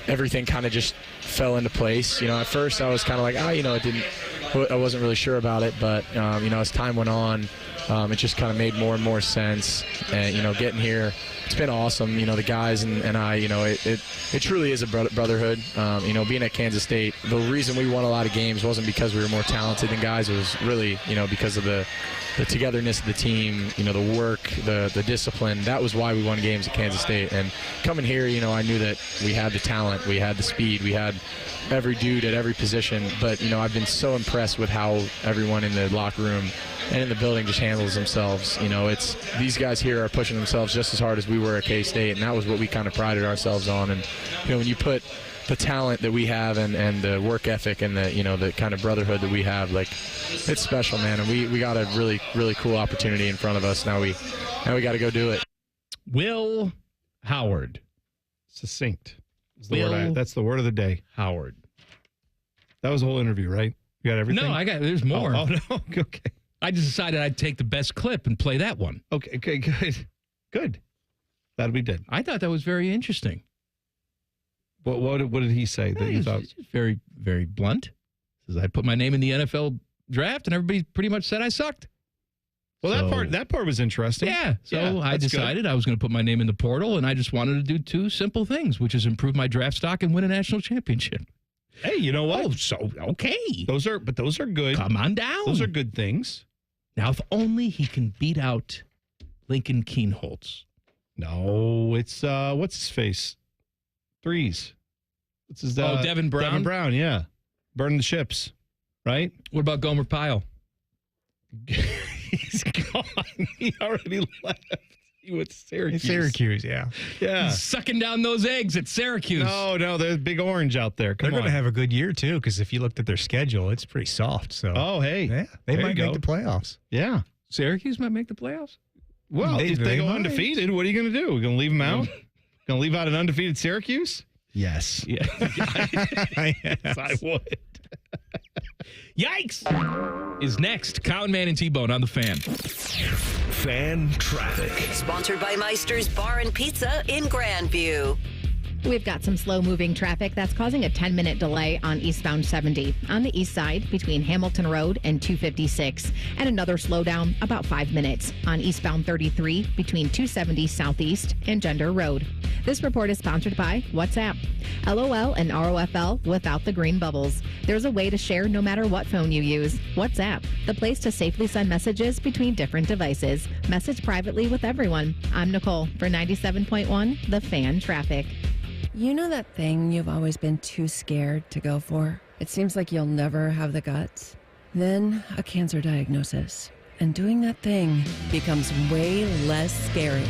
[SPEAKER 5] everything kind of just fell into place. At first I was kind of like, I wasn't really sure about it. But, as time went on, it just kind of made more and more sense. And, getting here, it's been awesome. The guys and I, it truly is a brotherhood. Being at Kansas State, the reason we won a lot of games wasn't because we were more talented than guys. It was really, because of the togetherness of the team, the work, the discipline. That was why we won games at Kansas State. And coming here, I knew that we had the talent, we had the speed, we had every dude at every position. But, I've been so impressed with how everyone in the locker room and in the building just handles themselves. It's these guys here are pushing themselves just as hard as we were at K-State, and that was what we kind of prided ourselves on. And, when you put the talent that we have and the work ethic and the, the kind of brotherhood that we have, it's special, man. And we got a really, really cool opportunity in front of us. Now we got to go do it.
[SPEAKER 2] Will Howard.
[SPEAKER 3] Succinct. That's the word of the day.
[SPEAKER 2] Howard.
[SPEAKER 3] That was the whole interview, right? You got everything?
[SPEAKER 2] No, there's more.
[SPEAKER 3] Oh, no. Okay.
[SPEAKER 2] I just decided I'd take the best clip and play that one.
[SPEAKER 3] Okay, good. Glad we did.
[SPEAKER 2] I thought that was very interesting.
[SPEAKER 3] What did he say that you thought?
[SPEAKER 2] Very, very blunt. Says I put my name in the NFL draft, and everybody pretty much said I sucked.
[SPEAKER 3] Well, that part was interesting.
[SPEAKER 2] Yeah. So I decided I was going to put my name in the portal, and I just wanted to do 2 simple things, which is improve my draft stock and win a national championship.
[SPEAKER 3] Hey, you know what?
[SPEAKER 2] Oh, so, okay.
[SPEAKER 3] Those are good.
[SPEAKER 2] Come on down.
[SPEAKER 3] Those are good things.
[SPEAKER 2] Now, if only he can beat out Lincoln Kienholz.
[SPEAKER 3] No, it's, what's his face? Threes. What's his
[SPEAKER 2] Devin Brown?
[SPEAKER 3] Devin Brown, yeah. Burning the ships, right?
[SPEAKER 2] What about Gomer Pyle?
[SPEAKER 3] He's gone. He already left. He went to Syracuse.
[SPEAKER 9] Syracuse, yeah.
[SPEAKER 3] Yeah.
[SPEAKER 2] He's sucking down those eggs at Syracuse.
[SPEAKER 3] No, there's Big Orange out there.
[SPEAKER 9] They're going to have a good year, too, because if you looked at their schedule, it's pretty soft. So,
[SPEAKER 3] hey.
[SPEAKER 9] Yeah, they might make the playoffs.
[SPEAKER 3] Yeah.
[SPEAKER 2] Syracuse might make the playoffs?
[SPEAKER 3] Well, if they go
[SPEAKER 9] might.
[SPEAKER 3] undefeated, what are you going to do? We're going to leave them out? Going to leave out an undefeated Syracuse?
[SPEAKER 9] Yes.
[SPEAKER 3] Yeah. Yes, I would.
[SPEAKER 2] Yikes is next. Cowan, Man, and T-Bone on the Fan.
[SPEAKER 22] Fan traffic.
[SPEAKER 7] Sponsored by Meister's Bar and Pizza in Grandview.
[SPEAKER 8] We've got some slow-moving traffic that's causing a 10-minute delay on eastbound 70 on the east side between Hamilton Road and 256, and another slowdown about 5 minutes on eastbound 33 between 270 Southeast and Gender Road. This report is sponsored by WhatsApp. LOL and ROFL without the green bubbles. There's a way to share no matter what phone you use. WhatsApp, the place to safely send messages between different devices. Message privately with everyone. I'm Nicole for 97.1 The Fan Traffic.
[SPEAKER 10] You know that thing you've always been too scared to go for? It seems like you'll never have the guts. Then a cancer diagnosis. And doing that thing becomes way less scary.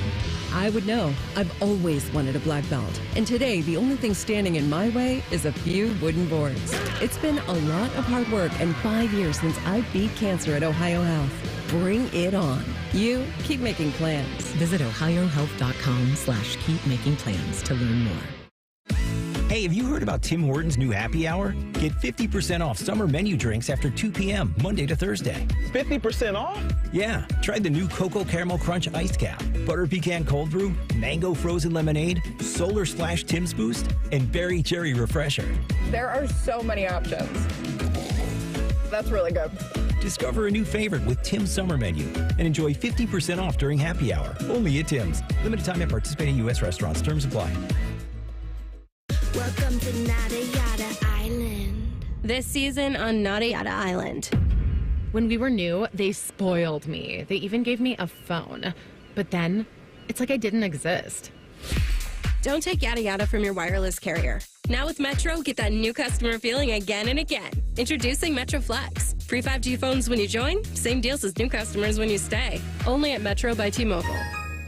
[SPEAKER 10] I would know. I've always wanted a black belt. And today, the only thing standing in my way is a few wooden boards. It's been a lot of hard work and 5 years since I beat cancer at Ohio Health. Bring it on. You keep making plans.
[SPEAKER 13] Visit ohiohealth.com/keep making plans to learn more.
[SPEAKER 14] Hey, have you heard about Tim Hortons' new happy hour? Get 50% off summer menu drinks after 2 p.m., Monday to Thursday.
[SPEAKER 12] 50% off?
[SPEAKER 14] Yeah. Try the new Cocoa Caramel Crunch Iced Cap, Butter Pecan Cold Brew, Mango Frozen Lemonade, Solar Splash Tim's Boost, and Berry Cherry Refresher.
[SPEAKER 15] There are so many options. That's really good.
[SPEAKER 14] Discover a new favorite with Tim's Summer Menu and enjoy 50% off during happy hour. Only at Tim's. Limited time at participating U.S. restaurants. Terms apply.
[SPEAKER 16] Welcome to Nada Yada Island. This season on Nada Yada Island.
[SPEAKER 21] When we were new, they spoiled me. They even gave me a phone. But then, it's like I didn't exist.
[SPEAKER 16] Don't take yada yada from your wireless carrier. Now with Metro, get that new customer feeling again and again. Introducing Metro Flex. Free 5G phones when you join, same deals as new customers when you stay. Only at Metro by T-Mobile.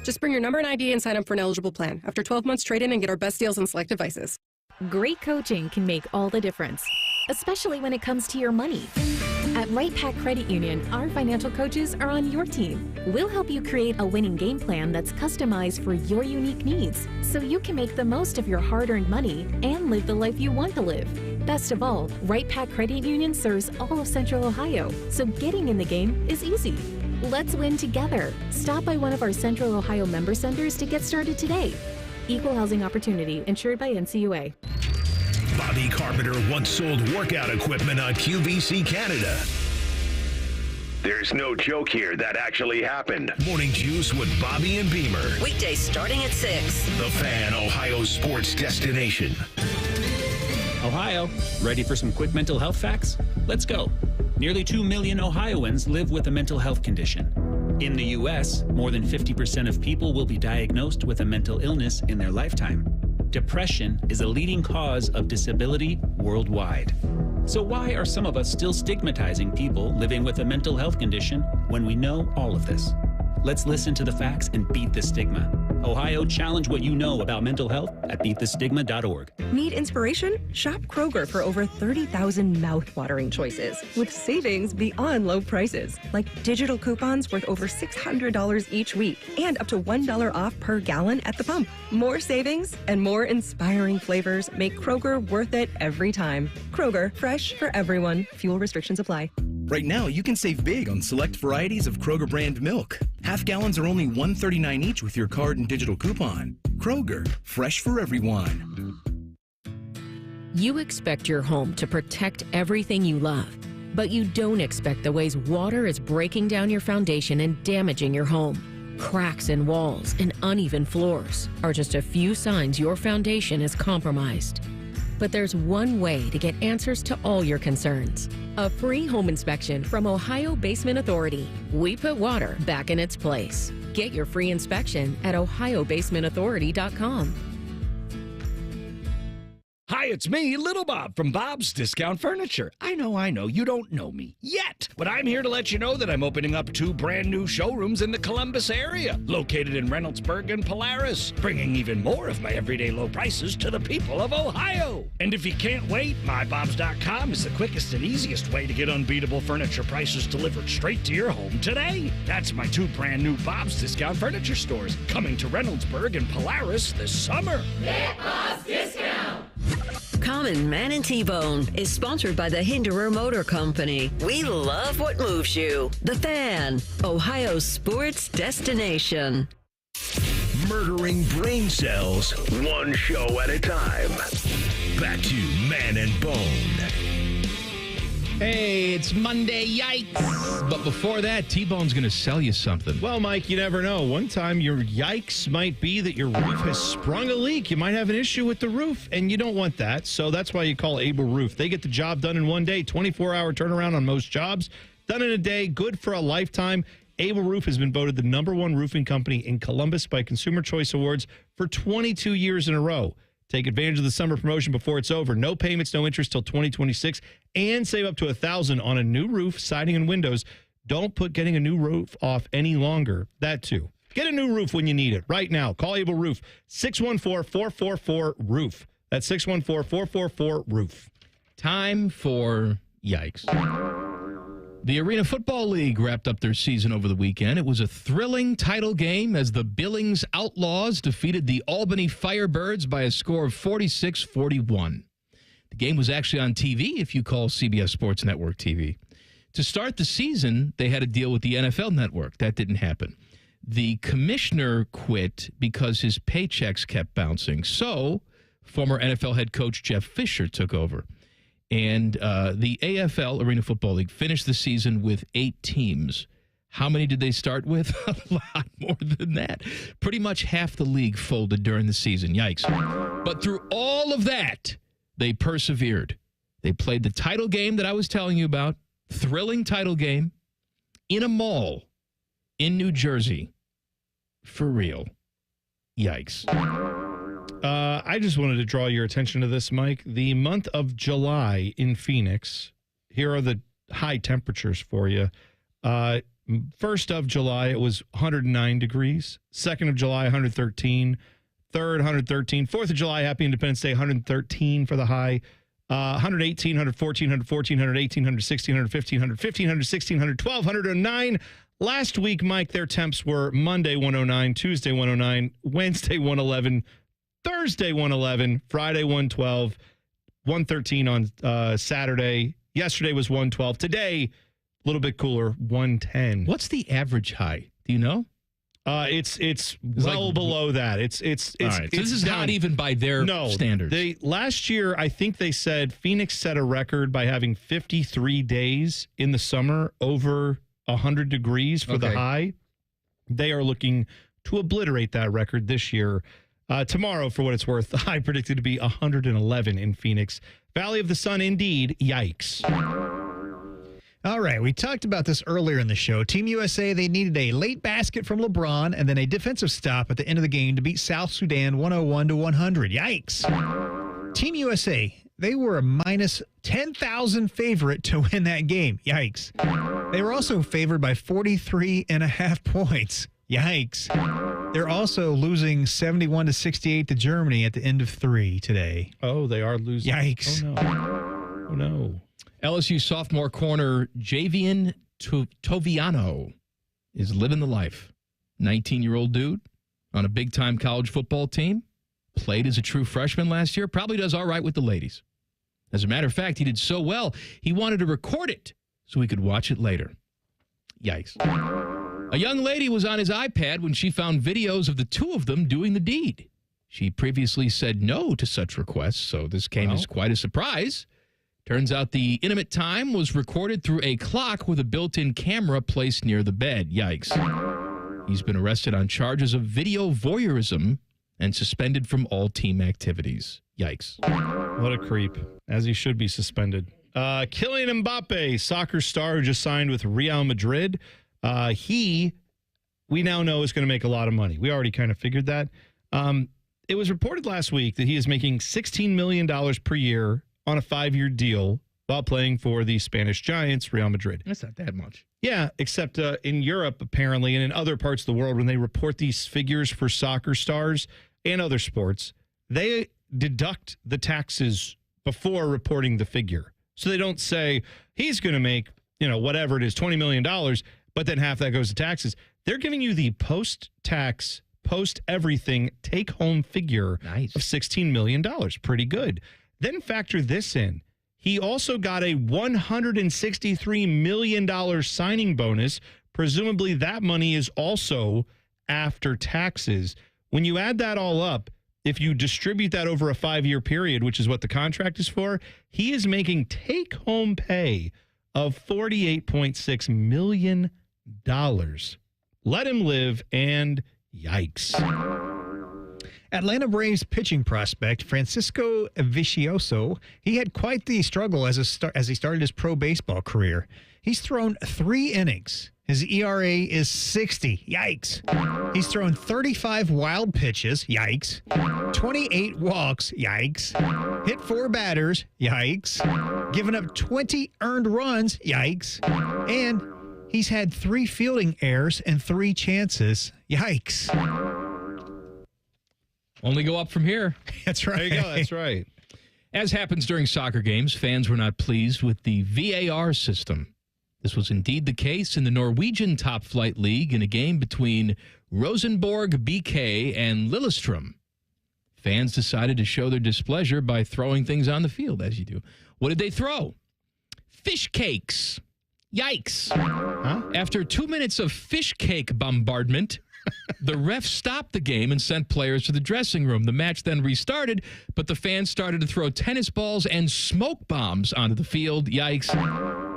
[SPEAKER 16] Just bring your number and ID and sign up for an eligible plan. After 12 months, trade in and get our best deals on select devices.
[SPEAKER 17] Great coaching can make all the difference, especially when it comes to your money. At Right Pac Credit Union, our financial coaches are on your team. We'll help you create a winning game plan that's customized for your unique needs, so you can make the most of your hard-earned money and live the life you want to live. Best of all, Right Pac Credit Union serves all of Central Ohio, so getting in the game is easy. Let's win together. Stop by one of our Central Ohio member centers to get started today. Equal housing opportunity, insured by NCUA.
[SPEAKER 22] Bobby Carpenter once sold workout equipment on QVC Canada. There's no joke here. That actually happened. Morning Juice with Bobby and Beamer.
[SPEAKER 7] Weekdays starting at 6.
[SPEAKER 22] The Fan, Ohio's sports destination.
[SPEAKER 20] Ohio, ready for some quick mental health facts? Let's go. Nearly 2 million Ohioans live with a mental health condition. In the U.S., more than 50% of people will be diagnosed with a mental illness in their lifetime. Depression is a leading cause of disability worldwide. So why are some of us still stigmatizing people living with a mental health condition when we know all of this? Let's listen to the facts and beat the stigma. Ohio, challenge what you know about mental health at beatthestigma.org.
[SPEAKER 18] Need inspiration? Shop Kroger for over 30,000 mouth-watering choices with savings beyond low prices, like digital coupons worth over $600 each week and up to $1 off per gallon at the pump. More savings and more inspiring flavors make Kroger worth it every time. Kroger, fresh for everyone. Fuel restrictions apply.
[SPEAKER 23] Right now, you can save big on select varieties of Kroger brand milk. Half gallons are only $1.39 each with your card and digital coupon. Kroger, fresh for everyone.
[SPEAKER 24] You expect your home to protect everything you love, but you don't expect the ways water is breaking down your foundation and damaging your home. Cracks in walls and uneven floors are just a few signs your foundation is compromised. But there's one way to get answers to all your concerns. A free home inspection from Ohio Basement Authority. We put water back in its place. Get your free inspection at ohiobasementauthority.com.
[SPEAKER 1] Hi, it's me, Little Bob from Bob's Discount Furniture. I know, you don't know me yet, but I'm here to let you know that I'm opening up 2 brand new showrooms in the Columbus area, located in Reynoldsburg and Polaris, bringing even more of my everyday low prices to the people of Ohio. And if you can't wait, mybobs.com is the quickest and easiest way to get unbeatable furniture prices delivered straight to your home today. That's my 2 brand new Bob's Discount Furniture stores coming to Reynoldsburg and Polaris this summer.
[SPEAKER 7] Get Bob's Discount! Common Man and T-Bone is sponsored by the Hinderer Motor Company. We love what moves you. The Fan, Ohio's sports destination.
[SPEAKER 22] Murdering brain cells, one show at a time. Back to Man and Bone.
[SPEAKER 2] Hey, it's Monday, yikes. But before that, T-Bone's going to sell you something.
[SPEAKER 3] Well, Mike, you never know. One time your yikes might be that your roof has sprung a leak. You might have an issue with the roof, and you don't want that. So that's why you call Able Roof. They get the job done in one day, 24-hour turnaround on most jobs. Done in a day, good for a lifetime. Able Roof has been voted the #1 roofing company in Columbus by Consumer Choice Awards for 22 years in a row. Take advantage of the summer promotion before it's over. No payments, no interest till 2026, and save up to $1,000 on a new roof, siding, and windows. Don't put getting a new roof off any longer. That too. Get a new roof when you need it. Right now, call Able Roof, 614-444-ROOF. That's 614-444-ROOF.
[SPEAKER 2] Time for yikes. The Arena Football League wrapped up their season over the weekend. It was a thrilling title game as the Billings Outlaws defeated the Albany Firebirds by a score of 46-41. The game was actually on TV if you call CBS Sports Network TV. To start the season, they had to deal with the NFL Network. That didn't happen. The commissioner quit because his paychecks kept bouncing. So, former NFL head coach Jeff Fisher took over. And the AFL, Arena Football League, finished the season with 8 teams. How many did they start with? A lot more than that. Pretty much half the league folded during the season. Yikes. But through all of that, they persevered. They played the title game that I was telling you about, thrilling title game, in a mall in New Jersey. For real. Yikes.
[SPEAKER 3] I just wanted to draw your attention to this, Mike. The month of July in Phoenix, here are the high temperatures for you. 1st of July, it was 109 degrees. 2nd of July, 113. 3rd, 113. 4th of July, Happy Independence Day, 113 for the high. 118, 114, 114, 118, 116, 115, 115, 116, 112, 109. Last week, Mike, their temps were Monday 109, Tuesday 109, Wednesday 111, Thursday 111, Friday 112, 113 on Saturday. Yesterday was 112. Today, a little bit cooler, 110.
[SPEAKER 2] What's the average high? Do you know?
[SPEAKER 3] It's well below that. It's
[SPEAKER 2] all right. So this is
[SPEAKER 3] down.
[SPEAKER 2] not even by their standards.
[SPEAKER 3] Last year, I think they said Phoenix set a record by having 53 days in the summer over 100 degrees for the high. They are looking to obliterate that record this year. Tomorrow, for what it's worth, the high predicted to be 111 in Phoenix. Valley of the Sun, indeed. Yikes.
[SPEAKER 9] All right, we talked about this earlier in the show. Team USA, they needed a late basket from LeBron and then a defensive stop at the end of the game to beat South Sudan 101-100. Yikes. Team USA, they were a minus 10,000 favorite to win that game. Yikes. They were also favored by 43.5 points. Yikes. They're also losing 71-68 to Germany at the end of 3 today.
[SPEAKER 3] Oh, they are losing.
[SPEAKER 9] Yikes.
[SPEAKER 3] Oh, no.
[SPEAKER 2] LSU sophomore corner Javian Toviano is living the life. 19-year-old dude on a big-time college football team. Played as a true freshman last year. Probably does all right with the ladies. As a matter of fact, he did so well, he wanted to record it so he could watch it later. Yikes. A young lady was on his iPad when she found videos of the two of them doing the deed. She previously said no to such requests, so this came as quite a surprise. Turns out the intimate time was recorded through a clock with a built-in camera placed near the bed. Yikes. He's been arrested on charges of video voyeurism and suspended from all team activities. Yikes.
[SPEAKER 3] What a creep, as he should be suspended. Kylian Mbappe, soccer star who just signed with Real Madrid. We now know is going to make a lot of money. We already kind of figured that. It was reported last week that he is making $16 million per year on a 5-year deal while playing for the Spanish Giants, Real Madrid.
[SPEAKER 2] That's not that much.
[SPEAKER 3] Yeah, except in Europe, apparently, and in other parts of the world, when they report these figures for soccer stars and other sports, they deduct the taxes before reporting the figure. So they don't say, he's going to make, whatever it is, $20 million, but then half that goes to taxes. They're giving you the post-tax, post-everything, take-home figure of $16 million. Pretty good. Then factor this in. He also got a $163 million signing bonus. Presumably that money is also after taxes. When you add that all up, if you distribute that over a 5-year period, which is what the contract is for, he is making take-home pay of $48.6 million. Let him live, and yikes.
[SPEAKER 9] Atlanta Braves pitching prospect Francisco Vicioso, he had quite the struggle as he started his pro baseball career. He's thrown 3 innings. His ERA is 60. Yikes. He's thrown 35 wild pitches. Yikes. 28 walks. Yikes. Hit 4 batters. Yikes. Given up 20 earned runs. Yikes. And he's had 3 fielding errors and 3 chances. Yikes.
[SPEAKER 2] Only go up from here.
[SPEAKER 9] That's right.
[SPEAKER 3] There you go. That's right.
[SPEAKER 2] As happens during soccer games, fans were not pleased with the VAR system. This was indeed the case in the Norwegian Top Flight League in a game between Rosenborg BK and Lillestrøm. Fans decided to show their displeasure by throwing things on the field, as you do. What did they throw? Fish cakes. Yikes.
[SPEAKER 3] Huh?
[SPEAKER 2] After 2 minutes of fish cake bombardment, the ref stopped the game and sent players to the dressing room. The match then restarted, but the fans started to throw tennis balls and smoke bombs onto the field. Yikes.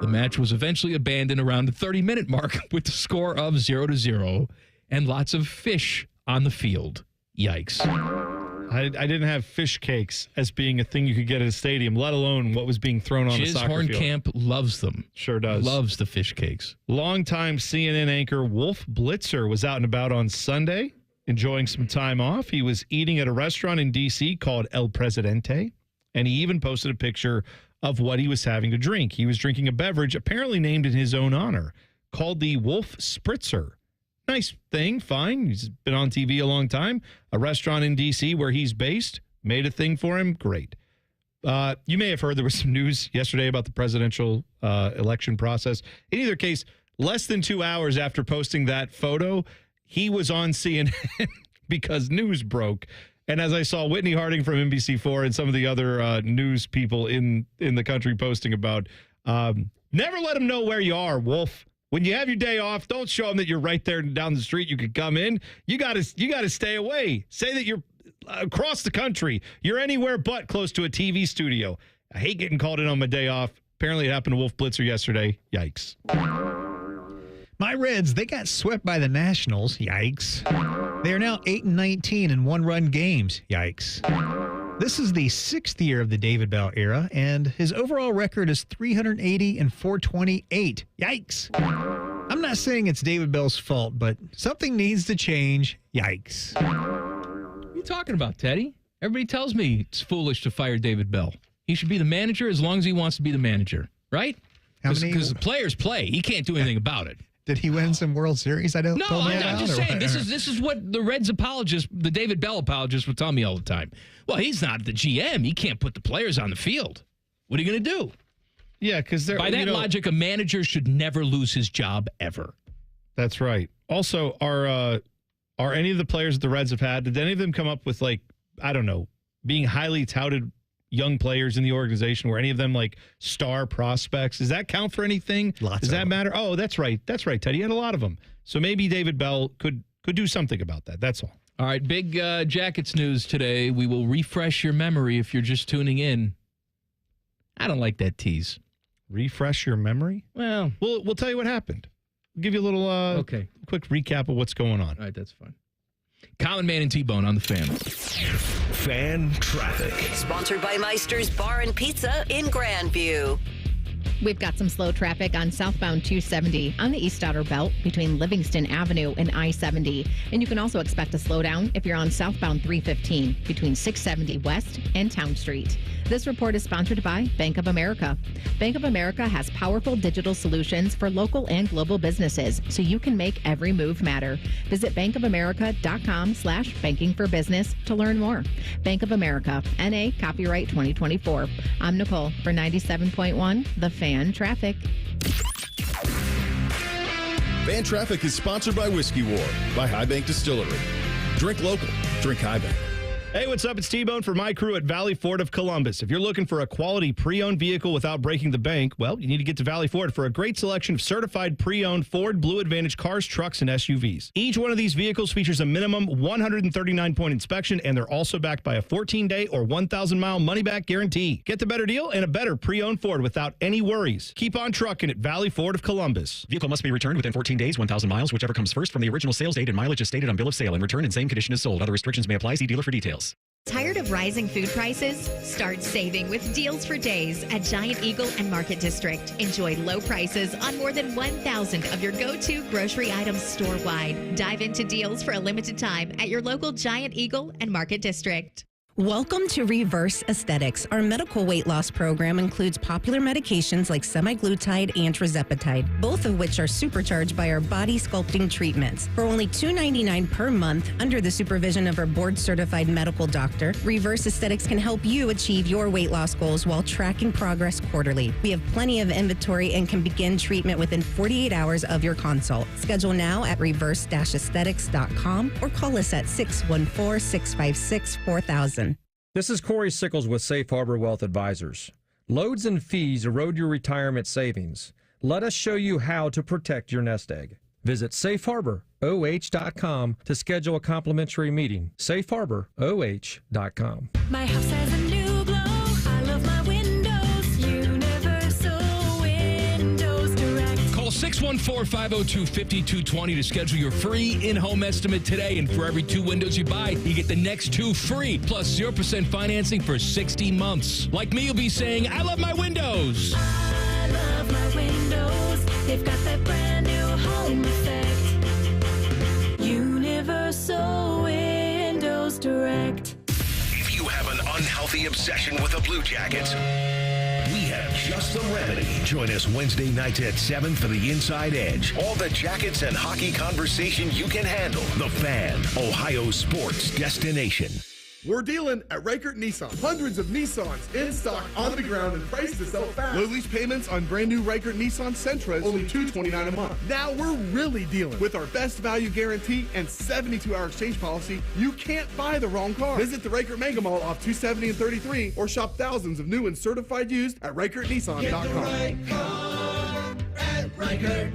[SPEAKER 2] The match was eventually abandoned around the 30-minute mark with the score of 0-0 and lots of fish on the field. Yikes.
[SPEAKER 3] I didn't have fish cakes as being a thing you could get at a stadium, let alone what was being thrown on the soccer field.
[SPEAKER 2] Hornkamp loves them.
[SPEAKER 3] Sure does.
[SPEAKER 2] Loves the fish cakes.
[SPEAKER 3] Longtime CNN anchor Wolf Blitzer was out and about on Sunday, enjoying some time off. He was eating at a restaurant in D.C. called El Presidente, and he even posted a picture of what he was having to drink. He was drinking a beverage apparently named in his own honor, called the Wolf Spritzer. Nice thing, fine. He's been on TV a long time. A restaurant in D.C. where he's based made a thing for him. Great. You may have heard there was some news yesterday about the presidential election process. In either case, less than 2 hours after posting that photo, he was on CNN because news broke. And as I saw Whitney Harding from NBC4 and some of the other news people in the country posting about, never let them know where you are, Wolf. When you have your day off, don't show them that you're right there down the street. You could come in. You got to stay away. Say that you're across the country. You're anywhere but close to a TV studio. I hate getting called in on my day off. Apparently, it happened to Wolf Blitzer yesterday. Yikes.
[SPEAKER 9] My Reds, they got swept by the Nationals. Yikes. They are now 8-19 in one-run games. Yikes. This is the 6th year of the David Bell era, and his overall record is 380 and 428. Yikes. I'm not saying it's David Bell's fault, but something needs to change. Yikes.
[SPEAKER 2] What are you talking about, Teddy? Everybody tells me it's foolish to fire David Bell. He should be the manager as long as he wants to be the manager, right? Because the players play. He can't do anything about it.
[SPEAKER 9] Did he win some World Series? I don't know.
[SPEAKER 2] No, I'm just saying, this is what the Reds apologists, the David Bell apologists would tell me all the time. Well, he's not the GM. He can't put the players on the field. What are you going to do?
[SPEAKER 3] Yeah, because
[SPEAKER 2] by that logic, a manager should never lose his job ever.
[SPEAKER 3] That's right. Also, are any of the players that the Reds have had, did any of them come up with, like, I don't know, being highly touted young players in the organization? Were any of them like star prospects? Does that count for anything? Does that matter? Oh, that's right. That's right, Teddy. He had a lot of them. So maybe David Bell could do something about that. That's all.
[SPEAKER 2] All right, big Jackets news today. We will refresh your memory if you're just tuning in. I don't like that tease.
[SPEAKER 3] Refresh your memory?
[SPEAKER 2] Well,
[SPEAKER 3] we'll tell you what happened. We'll give you a little quick recap of what's going on.
[SPEAKER 2] All right, that's fine. Common Man and T-Bone on the Fan.
[SPEAKER 22] Fan traffic.
[SPEAKER 7] Sponsored by Meister's Bar and Pizza in Grandview.
[SPEAKER 8] We've got some slow traffic on southbound 270 on the East Outer Belt between Livingston Avenue and I-70. And you can also expect a slowdown if you're on southbound 315 between 670 West and Town Street. This report is sponsored by Bank of America. Bank of America has powerful digital solutions for local and global businesses, so you can make every move matter. Visit bankofamerica.com/banking for business to learn more. Bank of America, NA, copyright 2024. I'm Nicole for 97.1, The Fan Traffic.
[SPEAKER 6] Fan Traffic is sponsored by Whiskey War by High Bank Distillery. Drink local, drink High Bank.
[SPEAKER 3] Hey, what's up? It's T-Bone for my crew at Valley Ford of Columbus. If you're looking for a quality pre-owned vehicle without breaking the bank, well, you need to get to Valley Ford for a great selection of certified pre-owned Ford Blue Advantage cars, trucks, and SUVs. Each one of these vehicles features a minimum 139-point inspection, and they're also backed by a 14-day or 1,000-mile money-back guarantee. Get the better deal and a better pre-owned Ford without any worries. Keep on trucking at Valley Ford of Columbus.
[SPEAKER 11] Vehicle must be returned within 14 days, 1,000 miles, whichever comes first from the original sales date, and mileage is stated on bill of sale, and return in same condition as sold. Other restrictions may apply. See dealer for details.
[SPEAKER 13] Tired of rising food prices? Start saving with deals for days at Giant Eagle and Market District. Enjoy low prices on more than 1,000 of your go-to grocery items store-wide. Dive into deals for a limited time at your local Giant Eagle and Market District.
[SPEAKER 19] Welcome to Reverse Aesthetics. Our medical weight loss program includes popular medications like semaglutide and tirzepatide, both of which are supercharged by our body sculpting treatments. For only $2.99 per month, under the supervision of our board-certified medical doctor, Reverse Aesthetics can help you achieve your weight loss goals while tracking progress quarterly. We have plenty of inventory and can begin treatment within 48 hours of your consult. Schedule now at reverse-aesthetics.com or call us at 614-656-4000.
[SPEAKER 25] This is Corey Sickles with Safe Harbor Wealth Advisors. Loads and fees erode your retirement savings. Let us show you how to protect your nest egg. Visit safeharboroh.com to schedule a complimentary meeting. safeharboroh.com.
[SPEAKER 13] My house has a new glow. I love my windows. Universal Windows Direct.
[SPEAKER 2] Call 614-502-5220 to schedule your free in-home estimate today. And for every 2 windows you buy, you get the next 2 free, plus 0% financing for 60 months. Like me, you'll be saying, I love my windows.
[SPEAKER 13] I love my windows. They've got that brand new home effect. Universal Windows Direct.
[SPEAKER 22] If you have an unhealthy obsession with the Blue Jackets, we have just the remedy. Join us Wednesday nights at 7 for the Inside Edge. All the Jackets and hockey conversation you can handle. The Fan, Ohio sports destination.
[SPEAKER 26] We're dealing at Reichert Nissan. Hundreds of Nissans in stock, on the ground, and priced to sell fast. Low lease payments on brand new Reichert Nissan Sentras, only $229 a month. Now we're really dealing with our best value guarantee and 72-hour exchange policy. You can't buy the wrong car. Visit the Reichert Mega Mall off 270 and 33 or shop thousands of new and certified used at ReichertNissan.com.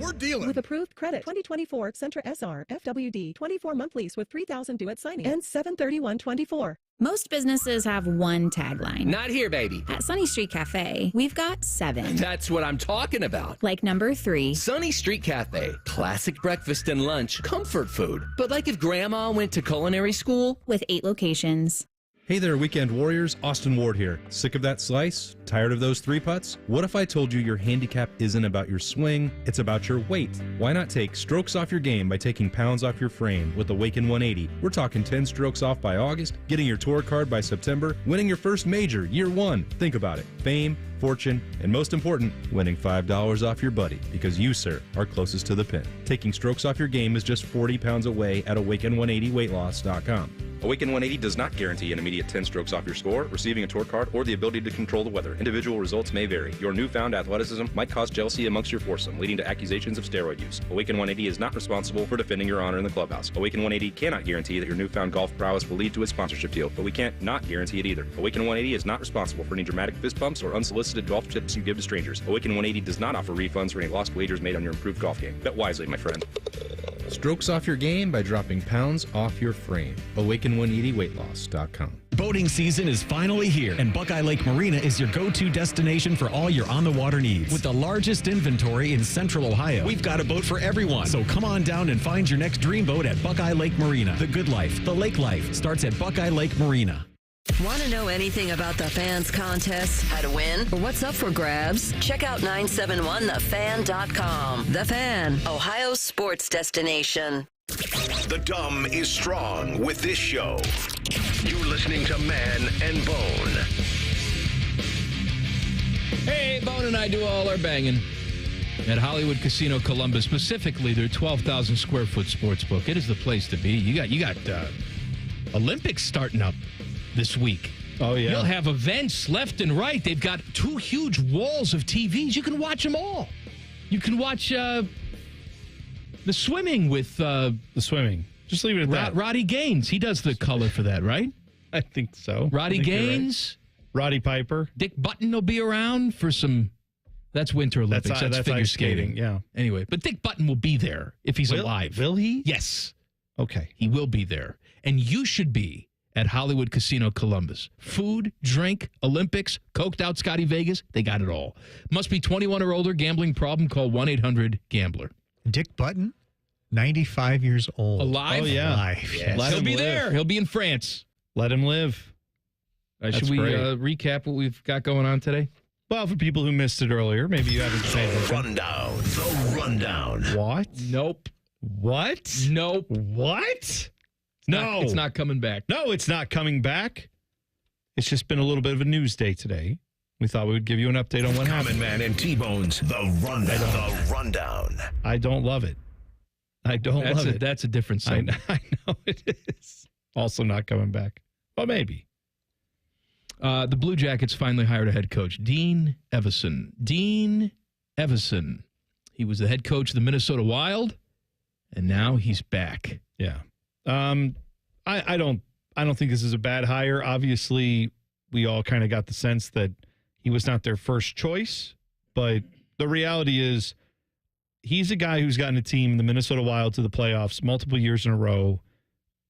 [SPEAKER 26] We're dealing
[SPEAKER 18] with approved credit. 2024 Sentra SR FWD 24-month lease with $3,000 due at signing and $731.24.
[SPEAKER 27] Most businesses have one tagline.
[SPEAKER 28] Not here, baby.
[SPEAKER 27] At Sunny Street Cafe, we've got 7.
[SPEAKER 28] That's what I'm talking about.
[SPEAKER 27] Like number 3.
[SPEAKER 28] Sunny Street Cafe. Classic breakfast and lunch. Comfort food. But like if Grandma went to culinary school.
[SPEAKER 27] With 8 locations.
[SPEAKER 29] Hey there, Weekend Warriors. Austin Ward here. Sick of that slice? Tired of those 3 putts? What if I told you your handicap isn't about your swing, it's about your weight? Why not take strokes off your game by taking pounds off your frame with Awaken 180? We're talking 10 strokes off by August, getting your tour card by September, winning your first major, year 1. Think about it. Fame, fortune, and most important, winning $5 off your buddy, because you, sir, are closest to the pin. Taking strokes off your game is just 40 pounds away at Awaken180weightloss.com.
[SPEAKER 30] Awaken 180 does not guarantee an immediate 10 strokes off your score, receiving a tour card, or the ability to control the weather. Individual results may vary. Your newfound athleticism might cause jealousy amongst your foursome, leading to accusations of steroid use. Awaken 180 is not responsible for defending your honor in the clubhouse. Awaken 180 cannot guarantee that your newfound golf prowess will lead to a sponsorship deal, but we can't not guarantee it either. Awaken 180 is not responsible for any dramatic fist bumps or unsolicited golf tips you give to strangers. Awaken 180 does not offer refunds for any lost wagers made on your improved golf game. Bet wisely, my friend.
[SPEAKER 29] Strokes off your game by dropping pounds off your frame. Awaken180weightloss.com.
[SPEAKER 11] Boating season is finally here, and Buckeye Lake Marina is your go-to destination for all your on-the-water needs. With the largest inventory in Central Ohio, we've got a boat for everyone. So come on down and find your next dream boat at Buckeye Lake Marina. The good life, the lake life, starts at Buckeye Lake Marina.
[SPEAKER 7] Want to know anything about the Fans contest, how to win, or what's up for grabs? Check out 971thefan.com. The Fan, Ohio's sports destination.
[SPEAKER 22] The dumb is strong with this show. You're listening to Man and Bone.
[SPEAKER 2] Hey, Bone and I do all our banging at Hollywood Casino Columbus, specifically their 12,000 square foot sports book. It is the place to be. You got Olympics starting up this week.
[SPEAKER 3] Oh, yeah.
[SPEAKER 2] You'll have events left and right. They've got 2 huge walls of TVs. You can watch them all. You can watch the swimming with...
[SPEAKER 3] the swimming. Just leave it at that.
[SPEAKER 2] Roddy Gaines. He does the color for that, right?
[SPEAKER 3] I think so.
[SPEAKER 2] Roddy Gaines.
[SPEAKER 3] Right. Roddy Piper.
[SPEAKER 2] Dick Button will be around for some... That's Winter Olympics. That's figure skating.
[SPEAKER 3] Yeah.
[SPEAKER 2] Anyway, but Dick Button will be there if he's alive.
[SPEAKER 3] Will he?
[SPEAKER 2] Yes.
[SPEAKER 3] Okay.
[SPEAKER 2] He will be there. And you should be at Hollywood Casino Columbus. Food, drink, Olympics, coked out Scotty Vegas, they got it all. Must be 21 or older. Gambling problem, call 1-800-GAMBLER.
[SPEAKER 9] Dick Button, 95 years old.
[SPEAKER 2] Alive?
[SPEAKER 3] Oh, yeah.
[SPEAKER 9] Alive.
[SPEAKER 3] Yes.
[SPEAKER 2] He'll be there. He'll be in France.
[SPEAKER 3] Let him live.
[SPEAKER 2] Should we recap what we've got going on today?
[SPEAKER 3] Well, for people who missed it earlier, maybe you haven't paid attention.
[SPEAKER 22] The rundown.
[SPEAKER 3] What?
[SPEAKER 2] Nope.
[SPEAKER 3] What?
[SPEAKER 2] Nope.
[SPEAKER 3] What? No.
[SPEAKER 2] It's not coming back.
[SPEAKER 3] No, it's not coming back. It's just been a little bit of a news day today. We thought we would give you an update on what happened.
[SPEAKER 22] Common Man and T-Bones, the rundown.
[SPEAKER 3] I don't love it. Love it.
[SPEAKER 2] That's a different song.
[SPEAKER 3] I know it is. Also not coming back. Well, maybe.
[SPEAKER 2] The Blue Jackets finally hired a head coach, Dean Evason. Dean Evason. He was the head coach of the Minnesota Wild, and now he's back.
[SPEAKER 3] Yeah. I don't think this is a bad hire. Obviously, we all kind of got the sense that he was not their first choice, but the reality is he's a guy who's gotten a team, the Minnesota Wild, to the playoffs multiple years in a row.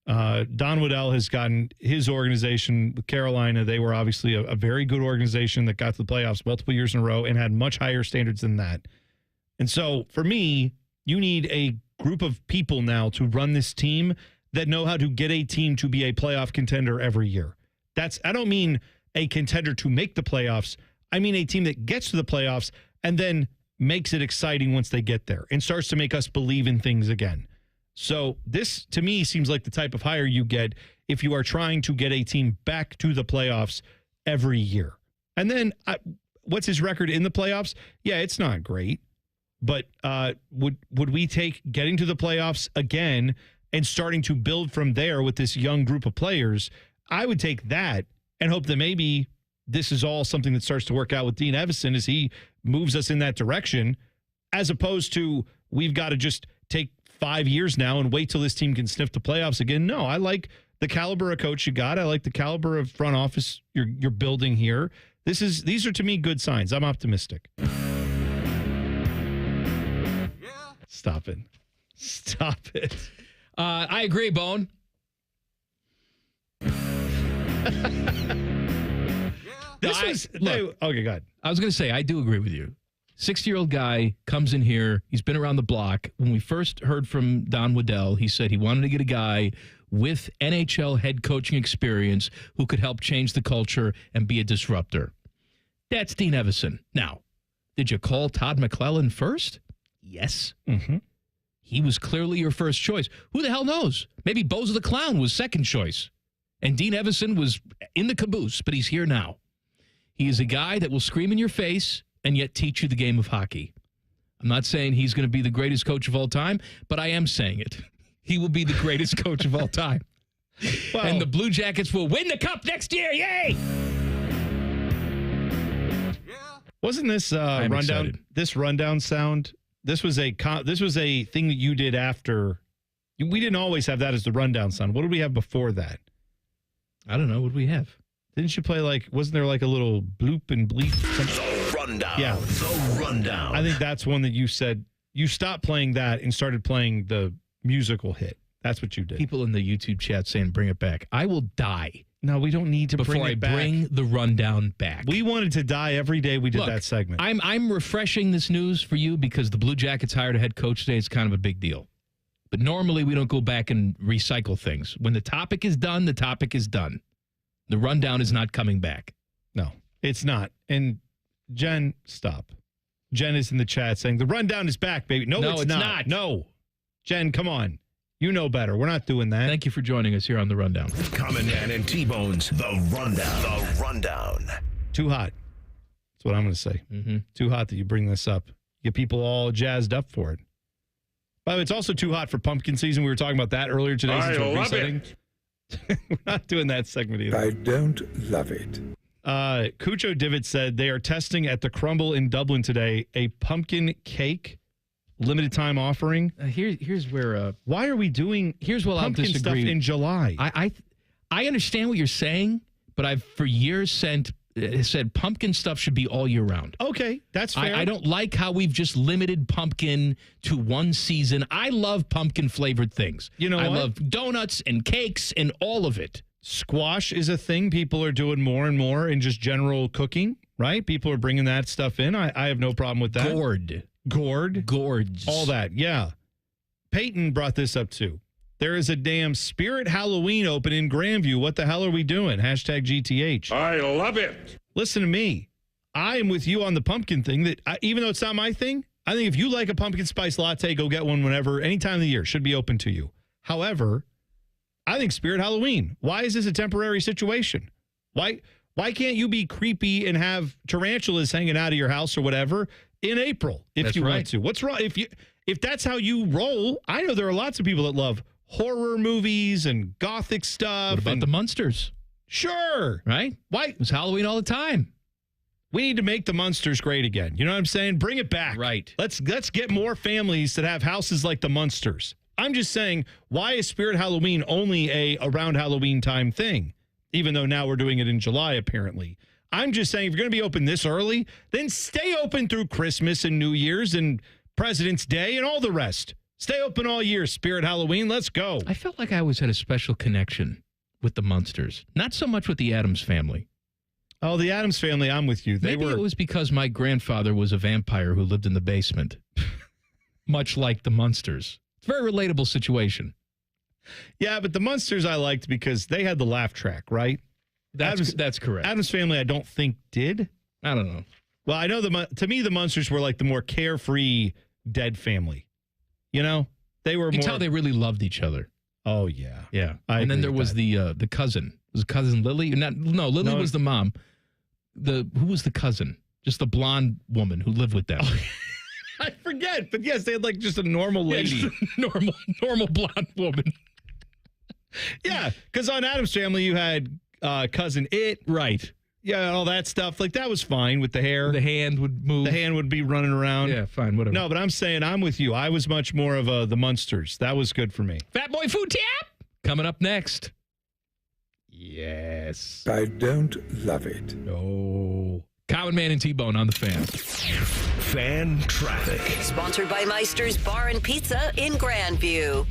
[SPEAKER 3] Don Waddell has gotten his organization with Carolina. They were obviously a very good organization that got to the playoffs multiple years in a row and had much higher standards than that. And so for me, you need a group of people now to run this team that know how to get a team to be a playoff contender every year. I don't mean a contender to make the playoffs. I mean a team that gets to the playoffs and then makes it exciting once they get there and starts to make us believe in things again. So this, to me, seems like the type of hire you get if you are trying to get a team back to the playoffs every year. And then what's his record in the playoffs? Yeah, it's not great. But would we take getting to the playoffs again and starting to build from there with this young group of players? I would take that and hope that maybe this is all something that starts to work out with Dean Evason as he moves us in that direction, as opposed to we've got to just take 5 years now and wait till this team can sniff the playoffs again. No, I like the caliber of coach you got. I like the caliber of front office you're building here. These are to me good signs. I'm optimistic. Stop it. Stop it.
[SPEAKER 2] I agree, Bone.
[SPEAKER 3] Okay, go ahead.
[SPEAKER 2] I was going to say, I do agree with you. 60-year-old guy comes in here. He's been around the block. When we first heard from Don Waddell, he said he wanted to get a guy with NHL head coaching experience who could help change the culture and be a disruptor. That's Dean Evason. Now, did you call Todd McClellan first? Yes.
[SPEAKER 3] Mm-hmm.
[SPEAKER 2] He was clearly your first choice. Who the hell knows? Maybe Bozo the Clown was second choice. And Dean Evason was in the caboose, but he's here now. He is a guy that will scream in your face and yet teach you the game of hockey. I'm not saying he's going to be the greatest coach of all time, but I am saying it. He will be the greatest coach of all time. Well, and the Blue Jackets will win the cup next year. Yay!
[SPEAKER 3] Wasn't this rundown?
[SPEAKER 2] Excited.
[SPEAKER 3] This rundown sound. This was a thing that you did after. We didn't always have that as the rundown sound. What did we have before that?
[SPEAKER 2] I don't know. What do we have?
[SPEAKER 3] Didn't you play wasn't there like a little bloop and bleep?
[SPEAKER 22] The rundown.
[SPEAKER 3] Yeah.
[SPEAKER 22] The rundown.
[SPEAKER 3] I think that's one that you said you stopped playing that and started playing the musical hit. That's what you did.
[SPEAKER 2] People in the YouTube chat saying, bring it back. I will die.
[SPEAKER 3] No, we don't need to
[SPEAKER 2] before
[SPEAKER 3] bring it back.
[SPEAKER 2] Bring the rundown back.
[SPEAKER 3] We wanted to die every day we did that segment.
[SPEAKER 2] I'm refreshing this news for you because the Blue Jackets hired a head coach today. It's kind of a big deal. But normally we don't go back and recycle things. When the topic is done, the topic is done. The rundown is not coming back.
[SPEAKER 3] No, it's not. And Jen, stop. Jen is in the chat saying, the rundown is back, baby. No, it's not. No. Jen, come on. You know better. We're not doing that.
[SPEAKER 2] Thank you for joining us here on The Rundown.
[SPEAKER 22] Common Man and T-Bone's The Rundown. The Rundown.
[SPEAKER 3] Too hot. That's what I'm going to say.
[SPEAKER 2] Mm-hmm.
[SPEAKER 3] Too hot that you bring this up. Get people all jazzed up for it. By the way, it's also too hot for pumpkin season. We were talking about that earlier today.
[SPEAKER 4] I love it.
[SPEAKER 3] We're not doing that segment either.
[SPEAKER 4] I don't love it.
[SPEAKER 3] Cucho Divot said they are testing at the Crumble in Dublin today a pumpkin cake limited time offering.
[SPEAKER 2] Here's where
[SPEAKER 3] why are we doing pumpkin stuff in July?
[SPEAKER 2] I understand what you're saying, but I've for years said pumpkin stuff should be all year round.
[SPEAKER 3] Okay, that's fair.
[SPEAKER 2] I don't like how we've just limited pumpkin to one season. I love pumpkin flavored things.
[SPEAKER 3] You know
[SPEAKER 2] I
[SPEAKER 3] what?
[SPEAKER 2] love donuts and cakes and all of it.
[SPEAKER 3] Squash is a thing people are doing more and more in just general cooking, right? People are bringing that stuff in. I have no problem with that. Gourds. All that, yeah. Peyton brought this up too. There is a damn Spirit Halloween open in Grandview. What the hell are we doing? Hashtag GTH.
[SPEAKER 4] I love it.
[SPEAKER 3] Listen to me. I am with you on the pumpkin thing. That even though it's not my thing, I think if you like a pumpkin spice latte, go get one whenever, any time of the year. Should be open to you. However, I think Spirit Halloween. Why is this a temporary situation? Why can't you be creepy and have tarantulas hanging out of your house or whatever in April if you want to? What's wrong? If that's how you roll, I know there are lots of people that love horror movies and gothic stuff.
[SPEAKER 2] What about the Munsters?
[SPEAKER 3] Sure.
[SPEAKER 2] Right?
[SPEAKER 3] Why?
[SPEAKER 2] It was Halloween all the time.
[SPEAKER 3] We need to make the Munsters great again. You know what I'm saying? Bring it back.
[SPEAKER 2] Right.
[SPEAKER 3] Let's get more families that have houses like the Munsters. I'm just saying, why is Spirit Halloween only a around Halloween time thing? Even though now we're doing it in July, apparently. I'm just saying, if you're going to be open this early, then stay open through Christmas and New Year's and President's Day and all the rest. Stay open all year, Spirit Halloween. Let's go.
[SPEAKER 2] I felt like I always had a special connection with the Munsters. Not so much with the Addams family.
[SPEAKER 3] Oh, the Addams family, I'm with you.
[SPEAKER 2] Maybe it was because my grandfather was a vampire who lived in the basement. Much like the Munsters. It's a very relatable situation.
[SPEAKER 3] Yeah, but the Munsters I liked because they had the laugh track, right?
[SPEAKER 2] That's correct.
[SPEAKER 3] Addams family, I don't think did.
[SPEAKER 2] I don't know.
[SPEAKER 3] Well, I know to me the Munsters were like the more carefree dead family. You know, they were.
[SPEAKER 2] You can
[SPEAKER 3] more.
[SPEAKER 2] tell they really loved each other.
[SPEAKER 3] Oh yeah,
[SPEAKER 2] yeah.
[SPEAKER 3] And
[SPEAKER 2] then there was the cousin. Was cousin Lily? Lily was the mom. Who was the cousin? Just the blonde woman who lived with them.
[SPEAKER 3] Oh, I forget, but yes, they had like just a normal lady,
[SPEAKER 2] just a normal blonde woman.
[SPEAKER 3] Yeah, because on Addams Family you had cousin It,
[SPEAKER 2] right?
[SPEAKER 3] Yeah, all that stuff. Like that was fine with the hair.
[SPEAKER 2] The hand would move.
[SPEAKER 3] The hand would be running around.
[SPEAKER 2] Yeah, fine, whatever.
[SPEAKER 3] No, but I'm saying I'm with you. I was much more of the Munsters. That was good for me.
[SPEAKER 2] Fat Boy Food Tap coming up next. Yes.
[SPEAKER 4] I don't love it.
[SPEAKER 2] No. Common Man and T-Bone on the Fan.
[SPEAKER 22] Fan Traffic.
[SPEAKER 7] Sponsored by Meister's Bar and Pizza in Grandview.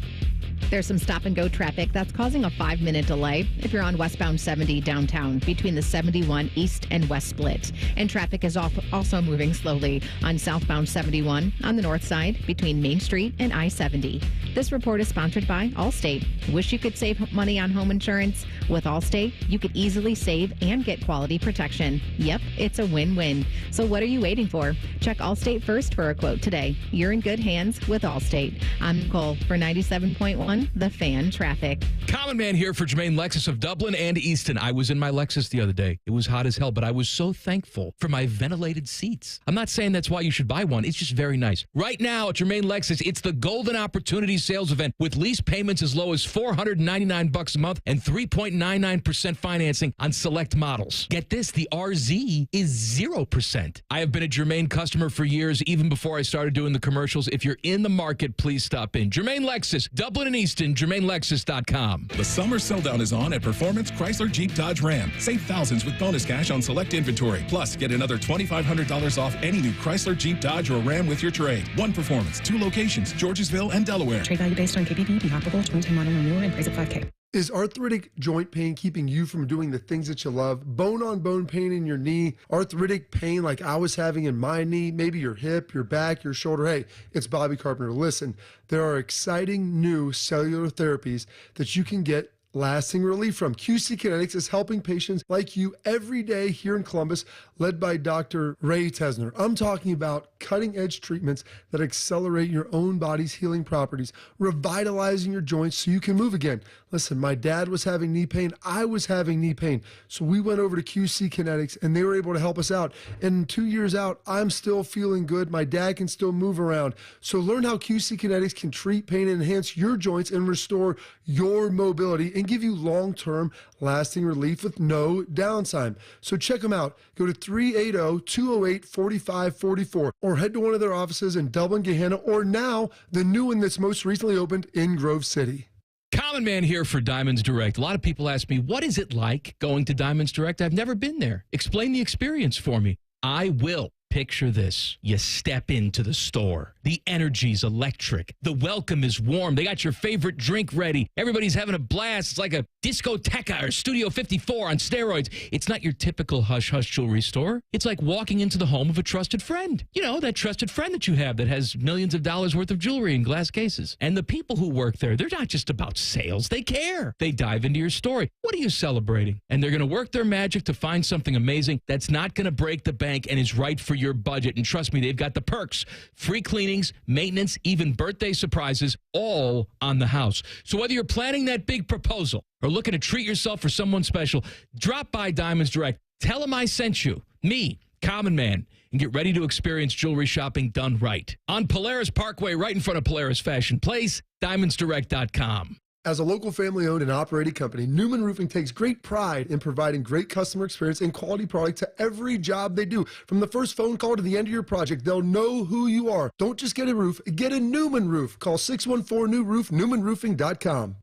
[SPEAKER 8] There's some stop-and-go traffic that's causing a 5-minute delay if you're on westbound 70 downtown between the 71 East and West split. And traffic is also moving slowly on southbound 71 on the north side between Main Street and I-70. This report is sponsored by Allstate. Wish you could save money on home insurance? With Allstate, you could easily save and get quality protection. Yep, it's a win-win. So what are you waiting for? Check Allstate first for a quote today. You're in good hands with Allstate. I'm Nicole for 97.1. The Fan Traffic.
[SPEAKER 2] Common Man here for Jermaine Lexus of Dublin and Easton. I was in my Lexus the other day. It was hot as hell, but I was so thankful for my ventilated seats. I'm not saying that's why you should buy one. It's just very nice. Right now at Jermaine Lexus, it's the Golden Opportunity Sales Event with lease payments as low as $499 a month and 3.99% financing on select models. Get this, the RZ is 0%. I have been a Jermaine customer for years, even before I started doing the commercials. If you're in the market, please stop in. Jermaine Lexus, Dublin and Easton. Easton, GermainLexus.com.
[SPEAKER 5] The summer sell-down is on at Performance Chrysler Jeep Dodge Ram. Save thousands with bonus cash on select inventory. Plus, get another $2,500 off any new Chrysler Jeep Dodge or Ram with your trade. One Performance, 2 locations, Georgesville and Delaware.
[SPEAKER 18] Trade value based on KBB, be comparable, 2010 model and newer, and price of $5K.
[SPEAKER 26] Is arthritic joint pain keeping you from doing the things that you love? Bone-on-bone pain in your knee? Arthritic pain like I was having in my knee? Maybe your hip, your back, your shoulder? Hey, it's Bobby Carpenter. Listen, there are exciting new cellular therapies that you can get lasting relief from. QC Kinetics is helping patients like you every day here in Columbus, led by Dr. Ray Tesner. I'm talking about cutting-edge treatments that accelerate your own body's healing properties, revitalizing your joints so you can move again. Listen, my dad was having knee pain. I was having knee pain. So we went over to QC Kinetics, and they were able to help us out. And 2 years out, I'm still feeling good. My dad can still move around. So learn how QC Kinetics can treat pain and enhance your joints and restore your mobility and give you long-term lasting relief with no downtime. So check them out. Go to 380-208-4544 or head to one of their offices in Dublin, Gehanna, or now the new one that's most recently opened in Grove City.
[SPEAKER 2] Common Man here for Diamonds Direct. A lot of people ask me, what is it like going to Diamonds Direct? I've never been there. Explain the experience for me. I will. Picture this. You step into the store. The energy's electric. The welcome is warm. They got your favorite drink ready. Everybody's having a blast. It's like a discoteca or Studio 54 on steroids. It's not your typical hush-hush jewelry store. It's like walking into the home of a trusted friend. You know, that trusted friend that you have that has millions of dollars worth of jewelry in glass cases. And the people who work there, they're not just about sales. They care. They dive into your story. What are you celebrating? And they're going to work their magic to find something amazing that's not going to break the bank and is right for your budget. And trust me, they've got the perks. Free cleanings, maintenance, even birthday surprises, all on the house. So whether you're planning that big proposal or looking to treat yourself for someone special, drop by Diamonds Direct. Tell them I sent you, me, Common Man, and get ready to experience jewelry shopping done right. On Polaris Parkway, right in front of Polaris Fashion Place, diamondsdirect.com.
[SPEAKER 26] As a local family-owned and operated company, Newman Roofing takes great pride in providing great customer experience and quality product to every job they do. From the first phone call to the end of your project, they'll know who you are. Don't just get a roof, get a Newman roof. Call 614-NEW-ROOF, newmanroofing.com.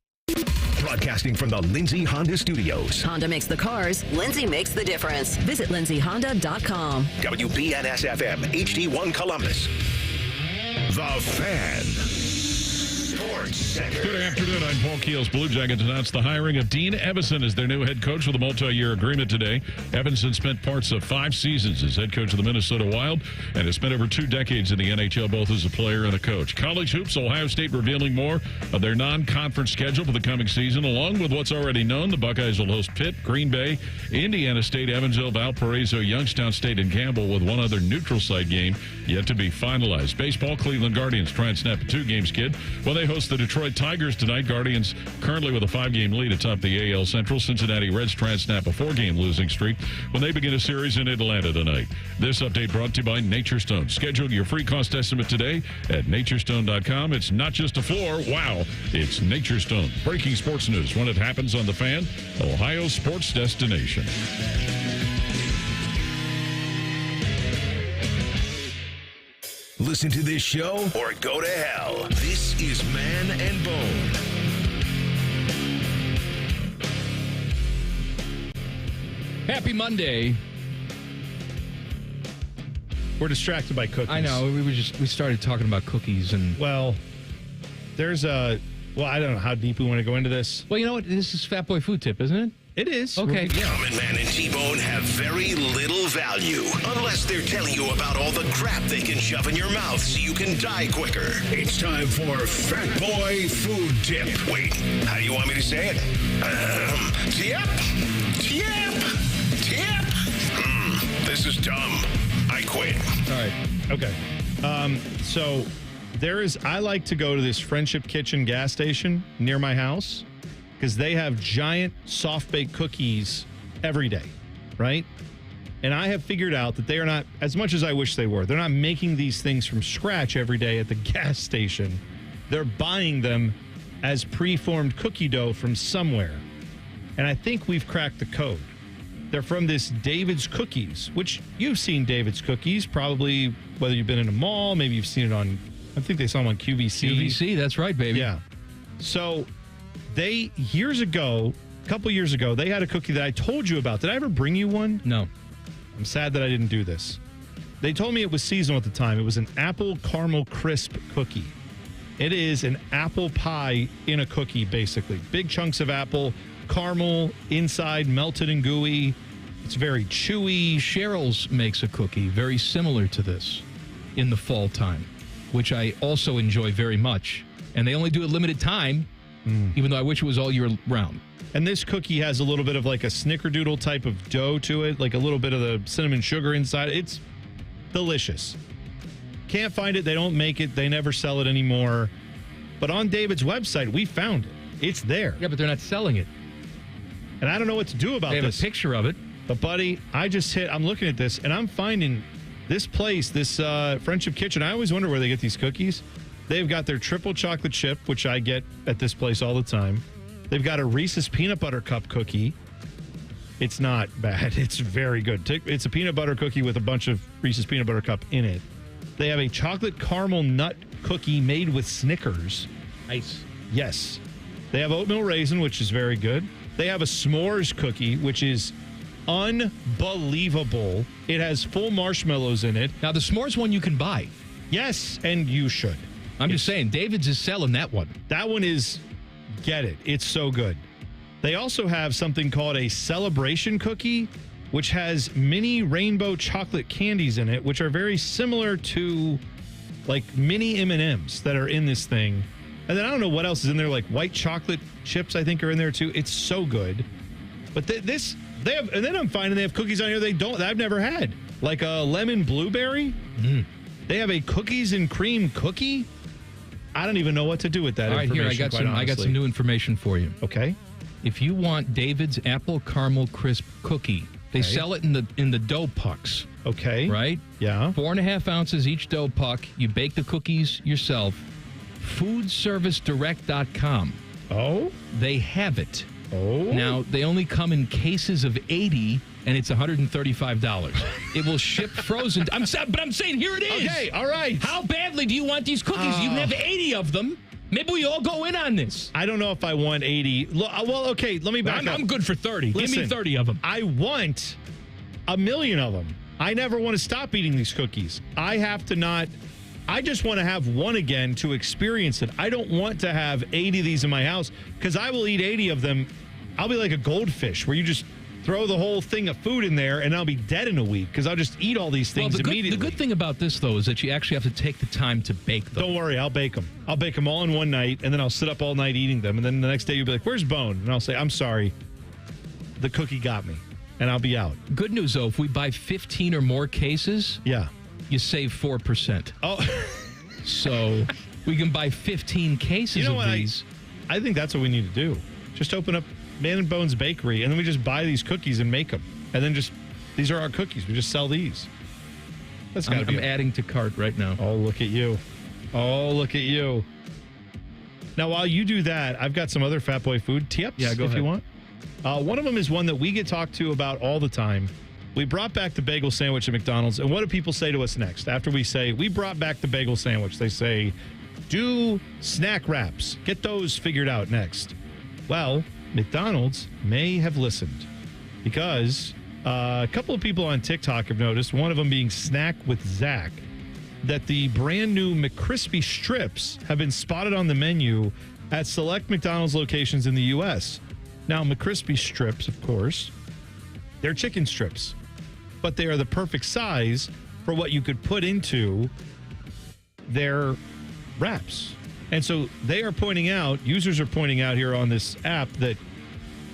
[SPEAKER 22] Broadcasting from the Lindsay Honda Studios.
[SPEAKER 7] Honda makes the cars. Lindsay makes the difference. Visit lindsayhonda.com.
[SPEAKER 22] WBNS-FM, HD1 Columbus. The Fan.
[SPEAKER 10] Good afternoon. I'm Paul Keels. Blue Jackets announced the hiring of Dean Evason as their new head coach with a multi-year agreement today. Evason spent parts of 5 seasons as head coach of the Minnesota Wild and has spent over 2 decades in the NHL, both as a player and a coach. College hoops, Ohio State revealing more of their non-conference schedule for the coming season. Along with what's already known, the Buckeyes will host Pitt, Green Bay, Indiana State, Evansville, Valparaiso, Youngstown State, and Campbell, with one other neutral site game yet to be finalized. Baseball, Cleveland Guardians try and snap a 2-game skid when they host the Detroit Tigers tonight. Guardians currently with a 5-game lead atop the AL Central. Cincinnati Reds try and snap a 4-game losing streak when they begin a series in Atlanta tonight. This update brought to you by Nature Stone. Schedule your free cost estimate today at naturestone.com. It's not just a floor. Wow, it's Nature Stone. Breaking sports news when it happens on The Fan, Ohio sports destination.
[SPEAKER 22] Listen to this show or go to hell. This is Man and Bone.
[SPEAKER 2] Happy Monday.
[SPEAKER 3] We're distracted by cookies.
[SPEAKER 2] I know. We started talking about cookies and
[SPEAKER 3] there's I don't know how deep we want to go into this.
[SPEAKER 2] Well, you know what? This is Fat Boy Food Tip, isn't it?
[SPEAKER 3] It is.
[SPEAKER 2] Okay.
[SPEAKER 22] Common Man and T-Bone have very little value unless they're telling you about all the crap they can shove in your mouth so you can die quicker. It's time for Fat Boy Food Tip. Wait, how do you want me to say it? Tip? This is dumb. I quit.
[SPEAKER 3] All right. Okay. So I like to go to this Friendship Kitchen gas station near my house, because they have giant soft-baked cookies every day, right? And I have figured out that they are not, as much as I wish they were, they're not making these things from scratch every day at the gas station. They're buying them as preformed cookie dough from somewhere. And I think we've cracked the code. They're from this David's Cookies, which you've seen David's Cookies, probably whether you've been in a mall, maybe you've seen it on, I think they saw them on QVC.
[SPEAKER 2] QVC, that's right, baby.
[SPEAKER 3] Yeah. So years ago, a couple years ago, they had a cookie that I told you about. Did I ever bring you one?
[SPEAKER 2] No.
[SPEAKER 3] I'm sad that I didn't do this. They told me it was seasonal at the time. It was an apple caramel crisp cookie. It is an apple pie in a cookie, basically. Big chunks of apple, caramel inside, melted and gooey. It's very chewy.
[SPEAKER 2] Cheryl's makes a cookie very similar to this in the fall time, which I also enjoy very much. And they only do a limited time, even though I wish it was all year round.
[SPEAKER 3] And this cookie has a little bit of like a snickerdoodle type of dough to it, like a little bit of the cinnamon sugar inside. It's delicious. Can't find it. They don't make it. They never sell it anymore. But on David's website, we found it. It's there.
[SPEAKER 2] Yeah, but they're not selling it.
[SPEAKER 3] And I don't know what to do about
[SPEAKER 2] this. They have
[SPEAKER 3] this.
[SPEAKER 2] a picture of it.
[SPEAKER 3] But, buddy, I'm looking at this, and I'm finding this place, this Friendship Kitchen. I always wonder where they get these cookies. They've got their triple chocolate chip, which I get at this place all the time. They've got a Reese's peanut butter cup cookie. It's not bad. It's very good. It's a peanut butter cookie with a bunch of Reese's peanut butter cup in it. They have a chocolate caramel nut cookie made with Snickers.
[SPEAKER 2] Nice.
[SPEAKER 3] Yes. They have oatmeal raisin, which is very good. They have a s'mores cookie, which is unbelievable. It has full marshmallows in it.
[SPEAKER 2] Now, the s'mores one you can buy.
[SPEAKER 3] Yes, and you should.
[SPEAKER 2] I'm just saying, David's is selling that one.
[SPEAKER 3] That one is, get it. It's so good. They also have something called a celebration cookie, which has mini rainbow chocolate candies in it, which are very similar to like mini M&Ms that are in this thing. And then I don't know what else is in there, like white chocolate chips, I think, are in there too. It's so good. But and then I'm finding they have cookies on here I've never had, like a lemon blueberry. They have a cookies and cream cookie. I don't even know what to do with that.
[SPEAKER 2] All right, here I got some new information for you.
[SPEAKER 3] Okay.
[SPEAKER 2] If you want David's apple caramel crisp cookie, they sell it in the dough pucks.
[SPEAKER 3] Okay.
[SPEAKER 2] Right?
[SPEAKER 3] Yeah.
[SPEAKER 2] 4.5 ounces each dough puck. You bake the cookies yourself. Foodservicedirect.com.
[SPEAKER 3] Oh?
[SPEAKER 2] They have it.
[SPEAKER 3] Oh.
[SPEAKER 2] Now, they only come in cases of 80, and it's $135. It will ship frozen. But I'm saying, here it is.
[SPEAKER 3] Okay, all right.
[SPEAKER 2] How badly do you want these cookies? You have 80 of them. Maybe we all go in on this.
[SPEAKER 3] I don't know if I want 80. Well, okay, let me back up.
[SPEAKER 2] I'm good for 30.
[SPEAKER 3] Listen,
[SPEAKER 2] give me 30 of them.
[SPEAKER 3] I want 1 million of them. I never want to stop eating these cookies. I just want to have one again to experience it. I don't want to have 80 of these in my house because I will eat 80 of them. I'll be like a goldfish where you just throw the whole thing of food in there and I'll be dead in a week because I'll just eat all these things immediately.
[SPEAKER 2] The good thing about this, though, is that you actually have to take the time to bake them.
[SPEAKER 3] Don't worry, I'll bake them. I'll bake them all in one night and then I'll sit up all night eating them. And then the next day you'll be like, where's Bone? And I'll say, I'm sorry, the cookie got me. And I'll be out.
[SPEAKER 2] Good news, though, if we buy 15 or more cases, you save 4%.
[SPEAKER 3] Oh,
[SPEAKER 2] so we can buy 15 cases of these.
[SPEAKER 3] I think that's what we need to do. Just open up Man and Bones Bakery, and then we just buy these cookies and make them. And then these are our cookies. We just sell these. That's got to be.
[SPEAKER 2] I'm adding to cart right now.
[SPEAKER 3] Oh, look at you. Oh, look at you. Now, while you do that, I've got some other Fat Boy food tips
[SPEAKER 2] go
[SPEAKER 3] if
[SPEAKER 2] ahead.
[SPEAKER 3] you want. One of them is one that we get talked to about all the time. We brought back the bagel sandwich at McDonald's. And what do people say to us next? After we say, we brought back the bagel sandwich, they say, do snack wraps. Get those figured out next. Well, McDonald's may have listened because a couple of people on TikTok have noticed, one of them being Snack with Zach, that the brand new McCrispy strips have been spotted on the menu at select McDonald's locations in the U.S. Now, McCrispy strips, of course, they're chicken strips, but they are the perfect size for what you could put into their wraps. And so they are pointing out, users are pointing out here on this app that,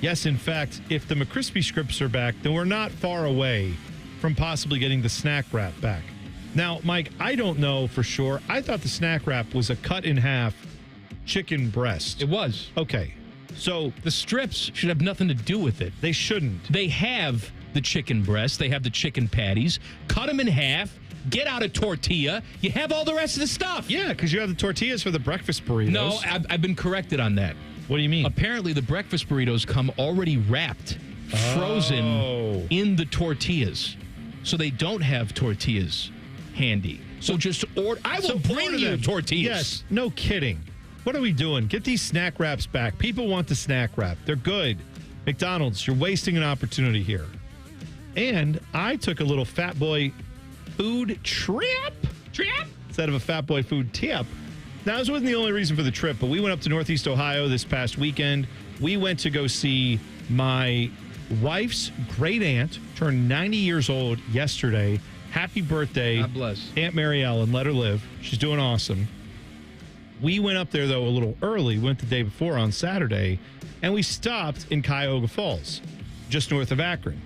[SPEAKER 3] yes, in fact, if the McCrispy strips are back, then we're not far away from possibly getting the snack wrap back. Now, Mike, I don't know for sure. I thought the snack wrap was a cut in half chicken breast.
[SPEAKER 2] It was.
[SPEAKER 3] Okay. So
[SPEAKER 2] the strips should have nothing to do with it.
[SPEAKER 3] They shouldn't.
[SPEAKER 2] They have the chicken breast. They have the chicken patties. Cut them in half. Get out a tortilla. You have all the rest of the stuff.
[SPEAKER 3] Yeah, because you have the tortillas for the breakfast burritos.
[SPEAKER 2] No, I've been corrected on that.
[SPEAKER 3] What do you mean?
[SPEAKER 2] Apparently, the breakfast burritos come already wrapped, frozen in the tortillas. So they don't have tortillas handy. So just order. I will bring you tortillas.
[SPEAKER 3] Yes, no kidding. What are we doing? Get these snack wraps back. People want the snack wrap. They're good. McDonald's, you're wasting an opportunity here. And I took a little Fat Boy food trip instead of a Fat Boy food tip. Now, this wasn't the only reason for the trip, but we went up to Northeast Ohio this past weekend. We went to go see my wife's great aunt, turned 90 years old yesterday. Happy birthday.
[SPEAKER 2] God bless.
[SPEAKER 3] Aunt Mary Ellen, let her live. She's doing awesome. We went up there, though, a little early. Went the day before on Saturday, and we stopped in Cuyahoga Falls, just north of Akron.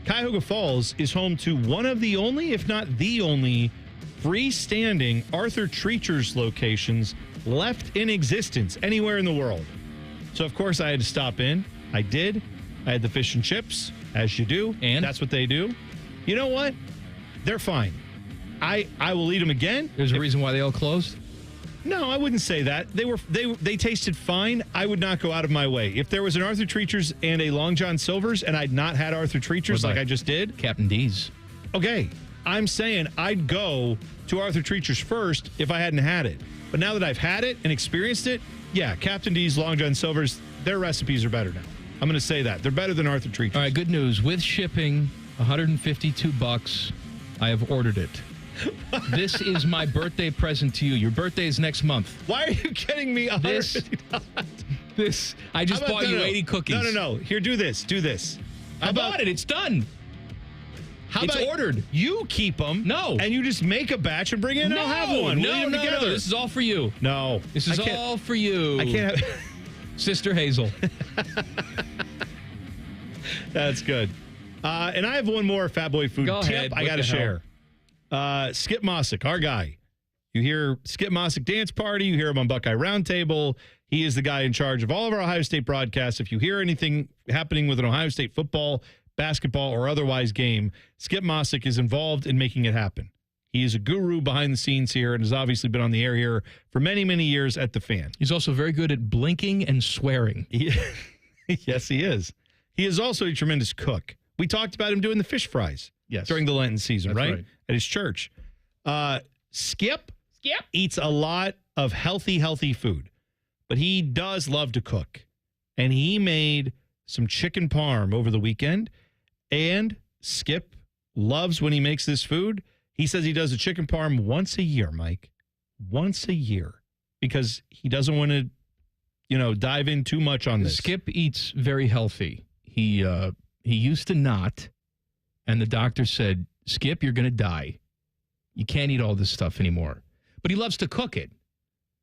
[SPEAKER 3] Cuyahoga Falls is home to one of the only, if not the only, freestanding Arthur Treacher's locations left in existence anywhere in the world. So, of course, I had to stop in. I did. I had the fish and chips, as you do.
[SPEAKER 2] And?
[SPEAKER 3] That's what they do. You know what? They're fine. I will eat them again.
[SPEAKER 2] There's a reason why they all closed?
[SPEAKER 3] No, I wouldn't say that. They tasted fine. I would not go out of my way. If there was an Arthur Treacher's and a Long John Silver's and I'd not had Arthur Treacher's like I just did.
[SPEAKER 2] Captain D's.
[SPEAKER 3] Okay. I'm saying I'd go to Arthur Treacher's first if I hadn't had it. But now that I've had it and experienced it, yeah, Captain D's, Long John Silver's, their recipes are better now. I'm going to say that. They're better than Arthur Treacher's.
[SPEAKER 2] All right, good news. With shipping, $152, I have ordered it. This is my birthday present to you. Your birthday is next month.
[SPEAKER 3] Why are you getting me $150?
[SPEAKER 2] I just bought you 80 cookies.
[SPEAKER 3] No. Here, do this.
[SPEAKER 2] I bought it. It's done. It's ordered.
[SPEAKER 3] You keep them.
[SPEAKER 2] No.
[SPEAKER 3] And you just make a batch and bring it in.
[SPEAKER 2] No.
[SPEAKER 3] I'll have one. We'll eat them together.
[SPEAKER 2] This is all for you.
[SPEAKER 3] No.
[SPEAKER 2] This is all for you.
[SPEAKER 3] I can't have...
[SPEAKER 2] Sister Hazel.
[SPEAKER 3] That's good. And I have one more Fat Boy food
[SPEAKER 2] Go
[SPEAKER 3] tip
[SPEAKER 2] ahead.
[SPEAKER 3] I got to share. Skip Mossick, our guy. You hear Skip Mossick Dance Party. You hear him on Buckeye Roundtable. He is the guy in charge of all of our Ohio State broadcasts. If you hear anything happening with an Ohio State football, basketball, or otherwise game, Skip Mossick is involved in making it happen. He is a guru behind the scenes here and has obviously been on the air here for many, many years at the Fan.
[SPEAKER 2] He's also very good at blinking and swearing.
[SPEAKER 3] Yes, he is. He is also a tremendous cook. We talked about him doing the fish fries during the Lenten season, right? At his church. Skip eats a lot of healthy food, but he does love to cook. And he made some chicken parm over the weekend, and Skip loves when he makes this food. He says he does a chicken parm once a year, Mike. Once a year. Because he doesn't want to, dive in too much on this.
[SPEAKER 2] Skip eats very healthy. He used to not, and the doctor said, Skip, you're going to die. You can't eat all this stuff anymore. But he loves to cook it.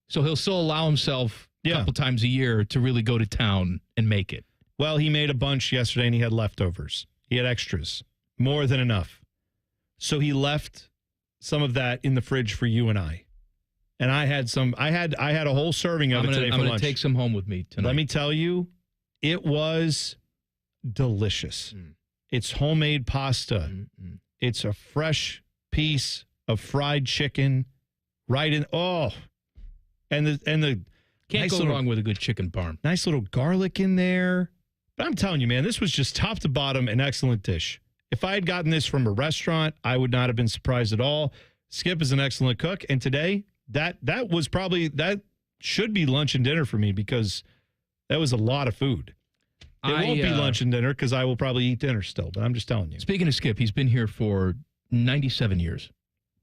[SPEAKER 2] So he'll still allow himself a couple times a year to really go to town and make it.
[SPEAKER 3] Well, he made a bunch yesterday and he had leftovers. He had extras. More than enough. So he left some of that in the fridge for you and I. And I had some. I had a whole serving of it today for lunch.
[SPEAKER 2] I'm going to take some home with me tonight.
[SPEAKER 3] Let me tell you, it was delicious. It's homemade pasta. It's a fresh piece of fried chicken, right in. Oh, and the
[SPEAKER 2] can't go wrong with a good chicken parm.
[SPEAKER 3] Nice little garlic in there. But I'm telling you, man, this was just top to bottom an excellent dish. If I had gotten this from a restaurant, I would not have been surprised at all. Skip is an excellent cook, and today that should be lunch and dinner for me because that was a lot of food. It won't be lunch and dinner because I will probably eat dinner still, but I'm just telling you.
[SPEAKER 2] Speaking of Skip, he's been here for 97 years.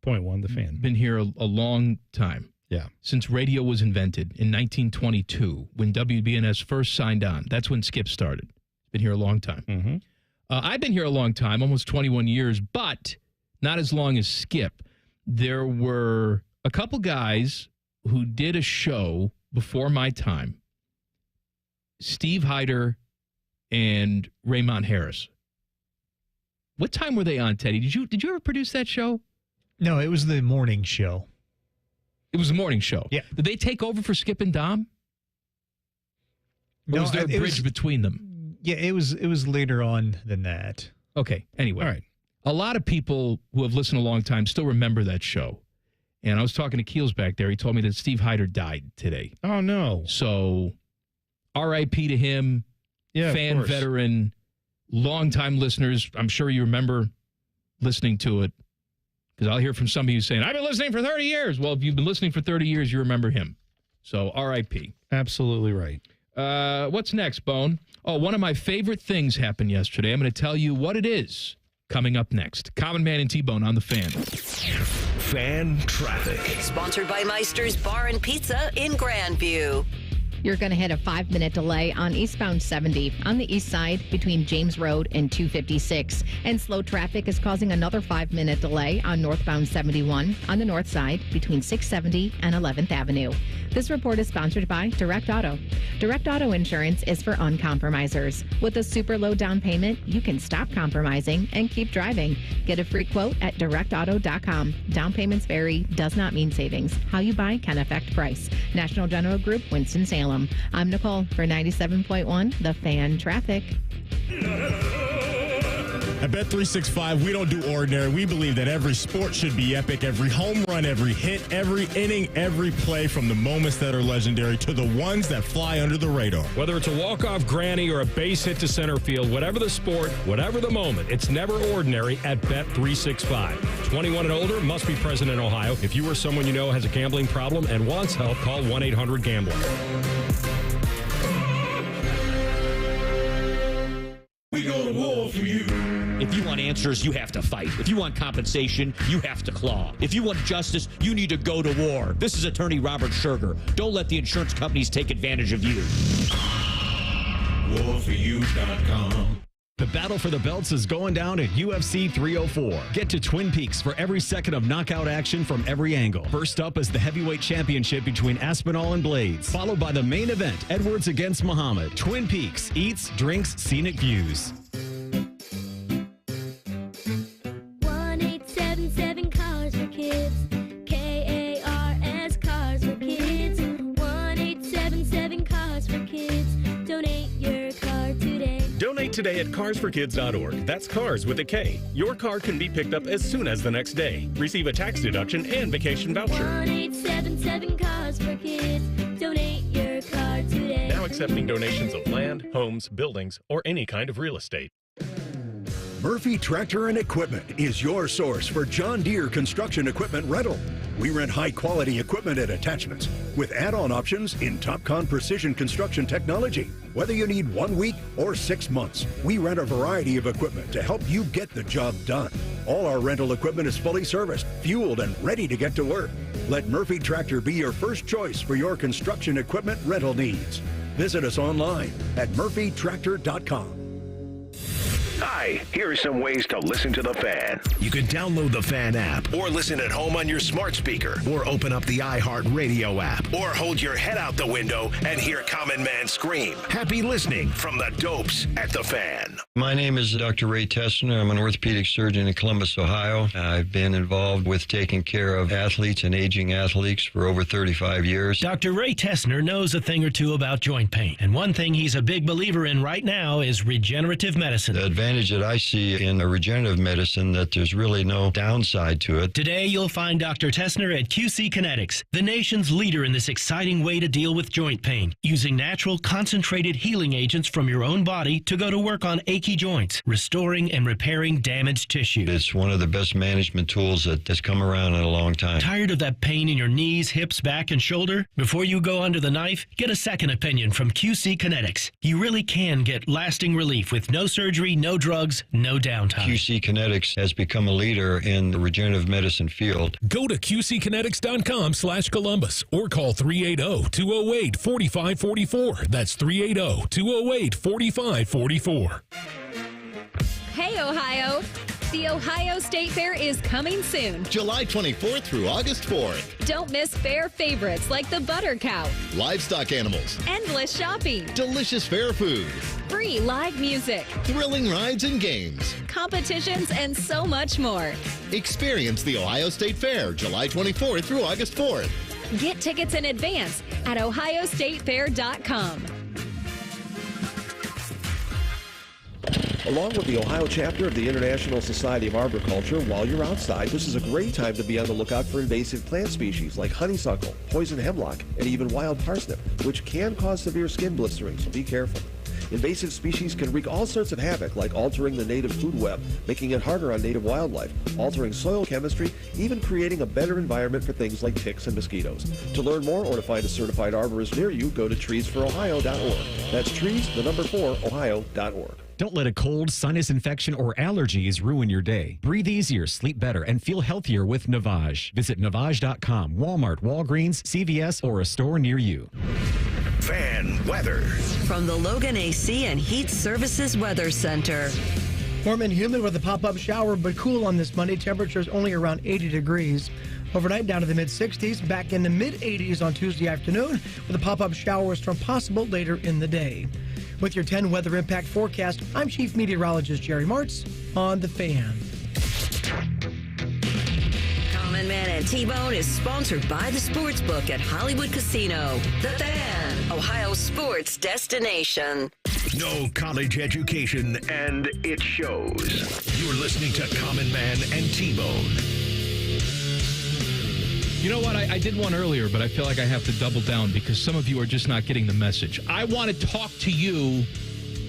[SPEAKER 3] Point one, the Fan.
[SPEAKER 2] Been here a long time.
[SPEAKER 3] Yeah.
[SPEAKER 2] Since radio was invented in 1922, when WBNS first signed on. That's when Skip started. Been here a long time.
[SPEAKER 3] Mm-hmm.
[SPEAKER 2] I've been here a long time, almost 21 years, but not as long as Skip. There were a couple guys who did a show before my time. Steve Hyder and Raymond Harris. What time were they on, Teddy? Did you ever produce that show?
[SPEAKER 9] No, it was the morning show.
[SPEAKER 2] It was the morning show.
[SPEAKER 9] Yeah.
[SPEAKER 2] Did they take over for Skip and Dom? Or was there a bridge between them?
[SPEAKER 9] Yeah, it was later on than that.
[SPEAKER 2] Okay. Anyway.
[SPEAKER 3] All right.
[SPEAKER 2] A lot of people who have listened a long time still remember that show. And I was talking to Keels back there. He told me that Steve Hyder died today.
[SPEAKER 3] Oh, no.
[SPEAKER 2] So, R.I.P. to him.
[SPEAKER 3] Yeah,
[SPEAKER 2] fan veteran, longtime listeners. I'm sure you remember listening to it. Because I'll hear from some of you saying, I've been listening for 30 years. Well, if you've been listening for 30 years, you remember him. So R.I.P.
[SPEAKER 3] Absolutely right.
[SPEAKER 2] What's next, Bone? Oh, one of my favorite things happened yesterday. I'm going to tell you what it is coming up next. Common Man and T-Bone on the Fan.
[SPEAKER 22] Fan traffic.
[SPEAKER 7] Sponsored by Meister's Bar and Pizza in Grandview.
[SPEAKER 8] You're going to hit a 5-minute delay on eastbound 70 on the east side between James Road and 256. And slow traffic is causing another 5-minute delay on northbound 71 on the north side between 670 and 11th Avenue. This report is sponsored by Direct Auto. Direct Auto Insurance is for uncompromisers. With a super low down payment, you can stop compromising and keep driving. Get a free quote at directauto.com. Down payments vary, does not mean savings. How you buy can affect price. National General Group, Winston-Salem. I'm Nicole for 97.1, The Fan Traffic.
[SPEAKER 1] At Bet365, we don't do ordinary. We believe that every sport should be epic. Every home run, every hit, every inning, every play, from the moments that are legendary to the ones that fly under the radar.
[SPEAKER 12] Whether it's a walk-off granny or a base hit to center field, whatever the sport, whatever the moment, it's never ordinary at Bet365. 21 and older, must be present in Ohio. If you or someone you know has a gambling problem and wants help, call 1-800-GAMBLER.
[SPEAKER 22] We go to war for you.
[SPEAKER 14] If you want answers, you have to fight. If you want compensation, you have to claw. If you want justice, you need to go to war. This is attorney Robert Scherger. Don't let the insurance companies take advantage of you.
[SPEAKER 22] WarForYou.com.
[SPEAKER 11] The battle for the belts is going down at UFC 304. Get to Twin Peaks for every second of knockout action from every angle. First up is the heavyweight championship between Aspinall and Blades, followed by the main event, Edwards against Muhammad. Twin Peaks, eats, drinks, scenic views.
[SPEAKER 15] 1-877 Cars for Kids. KARS Cars for Kids. 1-877 Cars for Kids. Donate your car today.
[SPEAKER 16] Donate today at carsforkids.org. That's cars with a K. Your car can be picked up as soon as the next day. Receive a tax deduction and vacation voucher.
[SPEAKER 15] 1-877 Cars for Kids. Donate your car today.
[SPEAKER 16] Now accepting donations of land, homes, buildings, or any kind of real estate.
[SPEAKER 22] Murphy Tractor and Equipment is your source for John Deere construction equipment rental. We rent high-quality equipment and attachments with add-on options in TopCon precision construction technology. Whether you need 1 week or 6 months, we rent a variety of equipment to help you get the job done. All our rental equipment is fully serviced, fueled, and ready to get to work. Let Murphy Tractor be your first choice for your construction equipment rental needs. Visit us online at murphytractor.com. Hi, here are some ways to listen to The Fan. You can download the Fan app, or listen at home on your smart speaker, or open up the iHeartRadio app, or hold your head out the window and hear Common Man scream. Happy listening from the Dopes at The Fan.
[SPEAKER 17] My name is Dr. Ray Tessner. I'm an orthopedic surgeon in Columbus, Ohio. I've been involved with taking care of athletes and aging athletes for over 35 years.
[SPEAKER 20] Dr. Ray Tessner knows a thing or two about joint pain, and one thing he's a big believer in right now is regenerative medicine.
[SPEAKER 17] The advantage that I see in a regenerative medicine that there's really no downside to it.
[SPEAKER 20] Today, you'll find Dr. Tessner at QC Kinetics, the nation's leader in this exciting way to deal with joint pain, using natural, concentrated healing agents from your own body to go to work on achy joints, restoring and repairing damaged tissue.
[SPEAKER 17] It's one of the best management tools that has come around in a long time.
[SPEAKER 20] Tired of that pain in your knees, hips, back, and shoulder? Before you go under the knife, get a second opinion from QC Kinetics. You really can get lasting relief with no surgery, no drugs, no downtime.
[SPEAKER 17] QC Kinetics has become a leader in the regenerative medicine field.
[SPEAKER 5] Go to QCkinetics.com/Columbus or call 380-208-4544. That's 380-208-4544.
[SPEAKER 21] Hey, Ohio! The Ohio State Fair is coming soon.
[SPEAKER 23] July 24th through August 4th.
[SPEAKER 21] Don't miss fair favorites like the Butter Cow,
[SPEAKER 23] Livestock animals,
[SPEAKER 21] endless shopping,
[SPEAKER 23] delicious fair food,
[SPEAKER 21] free live music,
[SPEAKER 23] thrilling rides and games,
[SPEAKER 21] competitions, and so much more.
[SPEAKER 23] Experience the Ohio State Fair, July 24th through August 4th.
[SPEAKER 21] Get tickets in advance at ohiostatefair.com.
[SPEAKER 24] Along with the Ohio chapter of the International Society of Arboriculture, while you're outside, this is a great time to be on the lookout for invasive plant species like honeysuckle, poison hemlock, and even wild parsnip, which can cause severe skin blistering, so be careful.
[SPEAKER 23] Invasive species can wreak all sorts of havoc, like altering the native food web, making it harder on native wildlife, altering soil chemistry, even creating a better environment for things like ticks and mosquitoes. To learn more or to find a certified arborist near you, go to treesforohio.org. That's trees4ohio.org.
[SPEAKER 11] Don't let a cold, sinus infection, or allergies ruin your day. Breathe easier, sleep better, and feel healthier with Navage. Visit Navage.com, Walmart, Walgreens, CVS, or a store near you.
[SPEAKER 22] Fan weather.
[SPEAKER 7] From the Logan AC and Heat Services Weather Center.
[SPEAKER 4] Warm and humid with a pop-up shower, but cool on this Monday. Temperatures only around 80 degrees. Overnight down to the mid-60s, back in the mid-80s on Tuesday afternoon, with a pop-up shower storm possible later in the day. With your 10 weather impact forecast, I'm Chief Meteorologist Jerry Martz on The Fan.
[SPEAKER 7] Common Man and T-Bone is sponsored by the Sportsbook at Hollywood Casino. The Fan, Ohio sports destination.
[SPEAKER 22] No college education, and it shows. You're listening to Common Man and T-Bone.
[SPEAKER 2] You know what? I did one earlier, but I feel like I have to double down because some of you are just not getting the message. I want to talk to you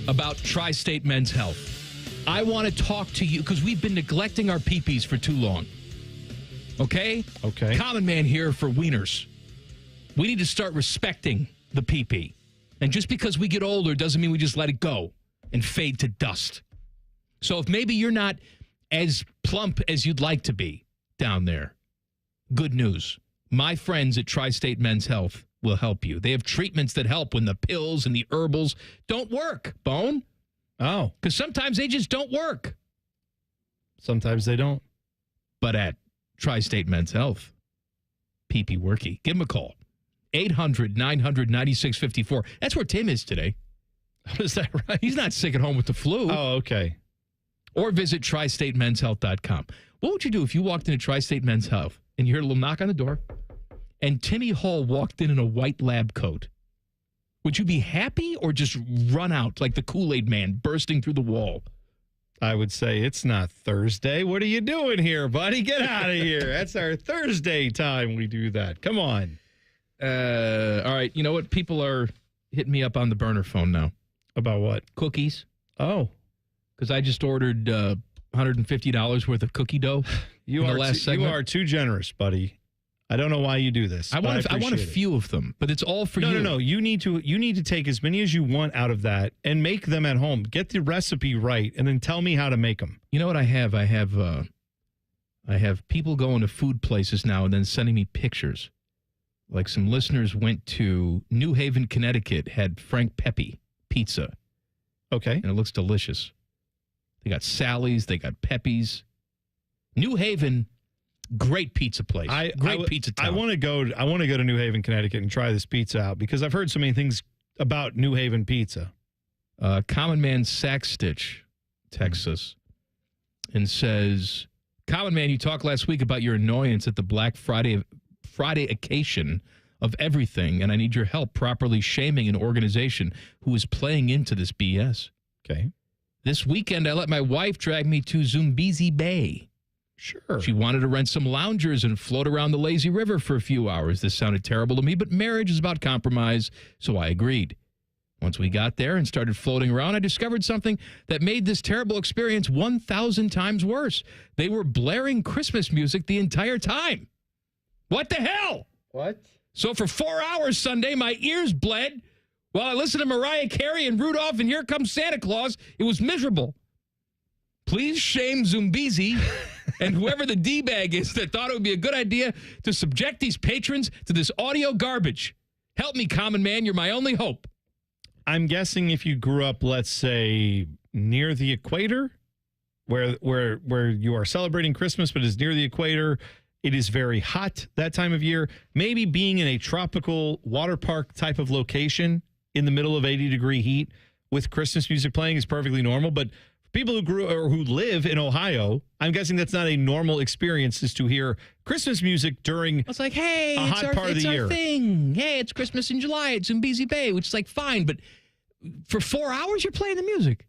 [SPEAKER 2] about Tri-State Men's Health. I want to talk to you because we've been neglecting our peepees for too long. Okay?
[SPEAKER 3] Okay.
[SPEAKER 2] Common Man here for wieners. We need to start respecting the peepee. And just because we get older doesn't mean we just let it go and fade to dust. So if maybe you're not as plump as you'd like to be down there, good news. My friends at Tri-State Men's Health will help you. They have treatments that help when the pills and the herbals don't work, Bone.
[SPEAKER 3] Oh.
[SPEAKER 2] Because sometimes they just don't work.
[SPEAKER 3] Sometimes they don't.
[SPEAKER 2] But at Tri-State Men's Health, PP Worky. Give them a call. 800-900-9654. That's where Tim is today.
[SPEAKER 3] Is that right?
[SPEAKER 2] He's not sick at home with the flu.
[SPEAKER 3] Oh, okay.
[SPEAKER 2] Or visit tristatemenshealth.com. What would you do if you walked into Tri-State Men's Health and you heard a little knock on the door and Timmy Hall walked in a white lab coat? Would you be happy or just run out like the Kool-Aid man bursting through the wall?
[SPEAKER 3] I would say, it's not Thursday. What are you doing here, buddy? Get out of here. That's our Thursday time we do that. Come on.
[SPEAKER 2] All right. You know what? People are hitting me up on the burner phone now.
[SPEAKER 3] About what?
[SPEAKER 2] Cookies.
[SPEAKER 3] Oh.
[SPEAKER 2] Because I just ordered $150 worth of cookie dough.
[SPEAKER 3] You are too generous, buddy. I don't know why you do this.
[SPEAKER 2] I want a few of them, but it's all for you.
[SPEAKER 3] No. You need to take as many as you want out of that and make them at home. Get the recipe right, and then tell me how to make them.
[SPEAKER 2] You know what I have? I have people going to food places now and then sending me pictures. Like some listeners went to New Haven, Connecticut, had Frank Pepe pizza.
[SPEAKER 3] Okay.
[SPEAKER 2] And it looks delicious. They got Sally's, they got Pepe's. New Haven, great pizza place. Great pizza town.
[SPEAKER 3] I want to go to New Haven, Connecticut and try this pizza out because I've heard so many things about New Haven pizza.
[SPEAKER 2] Common Man Sack Stitch texts us and says, Common Man, you talked last week about your annoyance at the Black Friday occasion of everything, and I need your help properly shaming an organization who is playing into this BS.
[SPEAKER 3] Okay.
[SPEAKER 2] This weekend, I let my wife drag me to Zumbizi Bay.
[SPEAKER 3] Sure.
[SPEAKER 2] She wanted to rent some loungers and float around the lazy river for a few hours. This sounded terrible to me, but marriage is about compromise, so I agreed. Once we got there and started floating around, I discovered something that made this terrible experience 1,000 times worse. They were blaring Christmas music the entire time. What the hell?
[SPEAKER 3] What?
[SPEAKER 2] So for 4 hours Sunday, my ears bled while I listened to Mariah Carey and Rudolph and Here Comes Santa Claus. It was miserable. Please shame Zumbizi and whoever the D-bag is that thought it would be a good idea to subject these patrons to this audio garbage. Help me, Common Man. You're my only hope.
[SPEAKER 3] I'm guessing if you grew up, let's say, near the equator, where you are celebrating Christmas, but is near the equator, it is very hot that time of year. Maybe being in a tropical water park type of location in the middle of 80-degree heat with Christmas music playing is perfectly normal. But people who live in Ohio, I'm guessing that's not a normal experience is to hear Christmas music during
[SPEAKER 2] it's like, hey,
[SPEAKER 3] a hot part of the year.
[SPEAKER 2] Thing. Hey, it's Christmas in July at Zumbizi Bay, which is like fine, but for 4 hours you're playing the music.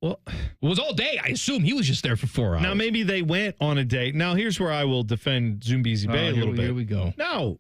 [SPEAKER 3] Well,
[SPEAKER 2] it was all day. I assume he was just there for 4 hours.
[SPEAKER 3] Now, maybe they went on a date. Now, here's where I will defend Zumbizi Bay a little bit.
[SPEAKER 2] Here we go.
[SPEAKER 3] No.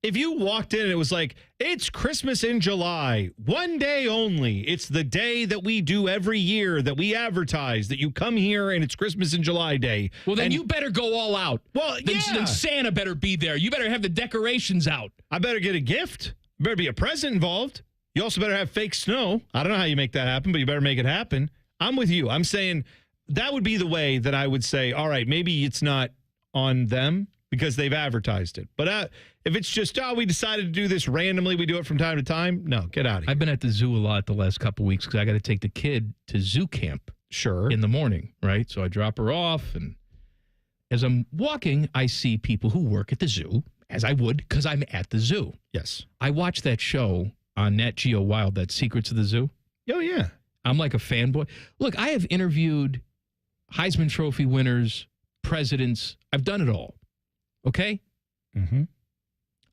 [SPEAKER 3] If you walked in and it was like, it's Christmas in July, one day only. It's the day that we do every year that we advertise that you come here and it's Christmas in July day.
[SPEAKER 2] Well, then you better go all out.
[SPEAKER 3] Well,
[SPEAKER 2] then Santa better be there. You better have the decorations out.
[SPEAKER 3] I better get a gift. Better be a present involved. You also better have fake snow. I don't know how you make that happen, but you better make it happen. I'm with you. I'm saying that would be the way that I would say, all right, maybe it's not on them because they've advertised it. But if it's just, we decided to do this randomly, we do it from time to time, no, get out of here.
[SPEAKER 2] I've been at the zoo a lot the last couple of weeks because I got to take the kid to zoo camp.
[SPEAKER 3] Sure.
[SPEAKER 2] In the morning, right? So I drop her off, and as I'm walking, I see people who work at the zoo, as I would because I'm at the zoo.
[SPEAKER 3] Yes.
[SPEAKER 2] I watched that show on Nat Geo Wild, that Secrets of the Zoo.
[SPEAKER 3] Oh, yeah.
[SPEAKER 2] I'm like a fanboy. Look, I have interviewed Heisman Trophy winners, presidents. I've done it all. Okay?
[SPEAKER 3] Mm-hmm.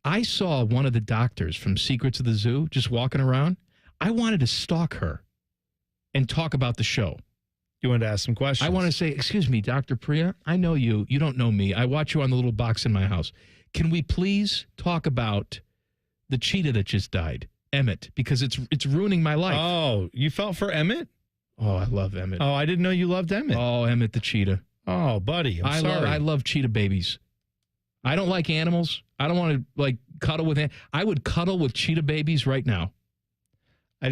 [SPEAKER 2] I saw one of the doctors from Secrets of the Zoo just walking around. I wanted to stalk her and talk about the show.
[SPEAKER 3] You wanted to ask some questions?
[SPEAKER 2] I want to say, excuse me, Dr. Priya, I know you. You don't know me. I watch you on the little box in my house. Can we please talk about the cheetah that just died, Emmett, because it's ruining my life.
[SPEAKER 3] Oh, you felt for Emmett?
[SPEAKER 2] Oh, I love Emmett.
[SPEAKER 3] Oh, I didn't know you loved Emmett.
[SPEAKER 2] Oh, Emmett the cheetah.
[SPEAKER 3] Oh, buddy, I'm sorry.
[SPEAKER 2] I love cheetah babies. I don't like animals. I don't want to cuddle with I would cuddle with cheetah babies right now.
[SPEAKER 3] I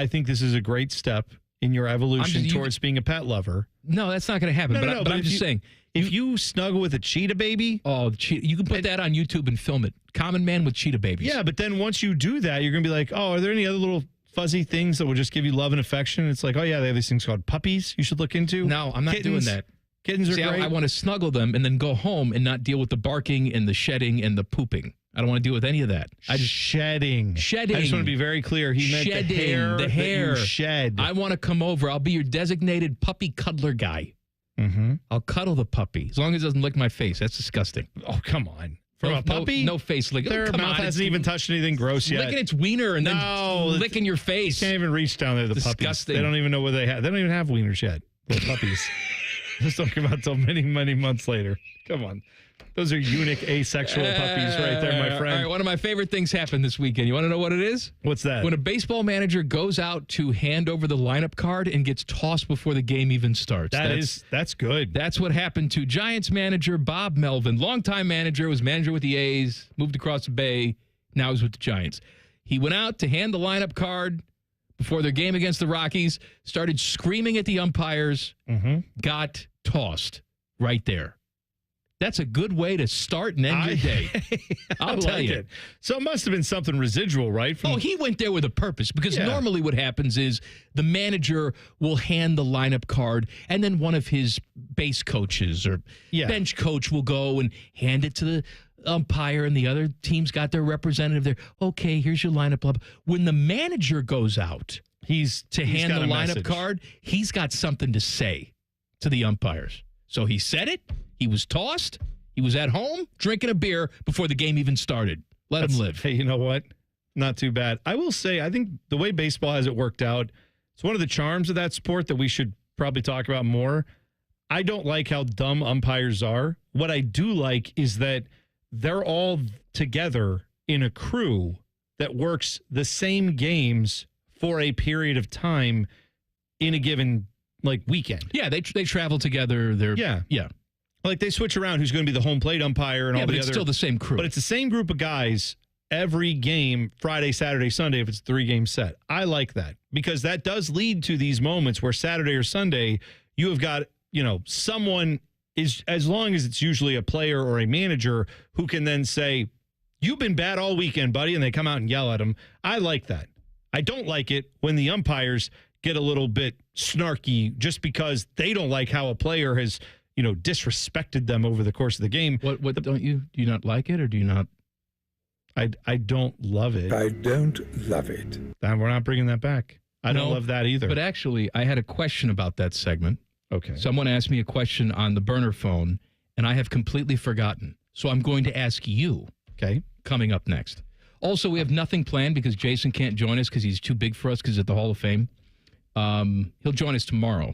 [SPEAKER 3] think this is a great step in your evolution towards being a pet lover.
[SPEAKER 2] No, that's not going to happen.
[SPEAKER 3] No,
[SPEAKER 2] but I'm just saying.
[SPEAKER 3] If you snuggle with a cheetah baby.
[SPEAKER 2] Oh, you can put that on YouTube and film it. Common man with cheetah babies.
[SPEAKER 3] Yeah, but then once you do that, you're going to be like, oh, are there any other little fuzzy things that will just give you love and affection? It's like, oh, yeah, they have these things called puppies you should look into.
[SPEAKER 2] No, I'm not doing that.
[SPEAKER 3] Kittens are great.
[SPEAKER 2] I want to snuggle them and then go home and not deal with the barking and the shedding and the pooping. I don't want to deal with any of that.
[SPEAKER 3] Shedding.
[SPEAKER 2] I just
[SPEAKER 3] want to be very clear. He meant the hair that you shed.
[SPEAKER 2] I want to come over. I'll be your designated puppy cuddler guy.
[SPEAKER 3] Mm-hmm.
[SPEAKER 2] I'll cuddle the puppy as long as it doesn't lick my face. That's disgusting.
[SPEAKER 3] Oh, come on. From a puppy?
[SPEAKER 2] No face licking.
[SPEAKER 3] Their mouth hasn't even touched anything gross yet.
[SPEAKER 2] Licking its wiener and then licking your face.
[SPEAKER 3] You can't even reach down there, the
[SPEAKER 2] disgusting.
[SPEAKER 3] Puppies. They don't even know what they have. They don't even have wieners yet. The puppies. Let's talk about until many, many months later. Come on. Those are unique asexual puppies right there, my friend.
[SPEAKER 2] All right, one of my favorite things happened this weekend. You want to know what it is?
[SPEAKER 3] What's that?
[SPEAKER 2] When a baseball manager goes out to hand over the lineup card and gets tossed before the game even starts.
[SPEAKER 3] That's good.
[SPEAKER 2] That's what happened to Giants manager Bob Melvin. Longtime manager, was manager with the A's, moved across the bay, now he's with the Giants. He went out to hand the lineup card before their game against the Rockies, started screaming at the umpires, got tossed right there. That's a good way to start and end your day. I'll tell you.
[SPEAKER 3] So it must have been something residual, right?
[SPEAKER 2] He went there with a purpose because normally what happens is the manager will hand the lineup card and then one of his base coaches or bench coach will go and hand it to the umpire and the other team's got their representative there. Okay, here's your lineup. Blah, blah. When the manager goes out hand the lineup card, he's got something to say to the umpires. So he said it. He was tossed. He was at home drinking a beer before the game even started. Let him live.
[SPEAKER 3] Hey, you know what? Not too bad. I will say, I think the way baseball has it worked out, it's one of the charms of that sport that we should probably talk about more. I don't like how dumb umpires are. What I do like is that they're all together in a crew that works the same games for a period of time in a given weekend.
[SPEAKER 2] Yeah, they travel together. Yeah.
[SPEAKER 3] Like they switch around who's going to be the home plate umpire and all the other.
[SPEAKER 2] It's still the same crew.
[SPEAKER 3] But it's the same group of guys every game, Friday, Saturday, Sunday, if it's a 3-game set. I like that because that does lead to these moments where Saturday or Sunday you have got, someone is, as long as it's usually a player or a manager who can then say, you've been bad all weekend, buddy, and they come out and yell at him. I like that. I don't like it when the umpires get a little bit snarky just because they don't like how a player has disrespected them over the course of the game.
[SPEAKER 2] What do you not like it or do you not?
[SPEAKER 3] I don't love it.
[SPEAKER 6] I don't love it.
[SPEAKER 3] And we're not bringing that back. I don't love that either.
[SPEAKER 2] But actually, I had a question about that segment.
[SPEAKER 3] Okay.
[SPEAKER 2] Someone asked me a question on the burner phone, and I have completely forgotten. So I'm going to ask you.
[SPEAKER 3] Okay.
[SPEAKER 2] Coming up next. Also, we have nothing planned because Jason can't join us because he's too big for us because he's at the Hall of Fame. He'll join us tomorrow.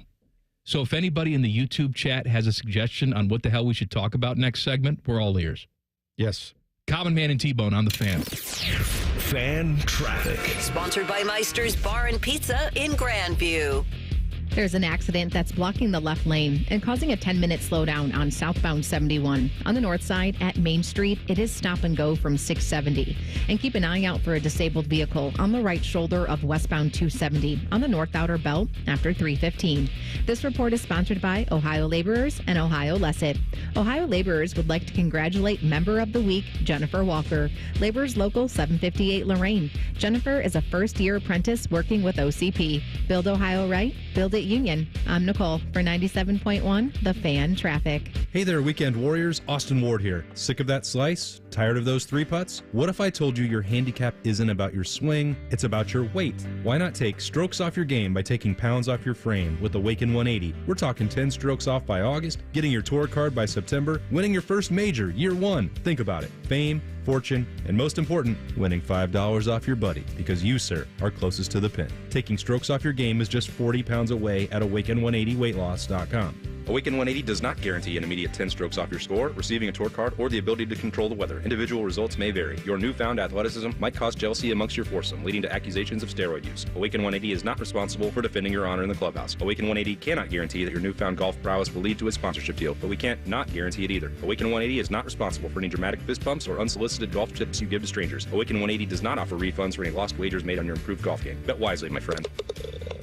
[SPEAKER 2] So if anybody in the YouTube chat has a suggestion on what the hell we should talk about next segment, we're all ears.
[SPEAKER 3] Yes.
[SPEAKER 2] Common Man and T-Bone on the Fan.
[SPEAKER 22] Fan traffic.
[SPEAKER 7] Sponsored by Meister's Bar and Pizza in Grandview.
[SPEAKER 8] There's an accident that's blocking the left lane and causing a 10-minute slowdown on southbound 71. On the north side at Main Street, it is stop and go from 670. And keep an eye out for a disabled vehicle on the right shoulder of westbound 270 on the north outer belt after 315. This report is sponsored by Ohio Laborers and Ohio Lesset. Ohio Laborers would like to congratulate Member of the Week, Jennifer Walker, Laborers Local 758 Lorraine. Jennifer is a first-year apprentice working with OCP. Build Ohio right, build it Union. I'm Nicole for 97.1 The Fan Traffic.
[SPEAKER 6] Hey there, Weekend Warriors. Austin Ward here. Sick of that slice? Tired of those 3-putts? What if I told you your handicap isn't about your swing, it's about your weight? Why not take strokes off your game by taking pounds off your frame with Awaken 180? We're talking 10 strokes off by August, getting your tour card by September, winning your first major, year 1. Think about it. Fame, fortune, and most important, winning $5 off your buddy because you, sir, are closest to the pin. Taking strokes off your game is just 40 pounds away at Awaken180weightloss.com.
[SPEAKER 13] Awaken 180 does not guarantee an immediate 10 strokes off your score, receiving a tour card, or the ability to control the weather. Individual results may vary. Your newfound athleticism might cause jealousy amongst your foursome, leading to accusations of steroid use. Awaken 180 is not responsible for defending your honor in the clubhouse. Awaken 180 cannot guarantee that your newfound golf prowess will lead to a sponsorship deal, but we can't not guarantee it either. Awaken 180 is not responsible for any dramatic fist bumps or unsolicited golf tips you give to strangers. Awaken 180 does not offer refunds for any lost wagers made on your improved golf game. Bet wisely, my friend.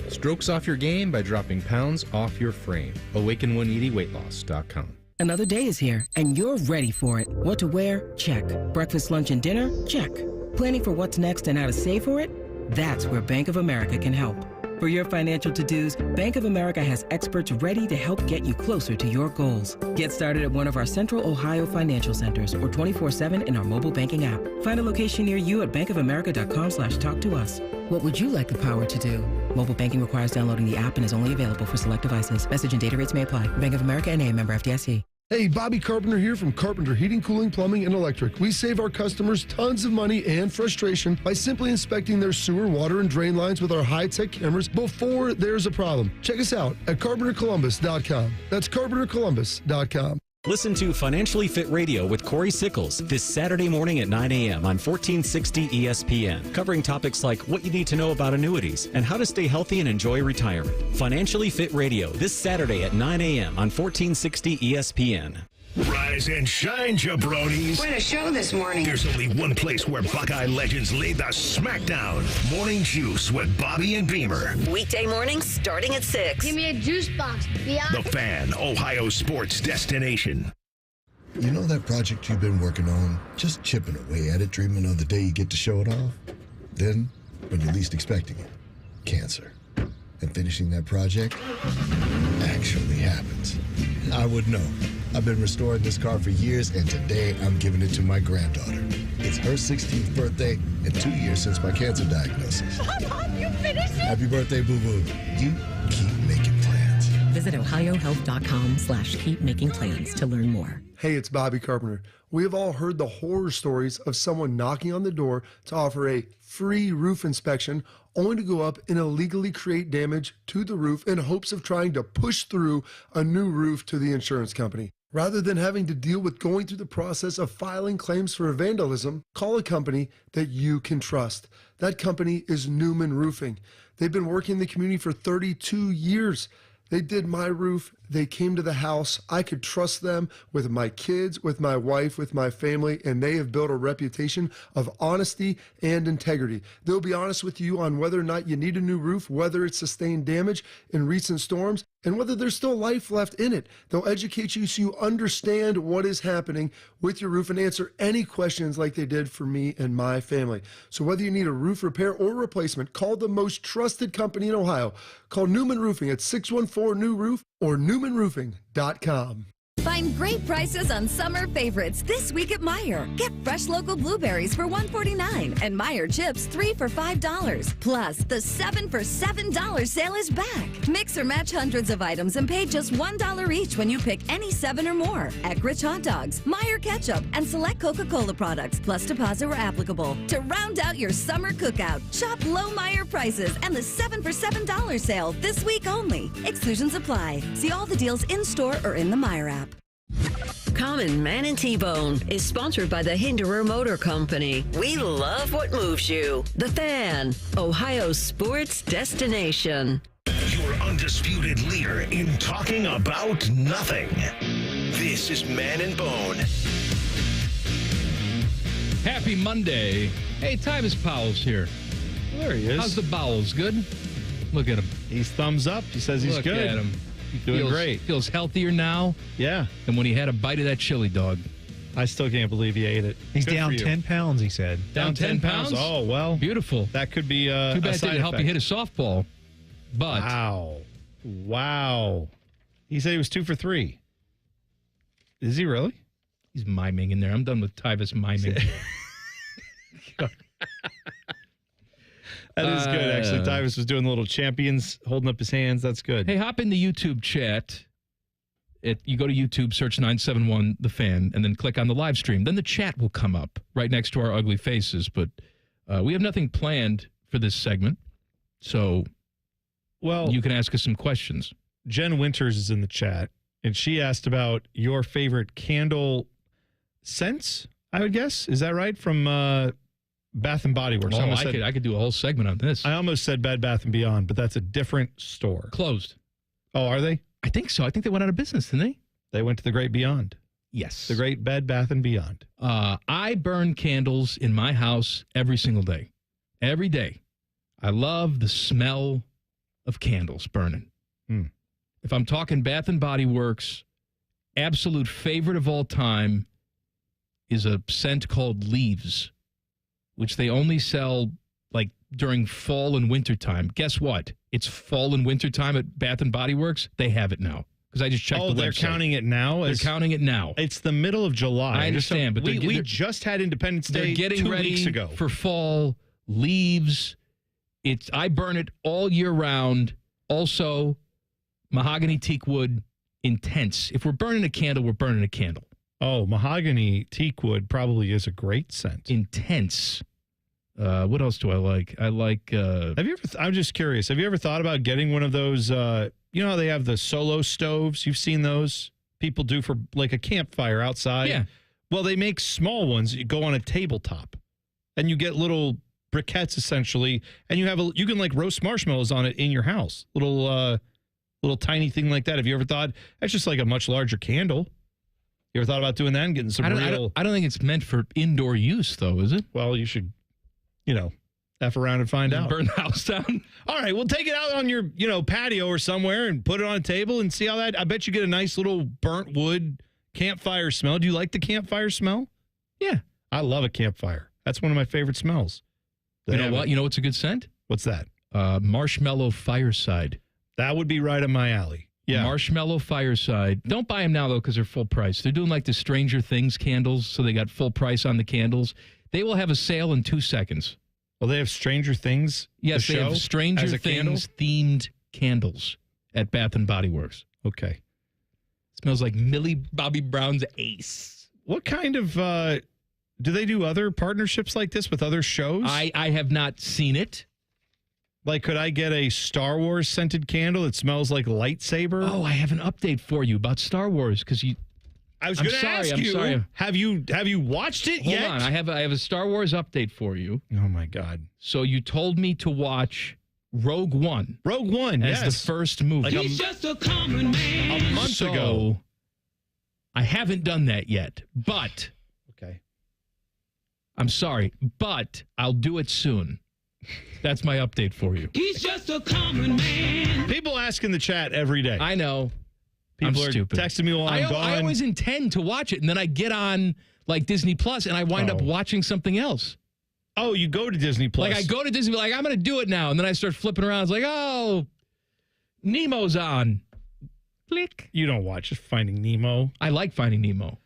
[SPEAKER 6] Strokes off your game by dropping pounds off your frame. Awaken180weightloss.com.
[SPEAKER 18] Another day is here, and you're ready for it. What to wear? Check. Breakfast, lunch, and dinner? Check. Planning for what's next and how to save for it? That's where Bank of America can help. For your financial to-dos, Bank of America has experts ready to help get you closer to your goals. Get started at one of our Central Ohio financial centers or 24/7 in our mobile banking app. Find a location near you at bankofamerica.com/talktous. What would you like the power to do? Mobile banking requires downloading the app and is only available for select devices. Message and data rates may apply. Bank of America N.A., member FDIC.
[SPEAKER 19] Hey, Bobby Carpenter here from Carpenter Heating, Cooling, Plumbing, and Electric. We save our customers tons of money and frustration by simply inspecting their sewer, water, and drain lines with our high-tech cameras before there's a problem. Check us out at CarpenterColumbus.com. That's CarpenterColumbus.com.
[SPEAKER 11] Listen to Financially Fit Radio with Corey Sickles this Saturday morning at 9 a.m. on 1460 ESPN, covering topics like what you need to know about annuities and how to stay healthy and enjoy retirement. Financially Fit Radio this Saturday at 9 a.m. on 1460 ESPN.
[SPEAKER 22] Rise and shine, jabronis.
[SPEAKER 25] What a show this morning.
[SPEAKER 22] There's only one place where Buckeye legends lay the smackdown. Morning Juice with Bobby and Beamer.
[SPEAKER 7] Weekday mornings starting at 6.
[SPEAKER 25] Give me a juice box, Biatch.
[SPEAKER 22] The Fan, Ohio sports destination.
[SPEAKER 26] You know that project you've been working on? Just chipping away at it, dreaming of the day you get to show it off? Then, when you're least expecting it, cancer. And finishing that project actually happens. I would know. I've been restoring this car for years, and today I'm giving it to my granddaughter. It's her 16th birthday and 2 years since my cancer diagnosis.
[SPEAKER 25] Mom, you finished it?
[SPEAKER 26] Happy birthday, boo-boo. You keep making plans.
[SPEAKER 27] Visit ohiohealth.com/keepmakingplans to learn more.
[SPEAKER 19] Hey, it's Bobby Carpenter. We have all heard the horror stories of someone knocking on the door to offer a free roof inspection, only to go up and illegally create damage to the roof in hopes of trying to push through a new roof to the insurance company. Rather than having to deal with going through the process of filing claims for vandalism, call a company that you can trust. That company is Newman Roofing. They've been working in the community for 32 years. They did my roof. They came to the house. I could trust them with my kids, with my wife, with my family, and they have built a reputation of honesty and integrity. They'll be honest with you on whether or not you need a new roof, whether it's sustained damage in recent storms, and whether there's still life left in it. They'll educate you so you understand what is happening with your roof and answer any questions like they did for me and my family. So whether you need a roof repair or replacement, call the most trusted company in Ohio. Call Newman Roofing at 614-NEW-ROOF or newmanroofing.com.
[SPEAKER 21] Find great prices on summer favorites this week at Meijer. Get fresh local blueberries for $1.49 and Meijer chips 3 for $5. Plus, the 7 for $7 sale is back. Mix or match hundreds of items and pay just $1 each when you pick any 7 or more. Eckrich hot dogs, Meijer ketchup, and select Coca-Cola products, plus deposit where applicable. To round out your summer cookout, shop low Meijer prices and the 7 for $7 sale this week only. Exclusions apply. See all the deals in store or in the Meijer app.
[SPEAKER 7] Common Man and T-Bone is sponsored by the Hinderer Motor Company. We love what moves you. The Fan, Ohio sports destination.
[SPEAKER 22] Your undisputed leader in talking about nothing. This is Man and Bone.
[SPEAKER 2] Happy Monday. Hey, Tyvis Powell's here.
[SPEAKER 3] There he is.
[SPEAKER 2] How's the bowels? Good? Look at him.
[SPEAKER 3] He's thumbs up. He says he's
[SPEAKER 2] Look
[SPEAKER 3] good.
[SPEAKER 2] at him.
[SPEAKER 3] He's doing great.
[SPEAKER 2] Feels healthier now.
[SPEAKER 3] Yeah.
[SPEAKER 2] Than when he had a bite of that chili dog.
[SPEAKER 3] I still can't believe he ate it.
[SPEAKER 1] He's
[SPEAKER 3] Good
[SPEAKER 1] down
[SPEAKER 3] for you.
[SPEAKER 1] 10 pounds, he said.
[SPEAKER 2] Down 10 pounds?
[SPEAKER 3] Oh, well.
[SPEAKER 2] Beautiful.
[SPEAKER 3] That could be
[SPEAKER 2] Too bad
[SPEAKER 3] a
[SPEAKER 2] it
[SPEAKER 3] side
[SPEAKER 2] didn't help you
[SPEAKER 3] effect.
[SPEAKER 2] hit a softball. But
[SPEAKER 3] Wow. He said he was 2 for 3. Is he really?
[SPEAKER 2] He's miming in there. I'm done with Tyvis miming.
[SPEAKER 3] That is good, actually. Tyvis was doing the little champions, holding up his hands. That's good.
[SPEAKER 2] Hey, hop in the YouTube chat. You go to YouTube, search 971 The Fan, and then click on the live stream. Then the chat will come up right next to our ugly faces. But we have nothing planned for this segment. So you can ask us some questions.
[SPEAKER 3] Jen Winters is in the chat, and she asked about your favorite candle scents, I would guess. Is that right? From Bath and Body Works.
[SPEAKER 2] Oh, I could do a whole segment on this.
[SPEAKER 3] I almost said Bed Bath and Beyond, but that's a different store.
[SPEAKER 2] Closed.
[SPEAKER 3] Oh, are they?
[SPEAKER 2] I think so. I think they went out of business, didn't they?
[SPEAKER 3] They went to the Great Beyond.
[SPEAKER 2] Yes.
[SPEAKER 3] The Great Bed Bath and Beyond.
[SPEAKER 2] I burn candles in my house every single day. Every day. I love the smell of candles burning. If I'm talking Bath and Body Works, absolute favorite of all time is a scent called Leaves, which they only sell like during fall and winter time. Guess what? It's fall and winter time at Bath and Body Works. They have it now because I just checked the website.
[SPEAKER 3] Oh, they're counting it now?
[SPEAKER 2] They're counting it now.
[SPEAKER 3] It's the middle of July.
[SPEAKER 2] I understand, but
[SPEAKER 3] we just had Independence Day
[SPEAKER 2] they're getting
[SPEAKER 3] 2
[SPEAKER 2] ready
[SPEAKER 3] weeks ago.
[SPEAKER 2] for fall. Leaves. I burn it all year round. Also, mahogany teak wood, intense. If we're burning a candle, we're burning a candle.
[SPEAKER 3] Oh, mahogany teak wood probably is a great scent.
[SPEAKER 2] Intense. What else do I like? I like.
[SPEAKER 3] Have you ever? I'm just curious. Have you ever thought about getting one of those? You know how they have the solo stoves. You've seen those people do for like a campfire outside.
[SPEAKER 2] Yeah.
[SPEAKER 3] Well, they make small ones. You go on a tabletop, and you get little briquettes essentially, and you can like roast marshmallows on it in your house. Little tiny thing like that. Have you ever thought that's just like a much larger candle? You ever thought about doing that and getting some real?
[SPEAKER 2] I don't think it's meant for indoor use, though, is it?
[SPEAKER 3] Well, you should, F around and find out.
[SPEAKER 2] Burn the house down.
[SPEAKER 3] All right, well, take it out on your, patio or somewhere and put it on a table and see how that. I bet you get a nice little burnt wood campfire smell. Do you like the campfire smell?
[SPEAKER 2] Yeah,
[SPEAKER 3] I love a campfire. That's one of my favorite smells.
[SPEAKER 2] You know what? You know what's a good scent?
[SPEAKER 3] What's that?
[SPEAKER 2] Marshmallow Fireside.
[SPEAKER 3] That would be right up my alley. Yeah.
[SPEAKER 2] Marshmallow Fireside. Don't buy them now, though, because they're full price. They're doing like the Stranger Things candles, so they got full price on the candles. They will have a sale in 2 seconds.
[SPEAKER 3] Well, they have Stranger Things?
[SPEAKER 2] Yes, they have Stranger Things themed candles at Bath and Body Works.
[SPEAKER 3] Okay.
[SPEAKER 2] Smells like Millie Bobby Brown's Ace.
[SPEAKER 3] What kind of, do they do other partnerships like this with other shows?
[SPEAKER 2] I have not seen it.
[SPEAKER 3] Like, could I get a Star Wars scented candle that smells like lightsaber?
[SPEAKER 2] Oh, I have an update for you about Star Wars because you.
[SPEAKER 3] I was going to ask you.
[SPEAKER 2] Sorry.
[SPEAKER 3] Have you watched it yet?
[SPEAKER 2] Hold on, I have a Star Wars update for you.
[SPEAKER 3] Oh my God!
[SPEAKER 2] So you told me to watch Rogue One.
[SPEAKER 3] Rogue One,
[SPEAKER 2] as
[SPEAKER 3] yes,
[SPEAKER 2] the first movie.
[SPEAKER 3] Like
[SPEAKER 9] He's just a common man.
[SPEAKER 3] A month ago.
[SPEAKER 2] I haven't done that yet, but
[SPEAKER 3] okay.
[SPEAKER 2] I'm sorry, but I'll do it soon. That's my update for you.
[SPEAKER 9] He's just a common man.
[SPEAKER 3] People ask in the chat every day.
[SPEAKER 2] I know.
[SPEAKER 3] People
[SPEAKER 2] I'm
[SPEAKER 3] are
[SPEAKER 2] stupid.
[SPEAKER 3] texting me while I'm gone.
[SPEAKER 2] I always intend to watch it, and then I get on like Disney Plus, and I wind up watching something else.
[SPEAKER 3] Oh, you go to Disney Plus.
[SPEAKER 2] Like I go to Disney, like I'm going to do it now, and then I start flipping around. It's like, oh, Nemo's on. Click.
[SPEAKER 3] You don't watch Finding Nemo.
[SPEAKER 2] I like Finding Nemo.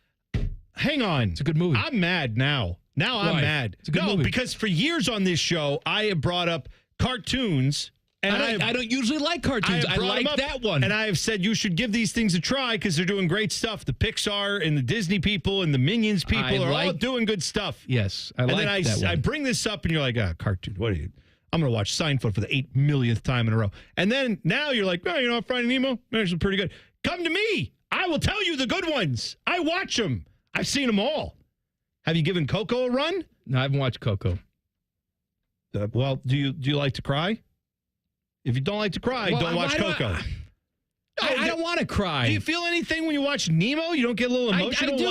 [SPEAKER 3] Hang on.
[SPEAKER 2] It's a good movie.
[SPEAKER 3] I'm mad now. Now I'm mad.
[SPEAKER 2] It's a good movie.
[SPEAKER 3] Because for years on this show, I have brought up cartoons. And
[SPEAKER 2] I don't usually like cartoons. I like that one.
[SPEAKER 3] And I have said you should give these things a try because they're doing great stuff. The Pixar and the Disney people and the Minions people are all doing good stuff.
[SPEAKER 2] Yes, I like that one.
[SPEAKER 3] I bring this up and you're like, cartoon, what are you? I'm going to watch Seinfeld for the 8 millionth time in a row. And then now you're like, Finding Nemo, actually pretty good. Come to me. I will tell you the good ones. I watch them. I've seen them all. Have you given Coco a run?
[SPEAKER 2] No, I haven't watched Coco.
[SPEAKER 3] Well, do you like to cry? If you don't like to cry, don't watch Coco.
[SPEAKER 2] I don't want to cry.
[SPEAKER 3] Do you feel anything when you watch Nemo? You don't get a little emotional
[SPEAKER 2] I do,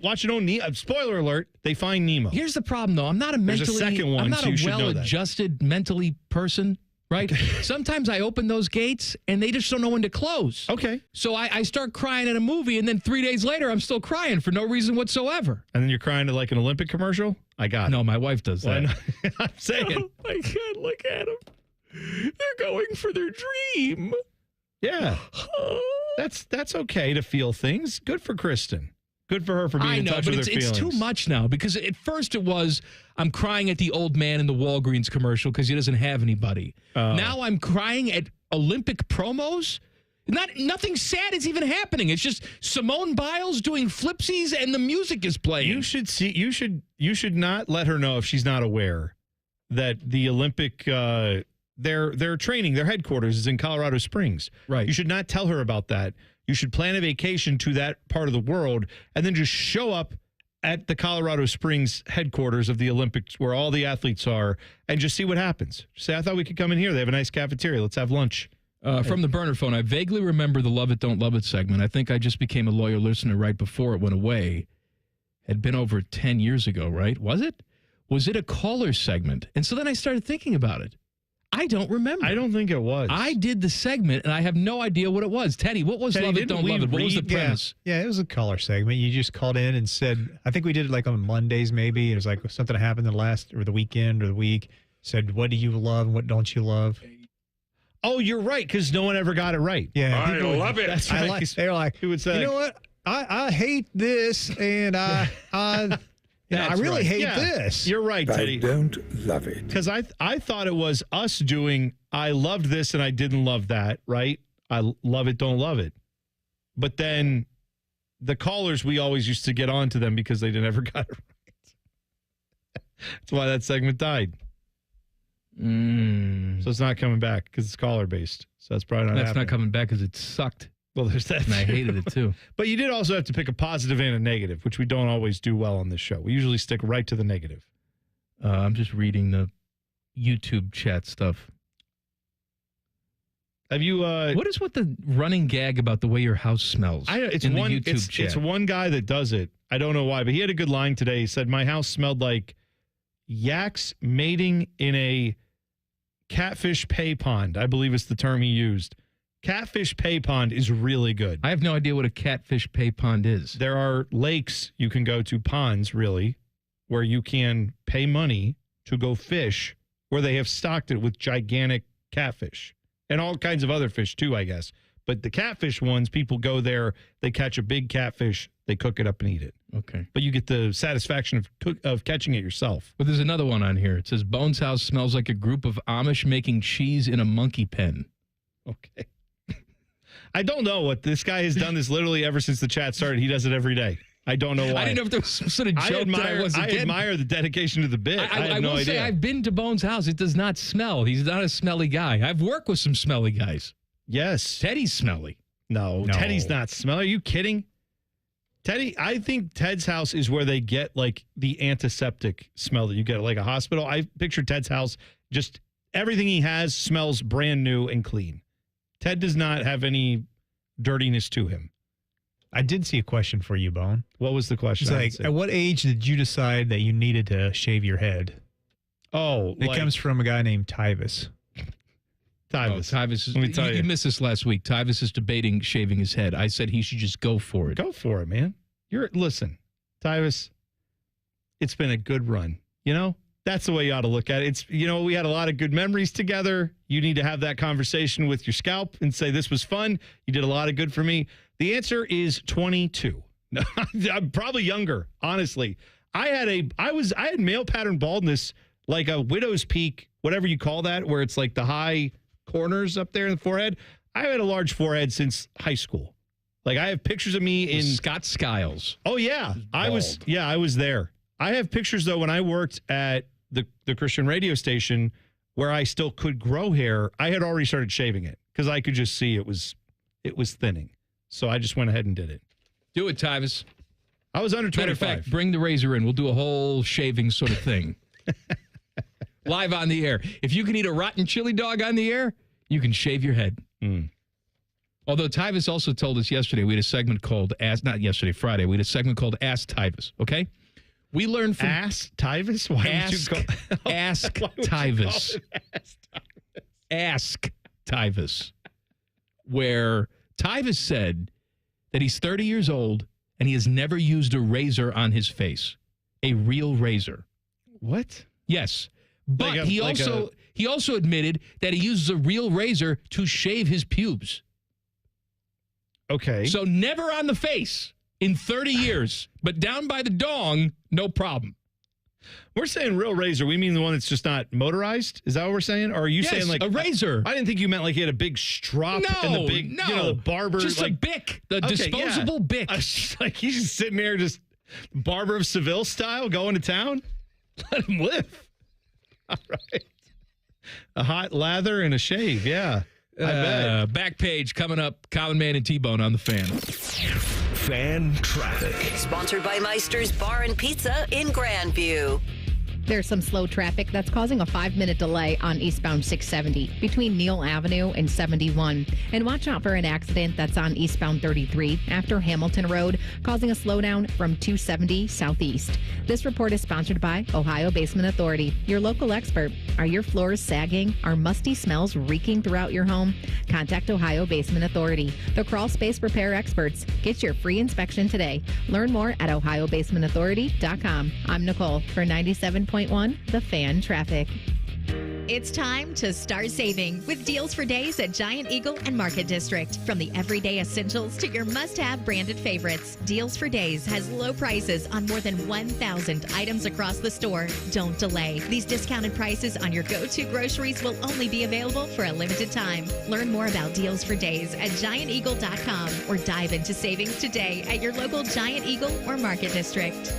[SPEAKER 3] watching old Nemo. Spoiler alert, they find Nemo.
[SPEAKER 2] Here's the problem, though. I'm not a
[SPEAKER 3] There's a second one,
[SPEAKER 2] I'm not
[SPEAKER 3] so you
[SPEAKER 2] a
[SPEAKER 3] should know that.
[SPEAKER 2] well-adjusted mentally person, right? Sometimes I open those gates, and they just don't know when to close.
[SPEAKER 3] Okay.
[SPEAKER 2] So I start crying at a movie, and then 3 days later, I'm still crying for no reason whatsoever.
[SPEAKER 3] And then you're crying at like an Olympic commercial? I got it.
[SPEAKER 2] No, my wife does that.
[SPEAKER 3] I'm saying.
[SPEAKER 2] I can't look at them. They're going for their dream.
[SPEAKER 3] Yeah. That's okay to feel things. Good for Kristen. Good for her for being in touch with her feelings.
[SPEAKER 2] It's too much now, because at first it was, I'm crying at the old man in the Walgreens commercial because he doesn't have anybody. Now I'm crying at Olympic promos. Nothing sad is even happening. It's just Simone Biles doing flipsies and the music is playing.
[SPEAKER 3] You should not let her know, if she's not aware, that the Olympic their training, their headquarters is in Colorado Springs.
[SPEAKER 2] Right.
[SPEAKER 3] You should not tell her about that. You should plan a vacation to that part of the world and then just show up at the Colorado Springs headquarters of the Olympics, where all the athletes are, and just see what happens. Just say, I thought we could come in here. They have a nice cafeteria. Let's have lunch.
[SPEAKER 2] From the burner phone, I vaguely remember the Love It, Don't Love It segment. I think I just became a loyal listener right before it went away. Had been over 10 years ago, right? Was it? Was it a caller segment? And so then I started thinking about it. I don't remember.
[SPEAKER 3] I don't think it was.
[SPEAKER 2] I did the segment, and I have no idea what it was. Teddy, what was Love It, Don't Love It? What was the premise?
[SPEAKER 1] Yeah, it was a caller segment. You just called in and said, I think we did it like on Mondays maybe. It was like something happened the weekend or the week. Said, what do you love and what don't you love?
[SPEAKER 3] Oh, you're right, because no one ever got it right.
[SPEAKER 1] Yeah,
[SPEAKER 3] I love it. That's right.
[SPEAKER 1] They're like,
[SPEAKER 3] who would say,
[SPEAKER 1] you know what? I hate this, and I really hate this.
[SPEAKER 3] You're right, Teddy.
[SPEAKER 10] I don't love it.
[SPEAKER 3] Because I thought it was us doing, I loved this and I didn't love that, right? I love it, don't love it. But then the callers, we always used to get on to them because they never got it right. That's why that segment died. So it's not coming back because it's caller-based. So that's probably not
[SPEAKER 2] That's
[SPEAKER 3] happening.
[SPEAKER 2] not coming back because it sucked.
[SPEAKER 3] Well, there's that.
[SPEAKER 2] And I hated it, too.
[SPEAKER 3] But you did also have to pick a positive and a negative, which we don't always do well on this show. We usually stick right to the negative.
[SPEAKER 2] I'm just reading the YouTube chat stuff.
[SPEAKER 3] Have you?
[SPEAKER 2] What is with the running gag about the way your house smells?
[SPEAKER 3] It's
[SPEAKER 2] in
[SPEAKER 3] one.
[SPEAKER 2] The YouTube chat?
[SPEAKER 3] It's one guy that does it. I don't know why, but he had a good line today. He said, "My house smelled like yaks mating in a catfish pay pond." I believe it's the term he used. Catfish pay pond is really good.
[SPEAKER 2] I have no idea what a catfish pay pond is.
[SPEAKER 3] There are lakes you can go to, ponds really, where you can pay money to go fish, where they have stocked it with gigantic catfish and all kinds of other fish too, I guess. But the catfish ones, people go there, they catch a big catfish, they cook it up and eat it.
[SPEAKER 2] Okay.
[SPEAKER 3] But you get the satisfaction of catching it yourself.
[SPEAKER 2] But there's another one on here. It says, Bones' house smells like a group of Amish making cheese in a monkey pen.
[SPEAKER 3] Okay. I don't know what this guy has done this literally ever since the chat started. He does it every day. I don't know why.
[SPEAKER 2] I didn't know if there was some sort of joke
[SPEAKER 3] I admire the dedication to the bit. I have no
[SPEAKER 2] will
[SPEAKER 3] idea.
[SPEAKER 2] say I've been to Bones' house. It does not smell. He's not a smelly guy. I've worked with some smelly guys.
[SPEAKER 3] Yes.
[SPEAKER 2] Teddy's smelly.
[SPEAKER 3] No, Teddy's not smelly. Are you kidding? Teddy, I think Ted's house is where they get like the antiseptic smell that you get at like a hospital. I picture Ted's house, just everything he has smells brand new and clean. Ted does not have any dirtiness to him.
[SPEAKER 1] I did see a question for you, Bone.
[SPEAKER 3] What was the question?
[SPEAKER 1] It's like, at what age did you decide that you needed to shave your head?
[SPEAKER 3] Oh,
[SPEAKER 1] it comes from a guy named Tyvis.
[SPEAKER 2] Tyvis.
[SPEAKER 3] Let me tell you.
[SPEAKER 2] You missed this last week. Tyvis is debating shaving his head. I said he should just go for it.
[SPEAKER 3] Go for it, man. Listen, Tyvis, it's been a good run. You know, that's the way you ought to look at it. We had a lot of good memories together. You need to have that conversation with your scalp and say, this was fun. You did a lot of good for me. The answer is 22. No, I'm probably younger, honestly. I had male pattern baldness, like a widow's peak, whatever you call that, where it's like the high corners up there in the forehead. I had a large forehead since high school. Like I have pictures of me in
[SPEAKER 2] Scott Skiles.
[SPEAKER 3] Oh yeah. I was there. I have pictures though when I worked at the Christian radio station where I still could grow hair. I had already started shaving it because I could just see it was thinning. So I just went ahead and did it.
[SPEAKER 2] Do it, Tyvis.
[SPEAKER 3] I was under 25.
[SPEAKER 2] Matter of fact, bring the razor in. We'll do a whole shaving sort of thing. Live on the air. If you can eat a rotten chili dog on the air, you can shave your head. Although Tyvis also told us yesterday, we had a segment called Friday, we had a segment called Ask Tyvis, okay? We learned from...
[SPEAKER 3] Ask Tyvis? Why would you call...
[SPEAKER 2] Ask Tyvis. Ask Tyvis. Where Tyvis said that he's 30 years old and he has never used a razor on his face. A real razor.
[SPEAKER 3] What?
[SPEAKER 2] Yes. But he also admitted that he uses a real razor to shave his pubes.
[SPEAKER 3] Okay.
[SPEAKER 2] So never on the face in 30 years, but down by the dong, no problem.
[SPEAKER 3] We're saying real razor. We mean the one that's just not motorized? Is that what we're saying? Or are you saying like
[SPEAKER 2] a razor?
[SPEAKER 3] I didn't think you meant like he had a big strop and the big, the barber.
[SPEAKER 2] Just
[SPEAKER 3] like,
[SPEAKER 2] a bick, the disposable bick.
[SPEAKER 3] Like he's just sitting there, just Barber of Seville style, going to town. Let him live. All right. A hot lather and a shave. Yeah. I bet.
[SPEAKER 2] Back page coming up. Common Man and T-Bone on the Fan.
[SPEAKER 22] Fan traffic.
[SPEAKER 7] Sponsored by Meister's Bar and Pizza in Grandview.
[SPEAKER 8] There's some slow traffic that's causing a 5-minute delay on eastbound 670 between Neal Avenue and 71. And watch out for an accident that's on eastbound 33 after Hamilton Road, causing a slowdown from 270 southeast. This report is sponsored by Ohio Basement Authority, your local expert. Are your floors sagging? Are musty smells reeking throughout your home? Contact Ohio Basement Authority, the crawl space repair experts. Get your free inspection today. Learn more at ohiobasementauthority.com. I'm Nicole for 97.1 The Fan Traffic.
[SPEAKER 10] It's time to start saving with deals for days at Giant Eagle and Market District. From the everyday essentials to your must-have branded favorites, Deals for Days has low prices on more than 1,000 items across the store. Don't delay. These discounted prices on your go-to groceries will only be available for a limited time. Learn more about Deals for Days at gianteagle.com or dive into savings today at your local Giant Eagle or Market District.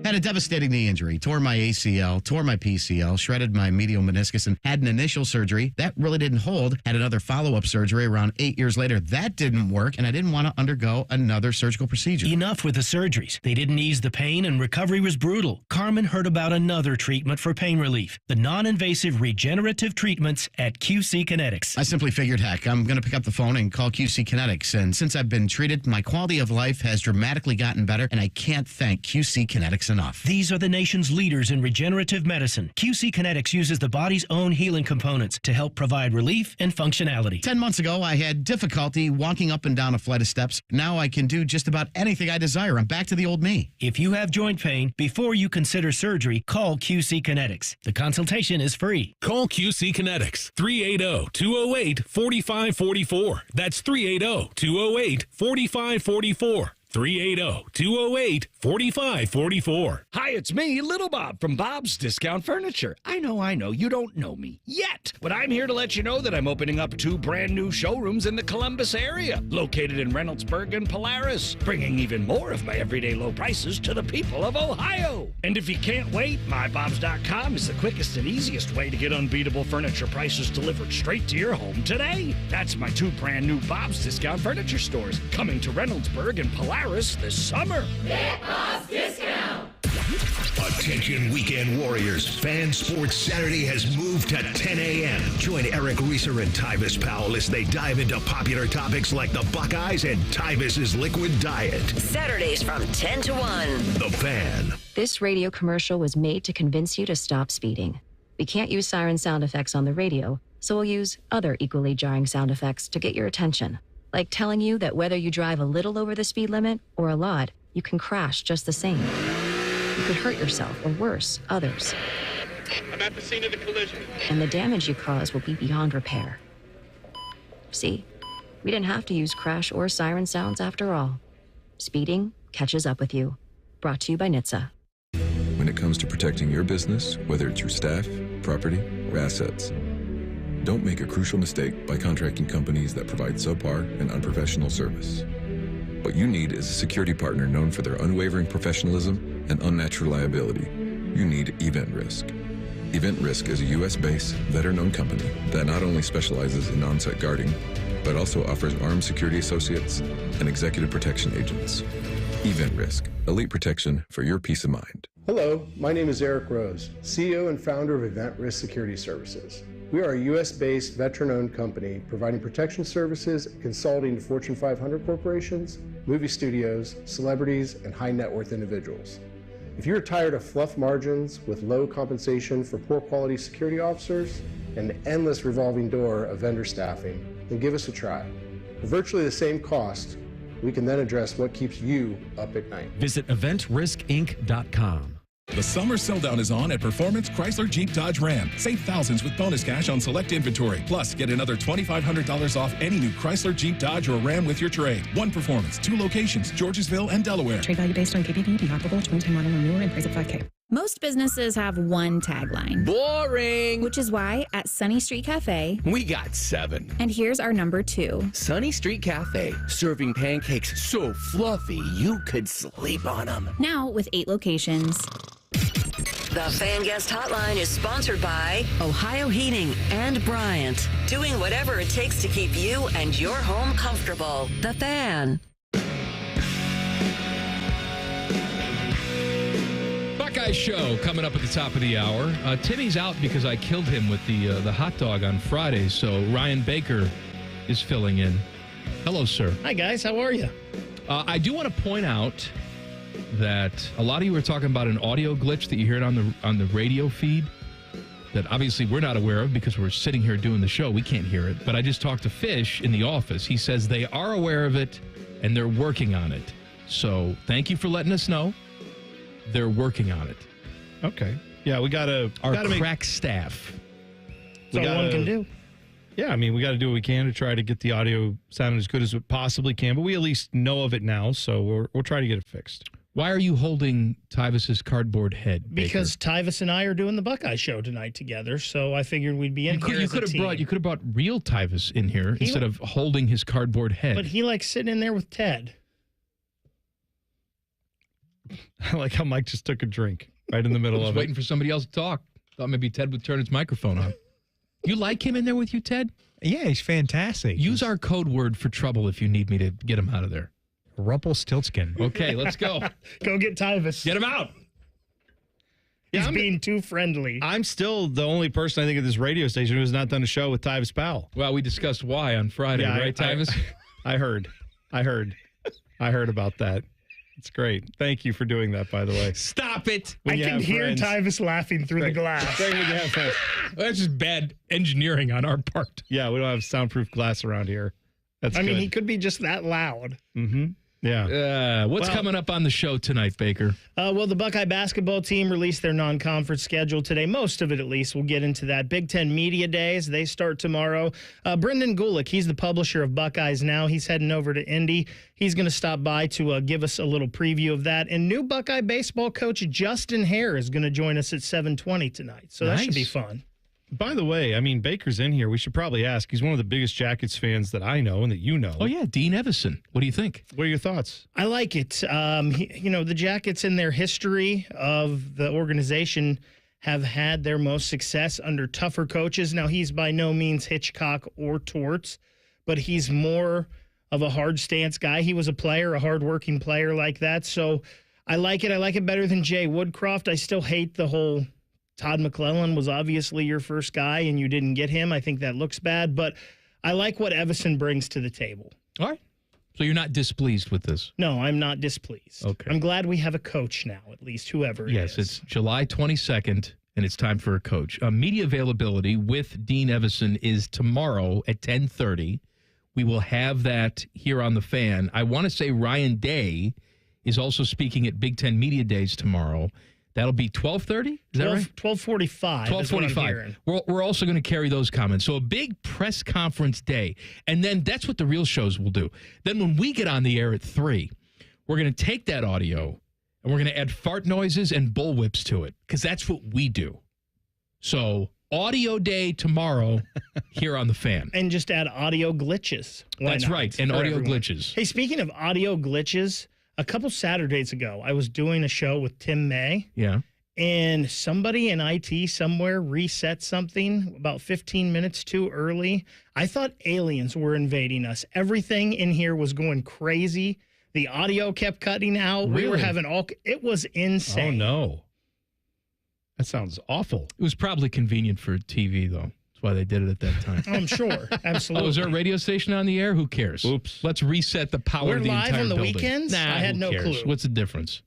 [SPEAKER 12] Had a devastating knee injury, tore my ACL, tore my PCL, shredded my medial meniscus, and had an initial surgery. That really didn't hold. Had another follow-up surgery around 8 years later. That didn't work, and I didn't want to undergo another surgical procedure.
[SPEAKER 14] Enough with the surgeries. They didn't ease the pain, and recovery was brutal. Carmen heard about another treatment for pain relief, the non-invasive regenerative treatments at QC Kinetics.
[SPEAKER 12] I simply figured, heck, I'm going to pick up the phone and call QC Kinetics, and since I've been treated, my quality of life has dramatically gotten better, and I can't thank QC Kinetics enough.
[SPEAKER 14] These are the nation's leaders in regenerative medicine. QC Kinetics uses the body's own healing components to help provide relief and functionality.
[SPEAKER 12] 10 months ago, I had difficulty walking up and down a flight of steps. Now I can do just about anything I desire. I'm back to the old me.
[SPEAKER 14] If you have joint pain, before you consider surgery, call QC Kinetics. The consultation is free.
[SPEAKER 5] Call QC Kinetics, 380-208-4544. That's 380-208-4544. 380-208-4544.
[SPEAKER 15] Hi, it's me, Little Bob from Bob's Discount Furniture. I know, you don't know me yet, but I'm here to let you know that I'm opening up 2 brand new showrooms in the Columbus area, located in Reynoldsburg and Polaris, bringing even more of my everyday low prices to the people of Ohio. And if you can't wait, mybobs.com is the quickest and easiest way to get unbeatable furniture prices delivered straight to your home today. That's my 2 brand new Bob's Discount Furniture stores coming to Reynoldsburg and Polaris this summer.
[SPEAKER 22] Get Bob's discount. Attention weekend warriors. Fan Sports Saturday has moved to 10 a.m. Join Eric Reeser and Tyvis Powell as they dive into popular topics like the Buckeyes and Tyvis's liquid diet.
[SPEAKER 7] Saturdays from 10 to 1.
[SPEAKER 22] The Fan.
[SPEAKER 16] This radio commercial was made to convince you to stop speeding. We can't use siren sound effects on the radio, so we'll use other equally jarring sound effects to get your attention. Like telling you that whether you drive a little over the speed limit or a lot, you can crash just the same. You could hurt yourself or worse, others.
[SPEAKER 20] I'm at the scene of the collision.
[SPEAKER 16] And the damage you cause will be beyond repair. See, we didn't have to use crash or siren sounds after all. Speeding catches up with you. Brought to you by NHTSA.
[SPEAKER 27] When it comes to protecting your business, whether it's your staff, property, or assets, don't make a crucial mistake by contracting companies that provide subpar and unprofessional service. What you need is a security partner known for their unwavering professionalism and unnatural liability. You need Event Risk. Event Risk is a U.S.-based, veteran-owned company that not only specializes in on-site guarding, but also offers armed security associates and executive protection agents. Event Risk, elite protection for your peace of mind.
[SPEAKER 4] Hello, my name is Eric Rose, CEO and founder of Event Risk Security Services. We are a U.S.-based, veteran-owned company providing protection services and consulting to Fortune 500 corporations, movie studios, celebrities, and high-net-worth individuals. If you're tired of fluff margins with low compensation for poor quality security officers and the endless revolving door of vendor staffing, then give us a try. For virtually the same cost, we can then address what keeps you up at night.
[SPEAKER 11] Visit eventriskinc.com.
[SPEAKER 5] The summer sell-down is on at Performance Chrysler Jeep Dodge Ram. Save thousands with bonus cash on select inventory. Plus, get another $2,500 off any new Chrysler, Jeep, Dodge, or Ram with your trade. One Performance, 2 locations, Georgesville and Delaware.
[SPEAKER 6] Trade value based on KBB, comparable, 2010 model or newer, and price of $5K. Most businesses have one tagline.
[SPEAKER 13] Boring.
[SPEAKER 6] Which is why at Sunny Street Cafe,
[SPEAKER 13] we got 7.
[SPEAKER 6] And here's our number 2.
[SPEAKER 13] Sunny Street Cafe, serving pancakes so fluffy you could sleep on them.
[SPEAKER 6] Now with 8 locations.
[SPEAKER 7] The Fan Guest Hotline is sponsored by Ohio Heating and Bryant, doing whatever it takes to keep you and your home comfortable. The Fan.
[SPEAKER 2] Buckeye Show coming up at the top of the hour. Timmy's out because I killed him with the hot dog on Friday, so Ryan Baker is filling in. Hello, sir.
[SPEAKER 17] Hi, guys. How are you?
[SPEAKER 2] I do want to point out that a lot of you were talking about an audio glitch that you heard on the radio feed that obviously we're not aware of because we're sitting here doing the show. We can't hear it. But I just talked to Fish in the office. He says they are aware of it and they're working on it. So thank you for letting us know. They're working on it.
[SPEAKER 3] Okay. Yeah, we got to...
[SPEAKER 2] Our crack staff.
[SPEAKER 17] That's all one can do.
[SPEAKER 3] Yeah, I mean, we got to do what we can to try to get the audio sounding as good as it possibly can, but we at least know of it now, so we'll try to get it fixed.
[SPEAKER 2] Why are you holding Tyvis's cardboard head, Baker?
[SPEAKER 17] Because Tyvis and I are doing the Buckeye Show tonight together, so I figured we'd be in here as a team.
[SPEAKER 2] You could have brought real Tyvis in here instead of holding his cardboard head.
[SPEAKER 17] But he likes sitting in there with Ted.
[SPEAKER 3] I like how Mike just took a drink right in the middle of it.
[SPEAKER 2] Waiting for somebody else to talk. Thought maybe Ted would turn his microphone on. You like him in there with you, Ted?
[SPEAKER 1] Yeah, he's fantastic.
[SPEAKER 2] Use our code word for trouble if you need me to get him out of there.
[SPEAKER 1] Rumpelstiltskin.
[SPEAKER 2] Okay, let's go.
[SPEAKER 17] Go get Tyvis.
[SPEAKER 2] Get him out.
[SPEAKER 17] He's being too friendly.
[SPEAKER 3] I'm still the only person I think at this radio station who has not done a show with Tyvis Powell.
[SPEAKER 2] Well, we discussed why on Friday, right, Tyvis?
[SPEAKER 3] I heard about that. It's great. Thank you for doing that, by the way.
[SPEAKER 2] Stop it.
[SPEAKER 17] I can hear Tyvis laughing through the glass.
[SPEAKER 2] That's just bad engineering on our part.
[SPEAKER 3] Yeah, we don't have soundproof glass around here.
[SPEAKER 17] I mean, he could be just that loud.
[SPEAKER 3] Mm-hmm. Yeah.
[SPEAKER 2] What's coming up on the show tonight, Baker?
[SPEAKER 17] Well, the Buckeye basketball team released their non-conference schedule today. Most of it, at least. We'll get into that. Big Ten Media Days, they start tomorrow. Brendan Gulick, he's the publisher of Buckeyes Now. He's heading over to Indy. He's going to stop by to give us a little preview of that. And new Buckeye baseball coach Justin Hare is going to join us at 7:20 tonight. So that should be fun.
[SPEAKER 3] By the way, I mean, Baker's in here. We should probably ask. He's one of the biggest Jackets fans that I know and that you know.
[SPEAKER 2] Oh, yeah, Dean Evason. What do you think?
[SPEAKER 3] What are your thoughts?
[SPEAKER 17] I like it. The Jackets in their history of the organization have had their most success under tougher coaches. Now, he's by no means Hitchcock or Torts, but he's more of a hard stance guy. He was a player, a hardworking player like that. So I like it. I like it better than Jay Woodcroft. I still hate the whole Todd McClellan was obviously your first guy and you didn't get him. I think that looks bad, but I like what Evason brings to the table.
[SPEAKER 2] All right. So you're not displeased with this?
[SPEAKER 17] No, I'm not displeased.
[SPEAKER 2] Okay.
[SPEAKER 17] I'm glad we have a coach now, at least whoever it is.
[SPEAKER 2] Yes, it's July 22nd, and it's time for a coach. Media availability with Dean Evason is tomorrow at 10:30. We will have that here on The Fan. I want to say Ryan Day is also speaking at Big Ten Media Days tomorrow. That'll be 12:30? Is that right?
[SPEAKER 17] 12:45.
[SPEAKER 2] 12:45. We're also going to carry those comments. So a big press conference day. And then that's what the real shows will do. Then when we get on the air at 3, we're going to take that audio and we're going to add fart noises and bullwhips to it because that's what we do. So audio day tomorrow here on The Fan.
[SPEAKER 17] And just add audio glitches.
[SPEAKER 2] That's right. And audio glitches.
[SPEAKER 17] Hey, speaking of audio glitches, a couple Saturdays ago, I was doing a show with Tim May.
[SPEAKER 2] Yeah.
[SPEAKER 17] and somebody in IT somewhere reset something about 15 minutes too early. I thought aliens were invading us. Everything in here was going crazy. The audio kept cutting out.
[SPEAKER 3] Really?
[SPEAKER 17] We were having it was insane.
[SPEAKER 3] Oh, no. That sounds awful.
[SPEAKER 2] It was probably convenient for TV, though. That's why they did it at that time.
[SPEAKER 17] I'm sure. Absolutely.
[SPEAKER 2] Oh, is there a radio station on the air? Who cares?
[SPEAKER 3] Oops.
[SPEAKER 2] Let's reset the power
[SPEAKER 17] We're
[SPEAKER 2] of the
[SPEAKER 17] live
[SPEAKER 2] entire
[SPEAKER 17] on the
[SPEAKER 2] building.
[SPEAKER 17] weekends?
[SPEAKER 2] Nah,
[SPEAKER 17] I had
[SPEAKER 2] who
[SPEAKER 17] no
[SPEAKER 2] cares?
[SPEAKER 17] clue.
[SPEAKER 2] What's the difference?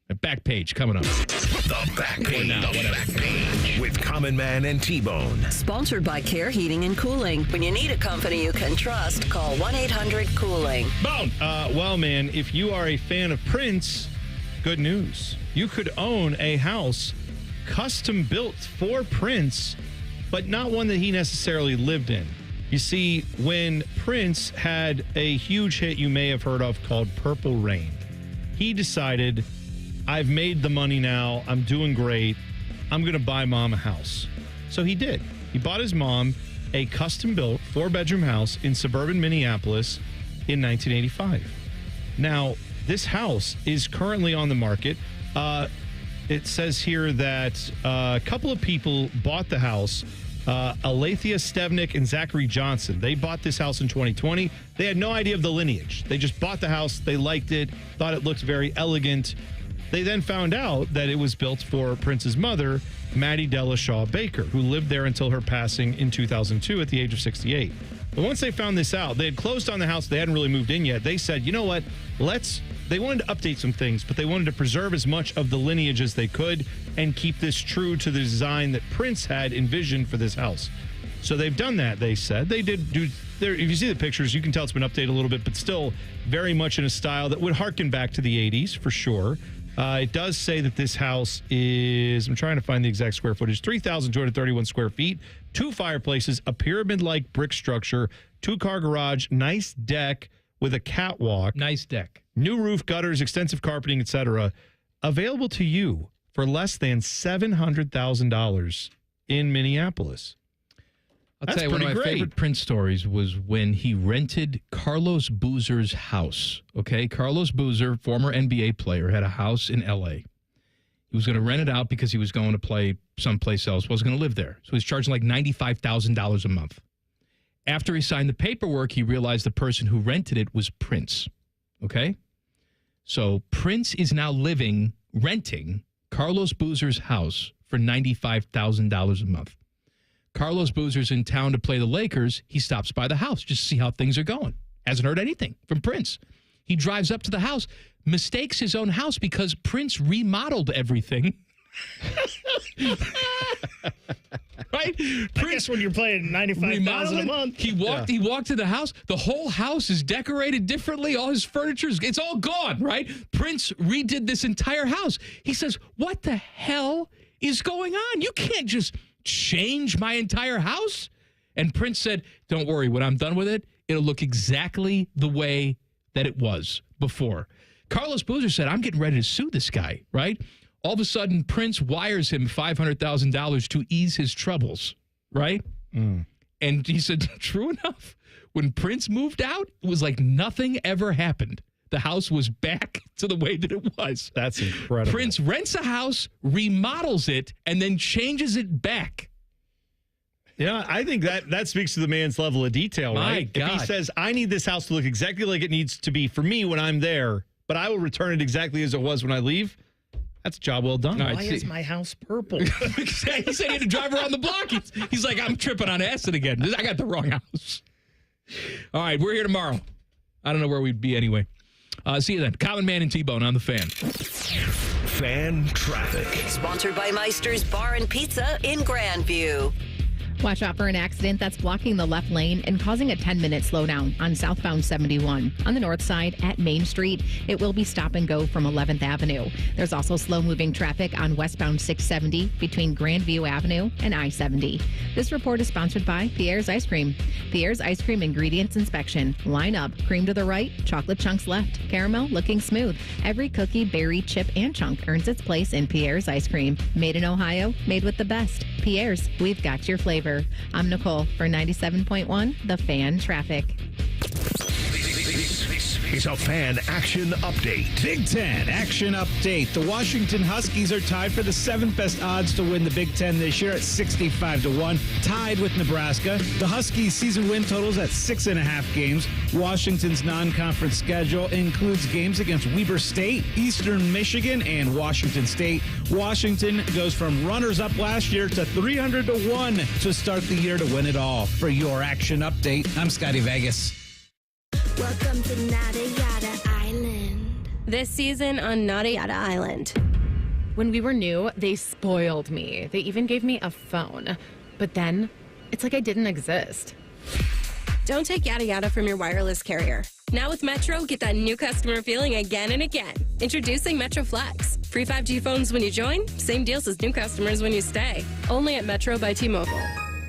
[SPEAKER 2] A back page coming up.
[SPEAKER 22] The Back Page with Common Man and T-Bone.
[SPEAKER 7] Sponsored by Care Heating and Cooling. When you need a company you can trust, call 1-800-COOLING.
[SPEAKER 3] Bone. Well, man, if you are a fan of Prince, good news. You could own a house custom built for Prince, but not one that he necessarily lived in. You see, when Prince had a huge hit you may have heard of called Purple Rain, he decided, I've made the money now. I'm doing great. I'm going to buy mom a house. So he did. He bought his mom a custom-built 4-bedroom house in suburban Minneapolis in 1985. Now, this house is currently on the market. It says here that a couple of people bought the house. Alethea Stevnick and Zachary Johnson. They bought this house in 2020. They had no idea of the lineage. They just bought the house. They liked it, thought it looked very elegant. They then found out that it was built for Prince's mother, Maddie Della Shaw Baker, who lived there until her passing in 2002 at the age of 68. But once they found this out, they had closed on the house. They hadn't really moved in yet. They said, you know what? They wanted to update some things, but they wanted to preserve as much of the lineage as they could and keep this true to the design that Prince had envisioned for this house. So they've done that, they said. They did do, if you see the pictures, you can tell it's been updated a little bit, but still very much in a style that would harken back to the 80s for sure. It does say that this house is, I'm trying to find the exact square footage, 3,231 square feet, 2 fireplaces, a pyramid-like brick structure, 2-car garage, nice deck with a catwalk.
[SPEAKER 2] Nice deck.
[SPEAKER 3] New roof, gutters, extensive carpeting, etc. Available to you for less than $700,000 in Minneapolis.
[SPEAKER 2] I'll tell you, one of my favorite Prince stories was when he rented Carlos Boozer's house. Okay, Carlos Boozer, former NBA player, had a house in L.A. He was going to rent it out because he was going to play someplace else, wasn't going to live there. So he's charging like $95,000 a month. After he signed the paperwork, he realized the person who rented it was Prince. Okay? So Prince is now renting Carlos Boozer's house for $95,000 a month. Carlos Boozer's in town to play the Lakers. He stops by the house just to see how things are going. Hasn't heard anything from Prince. He drives up to the house, mistakes his own house because Prince remodeled everything. Right?
[SPEAKER 17] I guess when you're playing $95,000 a month.
[SPEAKER 2] He walked to the house. The whole house is decorated differently. All his furniture, it's all gone, right? Prince redid this entire house. He says, what the hell is going on? You can't just change my entire house. And Prince said, don't worry, when I'm done with it, it'll look exactly the way that it was before. Carlos Boozer said, I'm getting ready to sue this guy, right? All of a sudden, Prince wires him $500,000 to ease his troubles, right? And he said, true enough, when Prince moved out, it was like nothing ever happened. The house was back to the way that it was.
[SPEAKER 3] That's incredible.
[SPEAKER 2] Prince rents a house, remodels it, and then changes it back.
[SPEAKER 3] Yeah, I think that speaks to the man's level of detail,
[SPEAKER 2] My
[SPEAKER 3] right?
[SPEAKER 2] God.
[SPEAKER 3] If he says, I need this house to look exactly like it needs to be for me when I'm there, but I will return it exactly as it was when I leave, that's a job well done.
[SPEAKER 17] Why is my house purple?
[SPEAKER 2] He said he had to drive around the block. He's like, I'm tripping on acid again. I got the wrong house. All right, we're here tomorrow. I don't know where we'd be anyway. See you then. Common Man and T-Bone on the Fan.
[SPEAKER 22] Fan traffic.
[SPEAKER 7] Sponsored by Meister's Bar and Pizza in Grandview.
[SPEAKER 8] Watch out for an accident that's blocking the left lane and causing a 10-minute slowdown on southbound 71. On the north side at Main Street, it will be stop and go from 11th Avenue. There's also slow-moving traffic on westbound 670 between Grandview Avenue and I-70. This report is sponsored by Pierre's Ice Cream. Pierre's Ice Cream Ingredients Inspection. Line up. Cream to the right, chocolate chunks left. Caramel looking smooth. Every cookie, berry, chip, and chunk earns its place in Pierre's Ice Cream. Made in Ohio, made with the best. Pierre's, we've got your flavor. I'm Nicole for 97.1 The Fan Traffic.
[SPEAKER 22] is a Fan Action Update.
[SPEAKER 18] Big Ten Action Update. The Washington Huskies are tied for the 7th best odds to win the Big Ten this year at 65-1, tied with Nebraska. The Huskies' season win totals at 6.5 games. Washington's non-conference schedule includes games against Weber State, Eastern Michigan, and Washington State. Washington goes from runners-up last year to 300-1 to start the year to win it all. For your Action Update, I'm Scotty Vegas.
[SPEAKER 19] Welcome to Nada Yada Island.
[SPEAKER 21] This season on Nada Yada Island.
[SPEAKER 8] When we were new, they spoiled me. They even gave me a phone. But then, it's like I didn't exist.
[SPEAKER 21] Don't take yada yada from your wireless carrier. Now with Metro, get that new customer feeling again and again. Introducing Metro Flex. Free 5G phones when you join, same deals as new customers when you stay. Only at Metro by T-Mobile.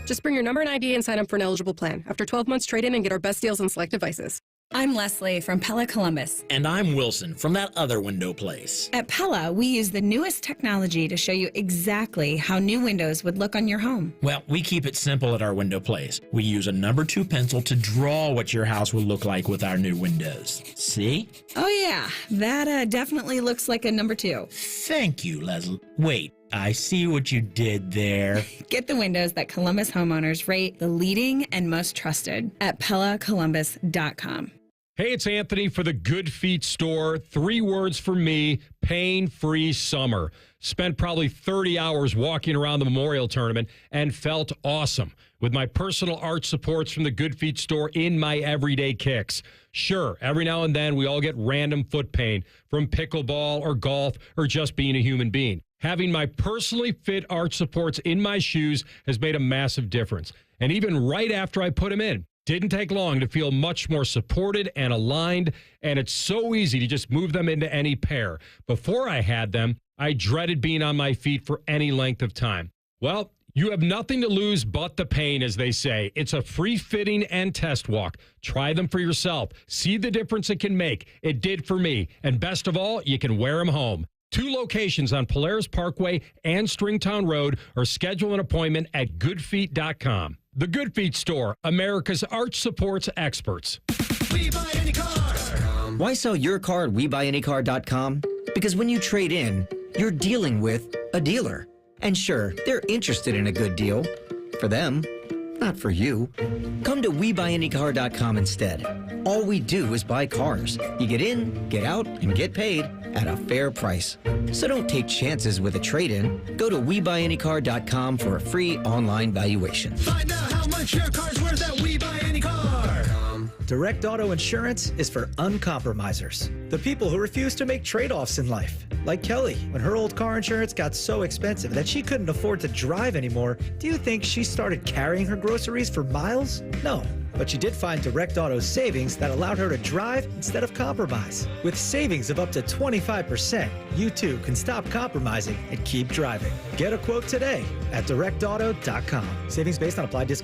[SPEAKER 21] Just bring your number and ID and sign up for an eligible plan. After 12 months, trade in and get our best deals on select devices.
[SPEAKER 23] I'm Leslie from Pella Columbus.
[SPEAKER 24] And I'm Wilson from that other window place.
[SPEAKER 23] At Pella, we use the newest technology to show you exactly how new windows would look on your home.
[SPEAKER 24] Well, we keep it simple at our window place. We use a number 2 pencil to draw what your house will look like with our new windows. See?
[SPEAKER 23] Oh yeah, that definitely looks like a number 2.
[SPEAKER 24] Thank you, Leslie. Wait, I see what you did there.
[SPEAKER 23] Get the windows that Columbus homeowners rate the leading and most trusted at PellaColumbus.com.
[SPEAKER 25] Hey, it's Anthony for the Good Feet store. 3 words for me: pain-free summer. Spent probably 30 hours walking around the Memorial Tournament and felt awesome with my personal arch supports from the Good Feet store in my everyday kicks. Sure, every now and then we all get random foot pain from pickleball or golf or just being a human being. Having my personally fit arch supports in my shoes has made a massive difference. And even right after I put them in, didn't take long to feel much more supported and aligned, and it's so easy to just move them into any pair. Before I had them, I dreaded being on my feet for any length of time. Well, you have nothing to lose but the pain, as they say. It's a free fitting and test walk. Try them for yourself. See the difference it can make. It did for me. And best of all, you can wear them home. 2 locations on Polaris Parkway and Stringtown Road, or schedule an appointment at goodfeet.com. The Good Feet store, America's arch supports experts.
[SPEAKER 26] We buy any car. Why sell your car at WeBuyAnyCar.com? Because when you trade in, you're dealing with a dealer. And sure, they're interested in a good deal. For them, not for you. Come to WeBuyAnyCar.com instead. All we do is buy cars. You get in, get out, and get paid at a fair price. So don't take chances with a trade-in. Go to WeBuyAnyCar.com for a free online valuation. Find out how much your car's worth at WeBuyAnyCar.
[SPEAKER 28] Direct Auto Insurance is for uncompromisers. The people who refuse to make trade-offs in life. Like Kelly, when her old car insurance got so expensive that she couldn't afford to drive anymore, do you think she started carrying her groceries for miles? No. But she did find Direct Auto's savings that allowed her to drive instead of compromise. With savings of up to 25%, you too can stop compromising and keep driving. Get a quote today at directauto.com. Savings based on applied discount.